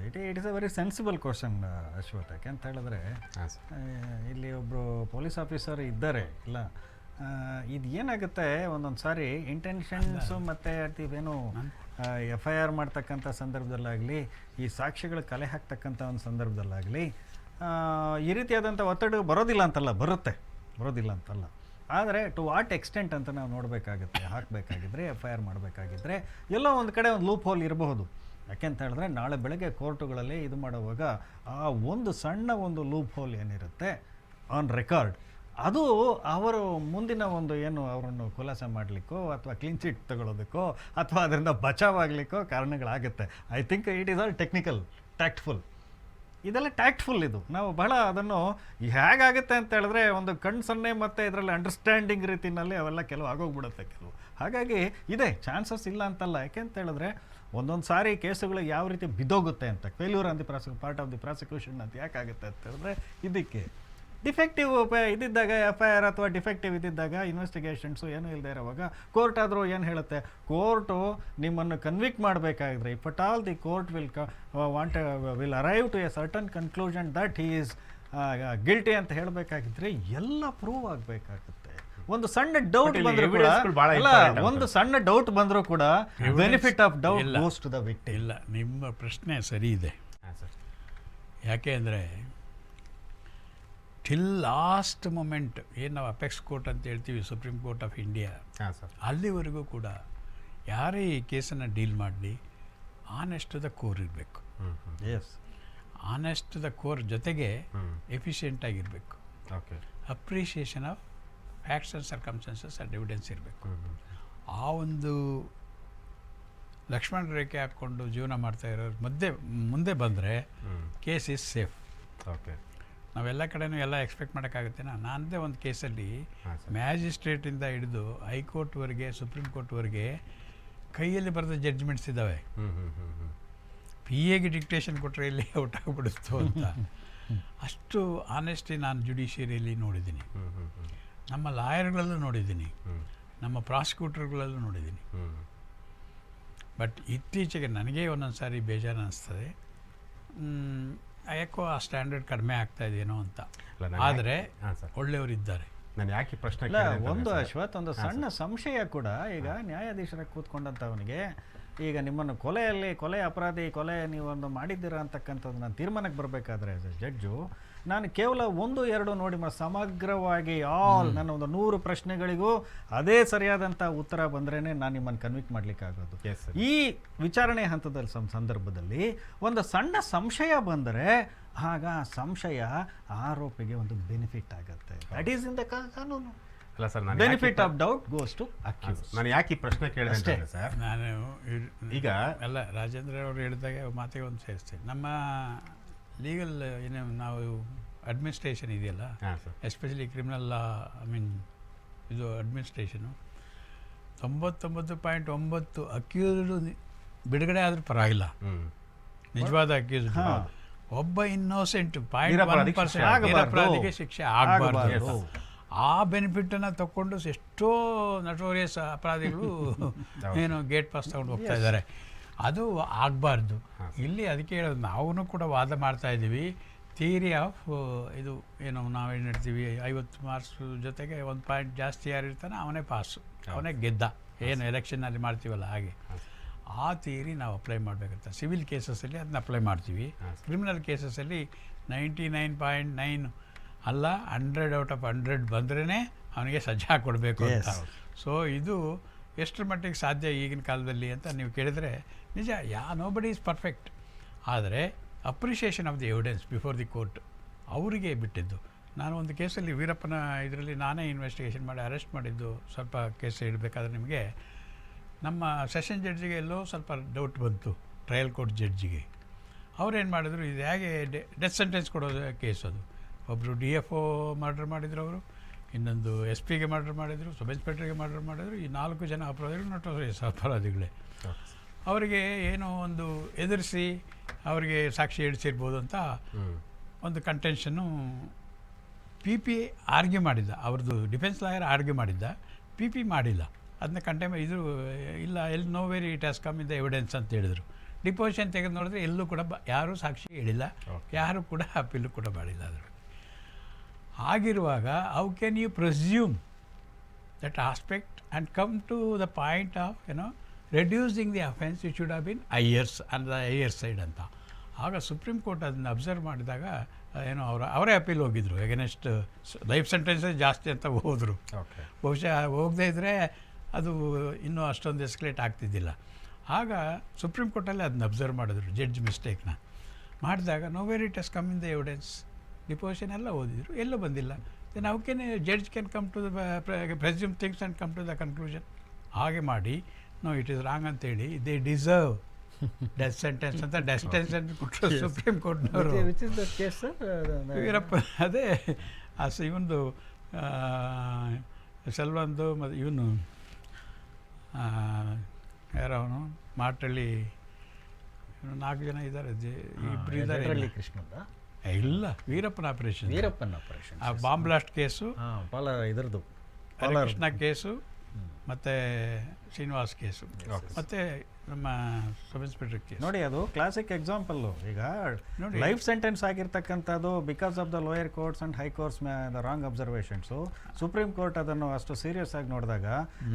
it is a very sensible question Ashwath. ಯಾಕೆ ಅಂತ ಹೇಳಿದ್ರೆ ಇಲ್ಲಿ ಒಬ್ಬರು ಪೊಲೀಸ್ ಆಫೀಸರ್ ಇದ್ದಾರೆ, ಇಲ್ಲ ಇದು ಏನಾಗುತ್ತೆ ಒಂದೊಂದು ಸಾರಿ ಇಂಟೆನ್ಷನ್ಸು ಮತ್ತು ಏನು FIR ಮಾಡ್ತಕ್ಕಂಥ ಸಂದರ್ಭದಲ್ಲಾಗಲಿ, ಈ ಸಾಕ್ಷಿಗಳು ಕಲೆ ಹಾಕ್ತಕ್ಕಂಥ ಒಂದು ಸಂದರ್ಭದಲ್ಲಾಗಲಿ ಈ ರೀತಿಯಾದಂಥ ಒತ್ತಡ ಬರೋದಿಲ್ಲ ಅಂತಲ್ಲ, ಬರೋದಿಲ್ಲ ಅಂತಲ್ಲ. ಆದರೆ ಟು ವಾಟ್ ಎಕ್ಸ್ಟೆಂಟ್ ಅಂತ ನಾವು ನೋಡಬೇಕಾಗುತ್ತೆ. ಹಾಕಬೇಕಾಗಿದ್ರೆ FIR ಮಾಡಬೇಕಾಗಿದ್ರೆ ಎಲ್ಲೋ ಒಂದು ಕಡೆ ಒಂದು ಲೂಪ್ ಹೋಲ್ ಇರಬಹುದು. ಯಾಕೆಂತ ಹೇಳಿದ್ರೆ ನಾಳೆ ಬೆಳಗ್ಗೆ ಕೋರ್ಟುಗಳಲ್ಲಿ ಇದು ಮಾಡುವಾಗ ಆ ಒಂದು ಸಣ್ಣ ಒಂದು ಲೂಪ್ ಹೋಲ್ ಏನಿರುತ್ತೆ ಆನ್ ರೆಕಾರ್ಡ್, ಅದು ಅವರು ಮುಂದಿನ ಒಂದು ಏನು ಅವರನ್ನು ಖುಲಾಸೆ ಮಾಡಲಿಕ್ಕೋ ಅಥವಾ ಕ್ಲೀನ್ ಚಿಟ್ ತಗೊಳ್ಳೋದಕ್ಕೋ ಅಥವಾ ಅದರಿಂದ ಬಚಾವಾಗಲಿಕ್ಕೋ ಕಾರಣಗಳಾಗುತ್ತೆ. I think it is all technical, tactful. ಇದೆಲ್ಲ ಟ್ಯಾಕ್ಟ್ಫುಲ್. ಇದು ನಾವು ಬಹಳ ಅದನ್ನು ಹೇಗಾಗುತ್ತೆ ಅಂತ ಹೇಳಿದ್ರೆ ಒಂದು ಕಣ್ಸನ್ನೆ ಮತ್ತು ಇದರಲ್ಲಿ ಅಂಡರ್ಸ್ಟ್ಯಾಂಡಿಂಗ್ ರೀತಿಯಲ್ಲಿ ಅವೆಲ್ಲ ಕೆಲವು ಆಗೋಗ್ಬಿಡುತ್ತೆ ಕೆಲವು. ಹಾಗಾಗಿ ಇದೆ ಚಾನ್ಸಸ್ ಇಲ್ಲ ಅಂತಲ್ಲ. ಯಾಕೆ ಅಂತ ಹೇಳಿದ್ರೆ ಒಂದೊಂದು ಸಾರಿ ಕೇಸುಗಳು ಯಾವ ರೀತಿ ಬಿದ್ದೋಗುತ್ತೆ ಅಂತ, failure on the part of the prosecution ಅಂತ ಯಾಕಾಗುತ್ತೆ ಅಂತ ಹೇಳಿದ್ರೆ ಇದಕ್ಕೆ ಡಿಫೆಕ್ಟಿವ್ ಇದ್ದಿದ್ದಾಗ FIR ಅಥವಾ ಡಿಫೆಕ್ಟಿವ್ ಇದ್ದಿದ್ದಾಗ ಇನ್ವೆಸ್ಟಿಗೇಷನ್ಸು ಏನೂ ಇಲ್ಲದೆ ಇರೋವಾಗ ಕೋರ್ಟ್ ಆದರೂ ಏನು ಹೇಳುತ್ತೆ, ಕೋರ್ಟು ನಿಮ್ಮನ್ನು ಕನ್ವಿಕ್ಟ್ ಮಾಡಬೇಕಾಗಿದ್ರೆ if at all the court will arrive to a certain conclusion that he is guilty ಅಂತ ಹೇಳಬೇಕಾಗಿದ್ರೆ ಎಲ್ಲ ಪ್ರೂವ್ ಆಗಬೇಕಾಗುತ್ತೆ. ಒಂದು ಸಣ್ಣ ಡೌಟ್ ಬಂದರೂ ಕೂಡ ಒಂದು ಸಣ್ಣ ಡೌಟ್ ಬಂದರೂ ಕೂಡ benefit of doubt goes to the victim. ಇಲ್ಲ, ನಿಮ್ಮ ಪ್ರಶ್ನೆ ಸರಿ ಇದೆ. ಯಾಕೆ ಅಂದರೆ ಟಿಲ್ ಲಾಸ್ಟ್ ಮೊಮೆಂಟ್ ಏನು ನಾವು ಅಪೆಕ್ಸ್ ಕೋರ್ಟ್ ಅಂತ ಹೇಳ್ತೀವಿ, ಸುಪ್ರೀಂ ಕೋರ್ಟ್ ಆಫ್ ಇಂಡಿಯಾ, ಅಲ್ಲಿವರೆಗೂ ಕೂಡ ಯಾರೇ ಈ ಕೇಸನ್ನು ಡೀಲ್ ಮಾಡಲಿ ಆನೆಸ್ಟ್ ಟು ದ ಕೋರ್ ಇರಬೇಕು. Yes, honest to the core ಜೊತೆಗೆ ಎಫಿಷಿಯೆಂಟ್ ಆಗಿರಬೇಕು. Appreciation of facts and circumstances and evidence ಇರಬೇಕು. ಆ ಒಂದು ಲಕ್ಷ್ಮಣ ರೇಖೆ ಹಾಕ್ಕೊಂಡು ಜೀವನ ಮಾಡ್ತಾ ಇರೋರು ಮುಂದೆ ಬಂದರೆ ಕೇಸ್ ಈಸ್ ಸೇಫ್. ನಾವೆಲ್ಲ ಕಡೆನೂ ಎಲ್ಲ ಎಕ್ಸ್ಪೆಕ್ಟ್ ಮಾಡೋಕ್ಕಾಗುತ್ತೇನಾ? ನಾನದೇ ಒಂದು ಕೇಸಲ್ಲಿ ಮ್ಯಾಜಿಸ್ಟ್ರೇಟಿಂದ ಹಿಡಿದು ಹೈಕೋರ್ಟ್ವರೆಗೆ, ಸುಪ್ರೀಂ ಕೋರ್ಟ್ವರೆಗೆ ಕೈಯಲ್ಲಿ ಬರೆದ ಜಡ್ಜ್ಮೆಂಟ್ಸ್ ಇದ್ದಾವೆ. PAಗೆ ಡಿಕ್ಟೇಷನ್ ಕೊಟ್ಟರೆ ಇಲ್ಲಿ ಔಟ್ ಆಗಿಬಿಡುತ್ತೋ ಅಂತ. ಅಷ್ಟು ಆನೆಸ್ಟಿ ನಾನು ಜುಡಿಷಿಯರಿಯಲ್ಲಿ ನೋಡಿದ್ದೀನಿ. ನಮ್ಮ ಲಾಯರ್ಗಳಲ್ಲೂ ನೋಡಿದ್ದೀನಿ, ನಮ್ಮ ಪ್ರಾಸಿಕ್ಯೂಟರ್ಗಳಲ್ಲೂ ನೋಡಿದ್ದೀನಿ. ಬಟ್ ಇತ್ತೀಚೆಗೆ ನನಗೆ ಒಂದೊಂದು ಸಾರಿ ಬೇಜಾರು ಅನ್ನಿಸ್ತದೆ, ಯಾಕೋ ಆ ಸ್ಟ್ಯಾಂಡರ್ಡ್ ಕಡಿಮೆ ಆಗ್ತಾ ಇದೆಯೇನೋ ಅಂತ. ಆದರೆ ಒಳ್ಳೆಯವರು ಇದ್ದಾರೆ. ನಾನು ಯಾಕೆ ಪ್ರಶ್ನೆ ಒಂದು ಅಶ್ವಥ್, ಒಂದು ಸಣ್ಣ ಸಂಶಯ ಕೂಡ. ಈಗ ನ್ಯಾಯಾಧೀಶರಾಗಿ ಕೂತ್ಕೊಂಡಂಥವನಿಗೆ ಈಗ ನಿಮ್ಮನ್ನು ಕೊಲೆ ಅಪರಾಧಿ ನೀವೊಂದು ಮಾಡಿದ್ದೀರಾ ಅಂತಕ್ಕಂಥದ್ದು ನಾನು ತೀರ್ಮಾನಕ್ಕೆ ಬರಬೇಕಾದ್ರೆ ಜಡ್ಜು ನಾನು ಕೇವಲ 1-2 ನೋಡಿ ಸಮಗ್ರವಾಗಿ ನನ್ನ ಒಂದು 100 ಪ್ರಶ್ನೆಗಳಿಗೂ ಅದೇ ಸರಿಯಾದಂಥ ಉತ್ತರ ಬಂದ್ರೇ ನಾನು ನಿಮ್ಮನ್ನು ಕನ್ವಿಕ್ಟ್ ಮಾಡಲಿಕ್ಕಾಗೋದು. ಈ ವಿಚಾರಣೆ ಹಂತದಲ್ಲಿ ಸಂದರ್ಭದಲ್ಲಿ ಒಂದು ಸಣ್ಣ ಸಂಶಯ ಬಂದರೆ ಆಗ ಸಂಶಯ ಆರೋಪಿಗೆ ಒಂದು ಬೆನಿಫಿಟ್ ಆಗುತ್ತೆ. ದಟ್ ಈಸ್ ಇನ್ ದ ಕಾನೂನು. ಅಲ್ಲ ಸರ್, ನಾನು benefit of doubt goes to accuse. ನಾನು ಯಾಕೆ ಈ ಪ್ರಶ್ನೆ ಕೇಳಿದೆ ಅಂತಂದ್ರೆ ಸರ್, ನಾನು ಈಗ ಅಲ್ಲ ರಾಜೇಂದ್ರ ಅವರು ಹೇಳಿದಾಗ ಮಾತಿಗೆ ಒಂದು ಸೇರಿಸ್ತೇನೆ. ನಮ್ಮ ಲೀಗಲ್ ಏನು ನಾವು ಅಡ್ಮಿನಿಸ್ಟ್ರೇಷನ್ ಇದೆಯಲ್ಲ, ಎಸ್ಪೆಷಲಿ ಕ್ರಿಮಿನಲ್ ಲಾ, ಇದು ಅಡ್ಮಿನಿಸ್ಟ್ರೇಷನು 99.9 ಅಕ್ಯೂಸ್ಡ್ ಬಿಡುಗಡೆ ಆದರೂ ಪರವಾಗಿಲ್ಲ. ನಿಜವಾದ ಅಕ್ಯೂಸ್ಡ್ ಒಬ್ಬ ಇನ್ನೋಸೆಂಟ್ 0.1% ನಿರಪರಾಧಿಗೆ ಶಿಕ್ಷೆ ಆಗಬಾರ್ದು. ಆ ಬೆನಿಫಿಟನ್ನು ತಗೊಂಡು ಎಷ್ಟೋ ನಟೋರಿಯಸ್ ಅಪರಾಧಿಗಳು ಏನು ಗೇಟ್ ಪಾಸ್ ತಗೊಂಡು ಹೋಗ್ತಾ ಇದ್ದಾರೆ. ಅದು ಆಗಬಾರ್ದು. ಇಲ್ಲಿ ಅದಕ್ಕೆ ಹೇಳೋದು, ನಾವು ಕೂಡ ವಾದ ಮಾಡ್ತಾ ಇದ್ದೀವಿ. ಥಿಯರಿ ಆಫ್ ಇದು ಏನು ನಾವೇನು ಹೇಳ್ತೀವಿ, 50 ಮಾರ್ಕ್ಸ್ ಜೊತೆಗೆ 1 ಪಾಯಿಂಟ್ ಜಾಸ್ತಿ ಯಾರು ಇರ್ತಾನೆ ಅವನೇ ಪಾಸು, ಅವನೇ ಗೆದ್ದ. ಏನು ಎಲೆಕ್ಷನ್ನಲ್ಲಿ ಮಾಡ್ತೀವಲ್ಲ ಹಾಗೆ ಆ ಥಿಯರಿ ನಾವು ಅಪ್ಲೈ ಮಾಡಬೇಕಂತ. ಸಿವಿಲ್ ಕೇಸಸಲ್ಲಿ ಅದನ್ನ ಅಪ್ಲೈ ಮಾಡ್ತೀವಿ. ಕ್ರಿಮಿನಲ್ ಕೇಸಸಲ್ಲಿ 99.9 ಅಲ್ಲ 100/100 ಬಂದ್ರೇ ಅವನಿಗೆ ಸಜ್ಜಾ ಕೊಡಬೇಕು ಅಂತ. ಸೊ ಇದು ಎಷ್ಟರ ಮಟ್ಟಿಗೆ ಸಾಧ್ಯ ಈಗಿನ ಕಾಲದಲ್ಲಿ ಅಂತ ನೀವು ಕೇಳಿದರೆ ನಿಜ, ನೋಬಡಿ ಈಸ್ ಪರ್ಫೆಕ್ಟ್. ಆದರೆ appreciation of the evidence before the court ಅವರಿಗೆ ಬಿಟ್ಟಿದ್ದು. ನಾನು ಒಂದು ಕೇಸಲ್ಲಿ ವೀರಪ್ಪನ ಇದರಲ್ಲಿ ನಾನೇ ಇನ್ವೆಸ್ಟಿಗೇಷನ್ ಮಾಡಿ ಅರೆಸ್ಟ್ ಮಾಡಿದ್ದು. ಸ್ವಲ್ಪ ಕೇಸ್ ಇಡಬೇಕಾದ್ರೆ ನಿಮಗೆ ನಮ್ಮ ಸೆಷನ್ ಜಡ್ಜಿಗೆ ಎಲ್ಲೋ ಸ್ವಲ್ಪ ಡೌಟ್ ಬಂತು, ಟ್ರಯಲ್ ಕೋರ್ಟ್ ಜಡ್ಜಿಗೆ. ಅವ್ರೇನು ಮಾಡಿದ್ರು, ಇದು ಹೇಗೆ ಡೆತ್ ಸೆಂಟೆನ್ಸ್ ಕೊಡೋದು ಕೇಸ್ ಅದು. ಒಬ್ಬರು DFO ಮರ್ಡರ್ ಮಾಡಿದ್ರು, ಅವರು ಇನ್ನೊಂದು SP ಗೆ ಮರ್ಡರ್ ಮಾಡಿದರು, ಸಬ್ ಇನ್ಸ್ಪೆಕ್ಟರ್ಗೆ ಮರ್ಡರ್ ಮಾಡಿದರು. ಈ 4 ಜನ ಅಪರಾಧಿಗಳು ನಟೋರಿಯಸ್ ಅಪರಾಧಿಗಳೇ. ಅವರಿಗೆ ಏನೋ ಒಂದು ಎದುರಿಸಿ ಅವರಿಗೆ ಸಾಕ್ಷಿ ಇಡಿಸಿರ್ಬೋದು ಅಂತ ಒಂದು ಕಂಟೆನ್ಷನ್ನು PP ಆರ್ಗ್ಯೂ ಮಾಡಿದ್ದ. ಅವ್ರದ್ದು ಡಿಫೆನ್ಸ್ ಲಾಯರ್ ಆರ್ಗ್ಯೂ ಮಾಡಿದ್ದ, PP ಮಾಡಿಲ್ಲ. ಅದನ್ನ ಇದು ಇಲ್ಲ, nowhere it has come in the evidence ಅಂತ ಹೇಳಿದರು. ಡಿಪೋಸಿಷನ್ ತೆಗೆದು ನೋಡಿದ್ರೆ ಎಲ್ಲೂ ಕೂಡ ಯಾರೂ ಸಾಕ್ಷಿ ಹೇಳಿಲ್ಲ, ಯಾರೂ ಕೂಡ ಅಪೀಲು ಕೂಡ ಮಾಡಿಲ್ಲ. ಅದರ ಆಗಿರುವಾಗ how can you presume that aspect and come to the point of reducing the offence it should have been highers on the higher side ಅಂತ. ಆಗ ಸುಪ್ರೀಂ ಕೋರ್ಟ್ ಅದನ್ನು ಅಬ್ಸರ್ವ್ ಮಾಡಿದಾಗ ಅವರೇ ಅಪೀಲ್ ಹೋಗಿದ್ರು, ಎಗನೆಸ್ಟ್ ಲೈಫ್ ಸೆಂಟೆನ್ಸೇ ಜಾಸ್ತಿ ಅಂತ ಹೋದರು. ಬಹುಶಃ ಹೋಗದೇ ಇದ್ದರೆ ಅದು ಇನ್ನೂ ಅಷ್ಟೊಂದು ಎಸ್ಕಲೇಟ್ ಆಗ್ತಿದ್ದಿಲ್ಲ. ಆಗ ಸುಪ್ರೀಂ ಕೋರ್ಟಲ್ಲಿ ಅದನ್ನ ಅಬ್ಸರ್ವ್ ಮಾಡಿದ್ರು, ಜಡ್ಜ್ ಮಿಸ್ಟೇಕ್ನ ಮಾಡಿದಾಗ nowhere it has come in the evidence. Deposition ಎಲ್ಲ ಓದಿದ್ರು, ಎಲ್ಲೂ ಬಂದಿಲ್ಲ. Then how can judge can come to the presume things and come to the conclusion. ಹಾಗೆ ಮಾಡಿ ನೋ ಇಟ್ ಈಸ್ ರಾಂಗ್ ಅಂತೇಳಿ ದೇ ಡಿಸರ್ವ್ ಡೆತ್ ಸೆಂಟೆನ್ಸ್ ಅಂತ death sentence ಕೊಟ್ಟರು supreme ಕೋರ್ಟ್ನವರು. ವೀರಪ್ಪ ಅದೇ ಇವನು ಸೆಲ್ವಂದು ಮತ್ತು ಇವನು ಯಾರವನು ಮಾಟಳ್ಳಿ 4 ಜನ ಇದ್ದಾರೆ, ಇಬ್ಬರು ಇದ್ದಾರೆ. ಇಲ್ಲ, ವೀರಪ್ಪನ ಆಪರೇಷನ್ ಆ ಬಾಂಬ್ ಬ್ಲಾಸ್ಟ್ ಕೇಸು, ಇದರದ್ದು ಕೃಷ್ಣ ಕೇಸು, ಮತ್ತು ಶ್ರೀನಿವಾಸ್ ಕೇಸು, ಮತ್ತು ನಮ್ಮ ಸಬ್ ಇನ್ಸ್ಪೆಕ್ಟರ್ ಕೇಸ್. ನೋಡಿ, ಅದು ಕ್ಲಾಸಿಕ್ ಎಕ್ಸಾಂಪಲ್ಲು. ಈಗ ನೋಡಿ, ಲೈಫ್ ಸೆಂಟೆನ್ಸ್ ಆಗಿರ್ತಕ್ಕಂಥದ್ದು because of the lower courts and high courts the wrong observations. Supreme court ಅದನ್ನು ಅಷ್ಟು ಸೀರಿಯಸ್ ಆಗಿ ನೋಡಿದಾಗ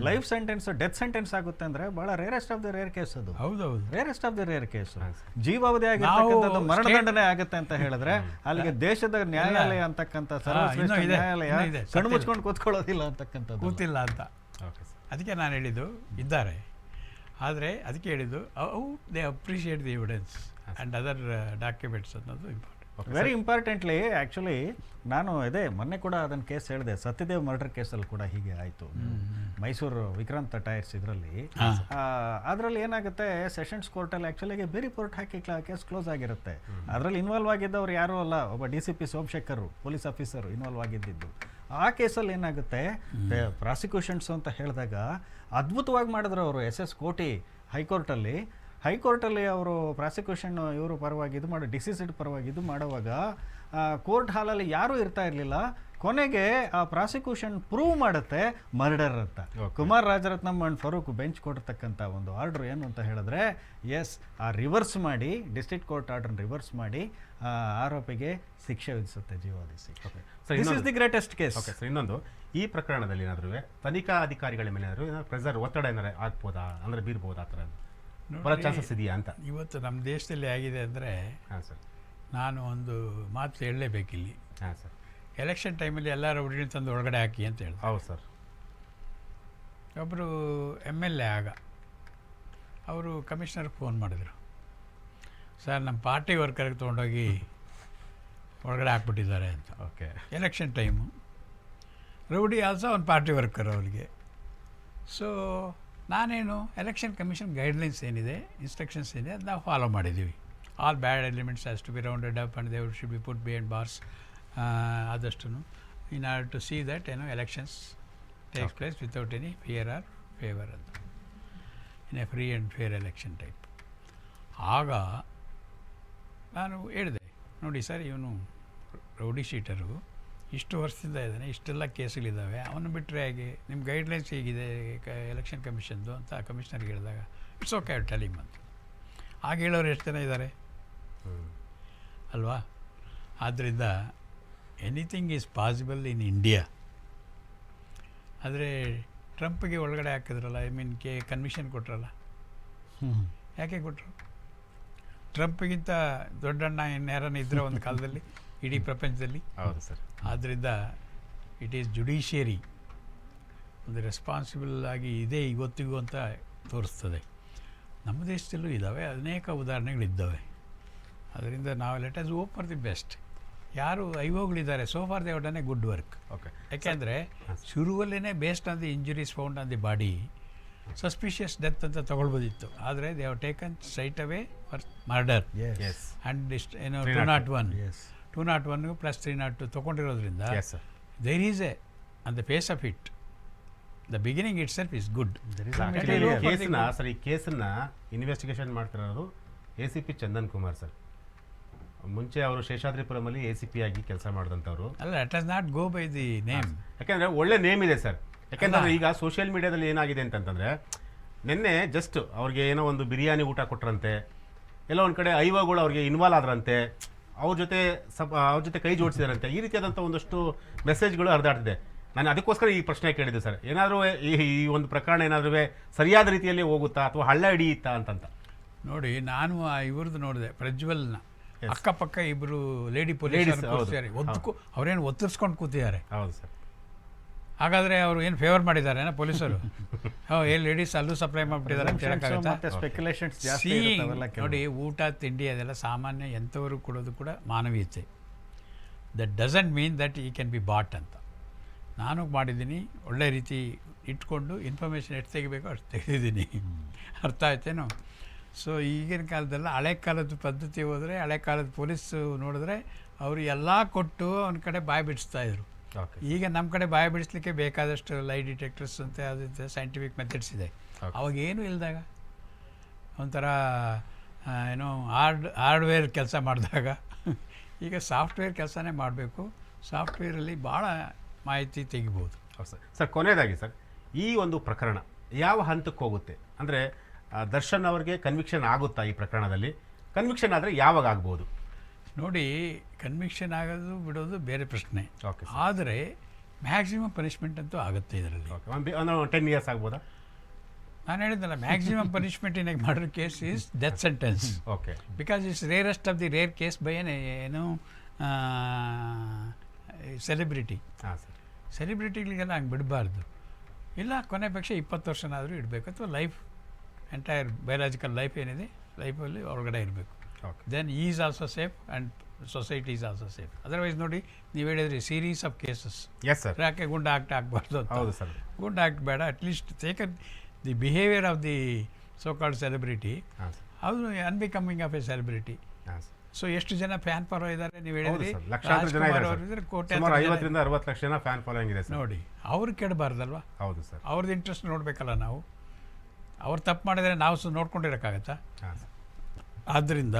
ಲೈಫ್ ಸೆಂಟೆನ್ಸ್ ಡೆತ್ ಸೆಂಟೆನ್ಸ್ ಆಗುತ್ತೆ ಅಂದರೆ ಭಾಳ rarest of the rare case ಅದು. ಹೌದೌದು, rarest of the rare case. ಜೀವಾವಧಿ ಆಗಿರ್ತಕ್ಕಂಥದ್ದು ಮರಣದಂಡನೆ ಆಗುತ್ತೆ ಅಂತ ಹೇಳಿದ್ರೆ ಅಲ್ಲಿಗೆ ದೇಶದ ನ್ಯಾಯಾಲಯ ಅಂತಕ್ಕಂಥ ಸರ್ವಶ್ರೇಷ್ಠ ನ್ಯಾಯಾಲಯ ಕಣ್ಣು ಮುಚ್ಕೊಂಡು ಕೂತ್ಕೊಳ್ಳೋದಿಲ್ಲ ಅಂತಕ್ಕಂಥದ್ದು, ಕೂತಿಲ್ಲ ಅಂತ. ಅದಕ್ಕೆ ನಾನು ಹೇಳಿದ್ದು ಇದ್ದಾರೆ. ಆದರೆ ಅದಕ್ಕೆ ಹೇಳಿದ್ದು they appreciate the evidence and other documents ಅನ್ನೋದು ಇಂಪಾರ್ಟೆಂಟ್. ವೆರಿ ಇಂಪಾರ್ಟೆಂಟ್ಲಿ ಆ್ಯಕ್ಚುಲಿ ನಾನು ಮೊನ್ನೆ ಕೂಡ ಅದನ್ನು ಕೇಸ್ ಹೇಳಿದೆ. ಸತ್ಯದೇವ್ ಮರ್ಡರ್ ಕೇಸಲ್ಲಿ ಕೂಡ ಹೀಗೆ ಆಯಿತು. ಮೈಸೂರು ವಿಕ್ರಾಂತ್ ಟೈರ್ಸ್ ಅದರಲ್ಲಿ ಏನಾಗುತ್ತೆ, ಸೆಷನ್ಸ್ ಕೋರ್ಟಲ್ಲಿ ಆ್ಯಕ್ಚುಲಿಗೆ ಬೇರೆ ಕೋರ್ಟ್ ಹಾಕಿ ಕೇಸ್ ಕ್ಲೋಸ್ ಆಗಿರುತ್ತೆ. ಅದರಲ್ಲಿ ಇನ್ವಾಲ್ವ್ ಆಗಿದ್ದವ್ರು ಯಾರೂ ಅಲ್ಲ, ಒಬ್ಬ DCP Somashekar police officer involve ಆಗಿದ್ದು. ಆ ಕೇಸಲ್ಲಿ ಏನಾಗುತ್ತೆ, ಪ್ರಾಸಿಕ್ಯೂಷನ್ಸ್ ಅಂತ ಹೇಳಿದಾಗ ಅದ್ಭುತವಾಗಿ ಮಾಡಿದ್ರು ಅವರು. SS ಕೋಟಿ ಹೈಕೋರ್ಟಲ್ಲಿ ಅವರು ಪ್ರಾಸಿಕ್ಯೂಷನ್ ಇವರು ಪರವಾಗಿ ಇದು ಮಾಡಿ ಡಿಸಿಸಿಡ್ ಪರವಾಗಿ ಇದು ಮಾಡುವಾಗ ಕೋರ್ಟ್ ಹಾಲಲ್ಲಿ ಯಾರೂ ಇರ್ತಾ ಇರಲಿಲ್ಲ. ಕೊನೆಗೆ ಆ ಪ್ರಾಸಿಕ್ಯೂಷನ್ ಪ್ರೂವ್ ಮಾಡುತ್ತೆ ಮರ್ಡರ್ ಅಂತ. ಕುಮಾರ್ ರಾಜರತ್ನಂ ಅಂಡ್ ಫರೂಕ್ ಬೆಂಚ್ ಕೊಟ್ಟಿರ್ತಕ್ಕಂಥ ಒಂದು ಆರ್ಡ್ರ್ ಏನು ಅಂತ ಹೇಳಿದ್ರೆ, ರಿವರ್ಸ್ ಮಾಡಿ, ಡಿಸ್ಟ್ರಿಕ್ಟ್ ಕೋರ್ಟ್ ಆರ್ಡ್ರನ್ನ ರಿವರ್ಸ್ ಮಾಡಿ ಆರೋಪಿಗೆ ಶಿಕ್ಷೆ ವಿಧಿಸುತ್ತೆ, ಜೀವಾವಧಿ ಶಿಕ್ಷೆ. This is the greatest case. Sir, ಇನ್ನೊಂದು, ಈ ಪ್ರಕರಣದಲ್ಲಿ ಏನಾದರೂ ತನಿಖಾ ಅಧಿಕಾರಿಗಳ ಮೇಲೆ ಏನಾದರೂ ಪ್ರೆಸರ್, ಒತ್ತಡ ಏನಾದ್ರು ಆಗ್ಬೋದಾ, ಅಂದರೆ ಬೀರ್ಬೋದಾ ಆ ಥರ? ಬರೋ ಚಾನ್ಸಸ್ ಇದೆಯಾ ಅಂತ? ಇವತ್ತು ನಮ್ಮ ದೇಶದಲ್ಲಿ ಆಗಿದೆ ಅಂದರೆ ಹಾಂ ಸರ್. ನಾನು ಒಂದು ಮಾತು ಹೇಳಲೇಬೇಕಿಲ್ಲಿ. ಹಾಂ ಸರ್. ಎಲೆಕ್ಷನ್ ಟೈಮಲ್ಲಿ ಎಲ್ಲ ರೌಡಿನ ತಂದು ಒಳಗಡೆ ಹಾಕಿ ಅಂತ ಹೇಳಿದೆ. ಹೌದು ಸರ್. ಒಬ್ಬರು MLA ಆಗ ಅವರು ಕಮಿಷನರ್ಗೆ ಫೋನ್ ಮಾಡಿದರು, ಸರ್ ನಮ್ಮ ಪಾರ್ಟಿ ವರ್ಕರ್ಗೆ ತೊಗೊಂಡೋಗಿ ಒಳಗಡೆ ಹಾಕ್ಬಿಟ್ಟಿದ್ದಾರೆ ಅಂತ. Okay. Election time. Rowdy also ಒಂದು ಪಾರ್ಟಿ ವರ್ಕರ್ ಅವರಿಗೆ. ಸೊ ನಾನೇನು ಎಲೆಕ್ಷನ್ ಕಮಿಷನ್ ಗೈಡ್ಲೈನ್ಸ್ ಏನಿದೆ, ಇನ್ಸ್ಟ್ರಕ್ಷನ್ಸ್ ಏನಿದೆ ಅದು ನಾವು ಫಾಲೋ ಮಾಡಿದ್ದೀವಿ. All bad elements has to be rounded up and they should be put behind bars ಆದಷ್ಟು in order to see that elections takes place without any fear or favour ಅಂತ, in a free and fair election type. ಆಗ ನಾನು ಹೇಳಿದೆ, ನೋಡಿ sir, ಇವನು rowdy sheeter, ಇಷ್ಟು ವರ್ಷದಿಂದ ಇದ್ದಾನೆ, ಇಷ್ಟೆಲ್ಲ ಕೇಸುಗಳಿದ್ದಾವೆ, ಅವನು ಬಿಟ್ಟರೆ ಹೇಗೆ, ನಿಮ್ಮ ಗೈಡ್ಲೈನ್ಸ್ ಹೇಗಿದೆ ಎಲೆಕ್ಷನ್ ಕಮಿಷನ್ದು ಅಂತ ಕಮಿಷನರ್ಗೆ ಹೇಳಿದಾಗ ಇಟ್ಸ್ ಓಕೆ ಟೆಲಿಂಗ್ ಅಂತ. ಆಗ ಹೇಳೋರು ಎಷ್ಟು ಜನ ಇದ್ದಾರೆ ಅಲ್ವಾ? ಆದ್ದರಿಂದ anything is possible in India. ಆದರೆ ಟ್ರಂಪ್ಗೆ ಒಳಗಡೆ ಹಾಕಿದ್ರಲ್ಲ, ಕನ್ವಿಷನ್ ಕೊಟ್ರಲ್ಲ, ಯಾಕೆ ಕೊಟ್ಟರು? ಟ್ರಂಪ್ಗಿಂತ ದೊಡ್ಡಣ್ಣ ಇನ್ಯಾರನ್ನ ಇದ್ದರೆ ಒಂದು ಕಾಲದಲ್ಲಿ ಇಡೀ ಪ್ರಪಂಚದಲ್ಲಿ? ಹೌದು ಸರ್. ಆದ್ದರಿಂದ ಇಟ್ ಈಸ್ ಜುಡಿಷಿಯರಿ ಒಂದು ರೆಸ್ಪಾನ್ಸಿಬಲ್ ಆಗಿ ಇದೆ ಇವತ್ತಿಗೂ ಅಂತ ತೋರಿಸ್ತದೆ. ನಮ್ಮ ದೇಶದಲ್ಲೂ ಇದ್ದಾವೆ ಅನೇಕ ಉದಾಹರಣೆಗಳಿದ್ದಾವೆ. ಅದರಿಂದ ನಾವು let us hope for the best. ಯಾರು ಐವೋಗಳಿದ್ದಾರೆ, so for they done a good work. Okay. ಯಾಕೆಂದರೆ ಶುರುವಲ್ಲೇ based on the injuries found on the body suspicious death ಅಂತ ತೊಗೊಳ್ಬೋದಿತ್ತು. ಆದರೆ they have taken straight away for murders. And 201 plus 302 ತೊಗೊಂಡಿರೋದ್ರಿಂದ there is a on the face of it the beginning itself is good. ಕೇಸನ್ನ sir, ಈ ಕೇಸನ್ನು investigation ಮಾಡ್ತಿರೋದು ACP Chandan Kumar sir. ಮುಂಚೆ ಅವರು ಶೇಷಾದ್ರಿಪುರಮಲ್ಲಿ ACP ಆಗಿ ಕೆಲಸ ಮಾಡಿದಂಥವ್ರು. ಅಲ್ಲ, it has not go by the name. ಯಾಕೆಂದರೆ ಒಳ್ಳೆ ನೇಮ್ ಇದೆ ಸರ್. ಯಾಕೆಂದರೆ ಈಗ ಸೋಷಿಯಲ್ ಮೀಡಿಯಾದಲ್ಲಿ ಏನಾಗಿದೆ ಅಂತಂತಂದರೆ, ನಿನ್ನೆ ಜಸ್ಟ್ ಅವ್ರಿಗೆ ಏನೋ ಒಂದು ಬಿರಿಯಾನಿ ಊಟ ಕೊಟ್ಟರಂತೆ, ಎಲ್ಲೋ ಒಂದು ಕಡೆ ಐವಗಳು ಅವ್ರಿಗೆ ಇನ್ವಾಲ್ವ್ ಆದ್ರಂತೆ, ಅವ್ರ ಜೊತೆ ಕೈ ಜೋಡಿಸಿದಾರಂತೆ, ಈ ರೀತಿಯಾದಂಥ ಒಂದಷ್ಟು ಮೆಸೇಜ್ಗಳು ಹರಿದಾಡ್ತಿದೆ. ನಾನು ಅದಕ್ಕೋಸ್ಕರ ಈ ಪ್ರಶ್ನೆ ಕೇಳಿದ್ದೆ ಸರ್, ಏನಾದರೂ ಈ ಒಂದು ಪ್ರಕರಣ ಏನಾದರೂ ಸರಿಯಾದ ರೀತಿಯಲ್ಲಿ ಹೋಗುತ್ತಾ ಅಥವಾ ಹಳ್ಳ ಹಿಡಿಯುತ್ತಾ ಅಂತಂತ. ನೋಡಿ, ನಾನು ಇವ್ರದ್ದು ನೋಡಿದೆ, ಪ್ರಜ್ವಲ್ನ ಅಕ್ಕಪಕ್ಕ ಇಬ್ಬರು ಲೇಡಿ ಪೊಲೀಸ್ ಅವ್ರೇನು ಒತ್ತರಿಸ್ಕೊಂಡು ಕೂತಿದ್ದಾರೆ. ಹೌದು ಸರ್. ಹಾಗಾದರೆ ಅವರು ಏನು ಫೇವರ್ ಮಾಡಿದ್ದಾರೆ ಪೊಲೀಸರು? ಏನು ಲೇಡೀಸ್ ಅಲ್ಲೂ ಸಪ್ಲೈ ಮಾಡಿಬಿಟ್ಟಿದ್ದಾರೆ ಅಂತ ಹೇಳೋಕ್ಕಾಗತ್ತಾ? ನೋಡಿ, ಊಟ ತಿಂಡಿ ಅದೆಲ್ಲ ಸಾಮಾನ್ಯ ಎಂಥವರು ಕೊಡೋದು ಕೂಡ ಮಾನವೀಯತೆ. ದಟ್ ಡಸಂಟ್ ಮೀನ್ ದಟ್ ಈ ಕ್ಯಾನ್ ಬಿ ಬಾಟ್ ಅಂತ. ನಾನು ಮಾಡಿದ್ದೀನಿ, ಒಳ್ಳೆ ರೀತಿ ಇಟ್ಕೊಂಡು ಇನ್ಫಾರ್ಮೇಷನ್ ಎಷ್ಟು ತೆಗಿಬೇಕೋ ಅಷ್ಟು ತೆಗೆದಿದ್ದೀನಿ. ಅರ್ಥ ಆಯ್ತೇನೋ? ಸೊ ಈಗಿನ ಕಾಲದಲ್ಲ, ಹಳೆ ಕಾಲದ ಪದ್ಧತಿ ಹೋದರೆ, ಹಳೆ ಕಾಲದ ಪೊಲೀಸು ನೋಡಿದ್ರೆ ಅವರು ಎಲ್ಲ ಕೊಟ್ಟು ಒಂದು ಕಡೆ ಬಾಯಿ ಬಿಡಿಸ್ತಾಯಿದ್ರು. ಈಗ ನಮ್ಮ ಕಡೆ ಬಾಯಿ ಬಿಡಿಸ್ಲಿಕ್ಕೆ ಬೇಕಾದಷ್ಟು ಲೈ ಡಿಟೆಕ್ಟರ್ಸ್ ಅಂತ ಯಾವುದಿದೆ ಸೈಂಟಿಫಿಕ್ ಮೆಥಡ್ಸ್ ಇದೆ. ಅವಾಗ ಏನೂ ಇಲ್ದಾಗ ಒಂಥರ ಏನೋ ಹಾರ್ಡ್ವೇರ್ ಕೆಲಸ ಮಾಡಿದಾಗ ಈಗ ಸಾಫ್ಟ್ವೇರ್ ಕೆಲಸನೇ ಮಾಡಬೇಕು. ಸಾಫ್ಟ್ವೇರಲ್ಲಿ ಭಾಳ ಮಾಹಿತಿ ತೆಗಿಬೋದು. ಸರ್, ಕೊನೆಯದಾಗಿ ಸರ್, ಈ ಒಂದು ಪ್ರಕರಣ ಯಾವ ಹಂತಕ್ಕೆ ಹೋಗುತ್ತೆ? ಅಂದರೆ ದರ್ಶನ್ ಅವ್ರಿಗೆ ಕನ್ವಿಕ್ಷನ್ ಆಗುತ್ತಾ ಈ ಪ್ರಕರಣದಲ್ಲಿ? ಕನ್ವಿಕ್ಷನ್ ಆದರೆ ಯಾವಾಗ ಆಗ್ಬೋದು? ನೋಡಿ, ಕನ್ವಿಕ್ಷನ್ ಆಗೋದು ಬಿಡೋದು ಬೇರೆ ಪ್ರಶ್ನೆ. ಓಕೆ. ಆದರೆ ಮ್ಯಾಕ್ಸಿಮಮ್ ಪನಿಷ್ಮೆಂಟ್ ಅಂತೂ ಆಗುತ್ತೆ ಇದರಲ್ಲಿ. 10 years ಆಗ್ಬೋದಾ? ನಾನು ಹೇಳಿದ್ನಲ್ಲ, maximum punishment in murder case is death sentence. Okay. Because it's rarest of the rare case by ಏನು ಸೆಲೆಬ್ರಿಟಿ. ಹಾಂ ಸರ್. ಸೆಲೆಬ್ರಿಟಿಗಳಿಗೆಲ್ಲ ಹಂಗೆ ಬಿಡಬಾರ್ದು. ಇಲ್ಲ, ಕೊನೆ ಪಕ್ಷ 20 ವರ್ಷನಾದರೂ ಇಡಬೇಕು, ಅಥವಾ ಲೈಫ್ ಎಂಟೈರ್ ಬಯೋಲಾಜಿಕಲ್ ಲೈಫ್ ಏನಿದೆ ಲೈಫಲ್ಲಿ ಒಳಗಡೆ ಇರಬೇಕು. Then is also safe and society is also safe. Otherwise ನೋಡಿ, ನೀವು ಹೇಳಿದ್ರಿ series of cases. Yes sir. ಯಾಕೆ ಗುಂಡ ಆಕ್ಟ್ ಆಗಬಾರ್ದು ಅಂತ? ಹೌದು ಸರ್. ಗುಂಡ ಆಕ್ಟ್ ಬೇಡ, at least taken the behaviour of the so called celebrity, ಅದು unbecoming of a celebrity. So ಎಷ್ಟು ಜನ ಫ್ಯಾನ್ ಫಾಲೋ ಇದ್ದಾರೆ ನೀವು ಹೇಳಿದ್ರಿ? ಲಕ್ಷಾಂತರ ಜನ ಇದ್ದಾರೆ, 50 ರಿಂದ 60 ಲಕ್ಷ ಜನ ಫ್ಯಾನ್ ಫಾಲೋಯಿಂಗ್ ಇದೆ. ನೋಡಿ, ಅವ್ರು ಕೆಡಬಾರ್ದಲ್ವಾ? ಹೌದು ಸರ್. ಅವ್ರದ್ದು ಇಂಟ್ರೆಸ್ಟ್ ನೋಡಬೇಕಲ್ಲ ನಾವು. ಅವ್ರು ತಪ್ಪು ಮಾಡಿದರೆ ನಾವು ನೋಡ್ಕೊಂಡಿರೋಕ್ಕಾಗತ್ತಾ? ಆದ್ದರಿಂದ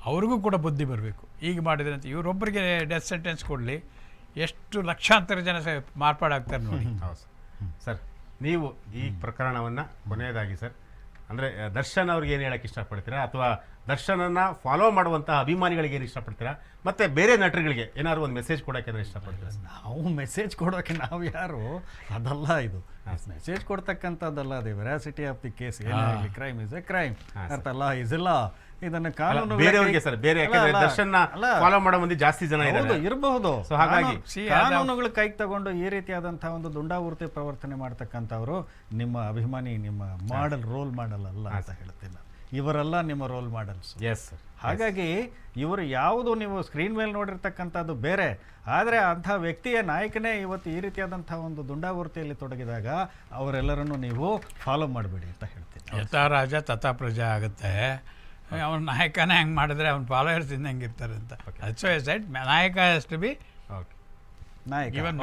ಅವ್ರಿಗೂ ಕೂಡ ಬುದ್ಧಿ ಬರಬೇಕು. ಈಗ ಮಾಡಿದ್ರೆ ಅಂತ ಇವರೊಬ್ಬರಿಗೆ ಡೆತ್ ಸೆಂಟೆನ್ಸ್ ಕೊಡಲಿ, ಎಷ್ಟು ಲಕ್ಷಾಂತರ ಜನ ಮಾರ್ಪಾಡಾಗ್ತಾರೆ ನೋಡಿ. ಹೌದು ಸರ್. ನೀವು ಈ ಪ್ರಕರಣವನ್ನು ಕೊನೆಯದಾಗಿ ಸರ್ ಅಂದರೆ ದರ್ಶನ್ ಅವ್ರಿಗೆ ಏನು ಹೇಳಕ್ಕೆ ಇಷ್ಟಪಡ್ತೀರಾ, ಅಥವಾ ದರ್ಶನನ್ನು ಫಾಲೋ ಮಾಡುವಂಥ ಅಭಿಮಾನಿಗಳಿಗೆ ಏನು ಇಷ್ಟಪಡ್ತೀರಾ, ಮತ್ತು ಬೇರೆ ನಟರುಗಳಿಗೆ ಏನಾದ್ರು ಒಂದು ಮೆಸೇಜ್ ಕೊಡೋಕೆ ಏನಾದ್ರು ಇಷ್ಟಪಡ್ತೀರಾ? ನಾವು ಮೆಸೇಜ್ ಕೊಡೋಕೆ ನಾವು ಯಾರು ಅದಲ್ಲ, ಇದು ಮೆಸೇಜ್ ಕೊಡ್ತಕ್ಕಂಥದ್ದಲ್ಲ. ಅದು ವೆರಾಸಿಟಿ ಆಫ್ ದಿ ಕೇಸ್ ಏನಾಗಲಿ, ಕ್ರೈಮ್ ಇಸ್ ಎ ಕ್ರೈಮ್, ಅರ್ಥ ಅಲ್ಲ ಇಸ್ ಇಲ್ಲ. ಇದನ್ನು ಕಾನೂನು ಬೇರೆಯವ್ರಿಗೆ ಸರ್, ಬೇರೆ ಯಾಕಂದ್ರೆ ದರ್ಶನ ಫಾಲೋ ಮಾಡೋ ಮಂದಿ ಜಾಸ್ತಿ ಜನ ಇದ್ದಾರೆ, ಇರಬಹುದು. ಸೊ ಹಾಗಾಗಿ ಕಾನೂನುಗಳು ಕೈಗೆ ತಗೊಂಡು ಈ ರೀತಿಯಾದಂತಹ ಒಂದು ದುಂಡಾವೃತ್ತಿ ಪ್ರವರ್ತನೆ ಮಾಡ್ತಕ್ಕಂಥವ್ರು ನಿಮ್ಮ ಅಭಿಮಾನಿ, ನಿಮ್ಮ ಮಾಡೆಲ್, ರೋಲ್ ಮಾಡೆಲ್ ಅಲ್ಲ ಅಂತ ಹೇಳ್ತೀನಿ. ಇವರೆಲ್ಲ ನಿಮ್ಮ ರೋಲ್ ಮಾಡೆಲ್ಸ್. Yes sir. ಹಾಗಾಗಿ ಇವರು ಯಾವುದು ನೀವು ಸ್ಕ್ರೀನ್ ಮೇಲೆ ನೋಡಿರ್ತಕ್ಕಂಥದ್ದು ಬೇರೆ, ಆದರೆ ಅಂಥ ವ್ಯಕ್ತಿಯ ನಾಯಕನೇ ಇವತ್ತು ಈ ರೀತಿಯಾದಂಥ ಒಂದು ದುಂಡಾವೃತ್ತಿಯಲ್ಲಿ ತೊಡಗಿದಾಗ ಅವರೆಲ್ಲರನ್ನು ನೀವು ಫಾಲೋ ಮಾಡಬೇಡಿ ಅಂತ ಹೇಳ್ತೀನಿ. ಯಥಾ ರಾಜ ತಥಾ ಪ್ರಜಾ ಆಗುತ್ತೆ. ಅವನ ನಾಯಕನೇ ಹಂಗೆ ಮಾಡಿದ್ರೆ ಅವ್ನ ಫಾಲೋಯರ್ಸ್ ಇನ್ನು ಹೆಂಗಿರ್ತಾರೆ ಅಂತ. ಸೊ ಸೈಡ್ ನಾಯಕ ಹ್ಯಾಸ್ ಟು ಬಿ ಓಕೆ, ನಾಯಕ. Given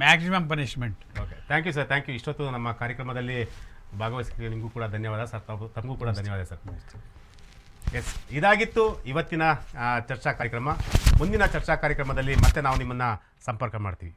maximum punishment. Okay, thank you sir, thank you. ಇಷ್ಟೊತ್ತು ನಮ್ಮ ಕಾರ್ಯಕ್ರಮದಲ್ಲಿ ಭಾಗವಹಿಸಿದ ನಿಮಗೂ ಕೂಡ ಧನ್ಯವಾದ ಸರ್, ತಮಗೂ ಕೂಡ ಧನ್ಯವಾದ ಸರ್. ಎಸ್, ಇದಾಗಿತ್ತು ಇವತ್ತಿನ ಚರ್ಚಾ ಕಾರ್ಯಕ್ರಮ. ಮುಂದಿನ ಚರ್ಚಾ ಕಾರ್ಯಕ್ರಮದಲ್ಲಿ ಮತ್ತೆ ನಾವು ನಿಮ್ಮನ್ನು ಸಂಪರ್ಕ ಮಾಡ್ತೀವಿ.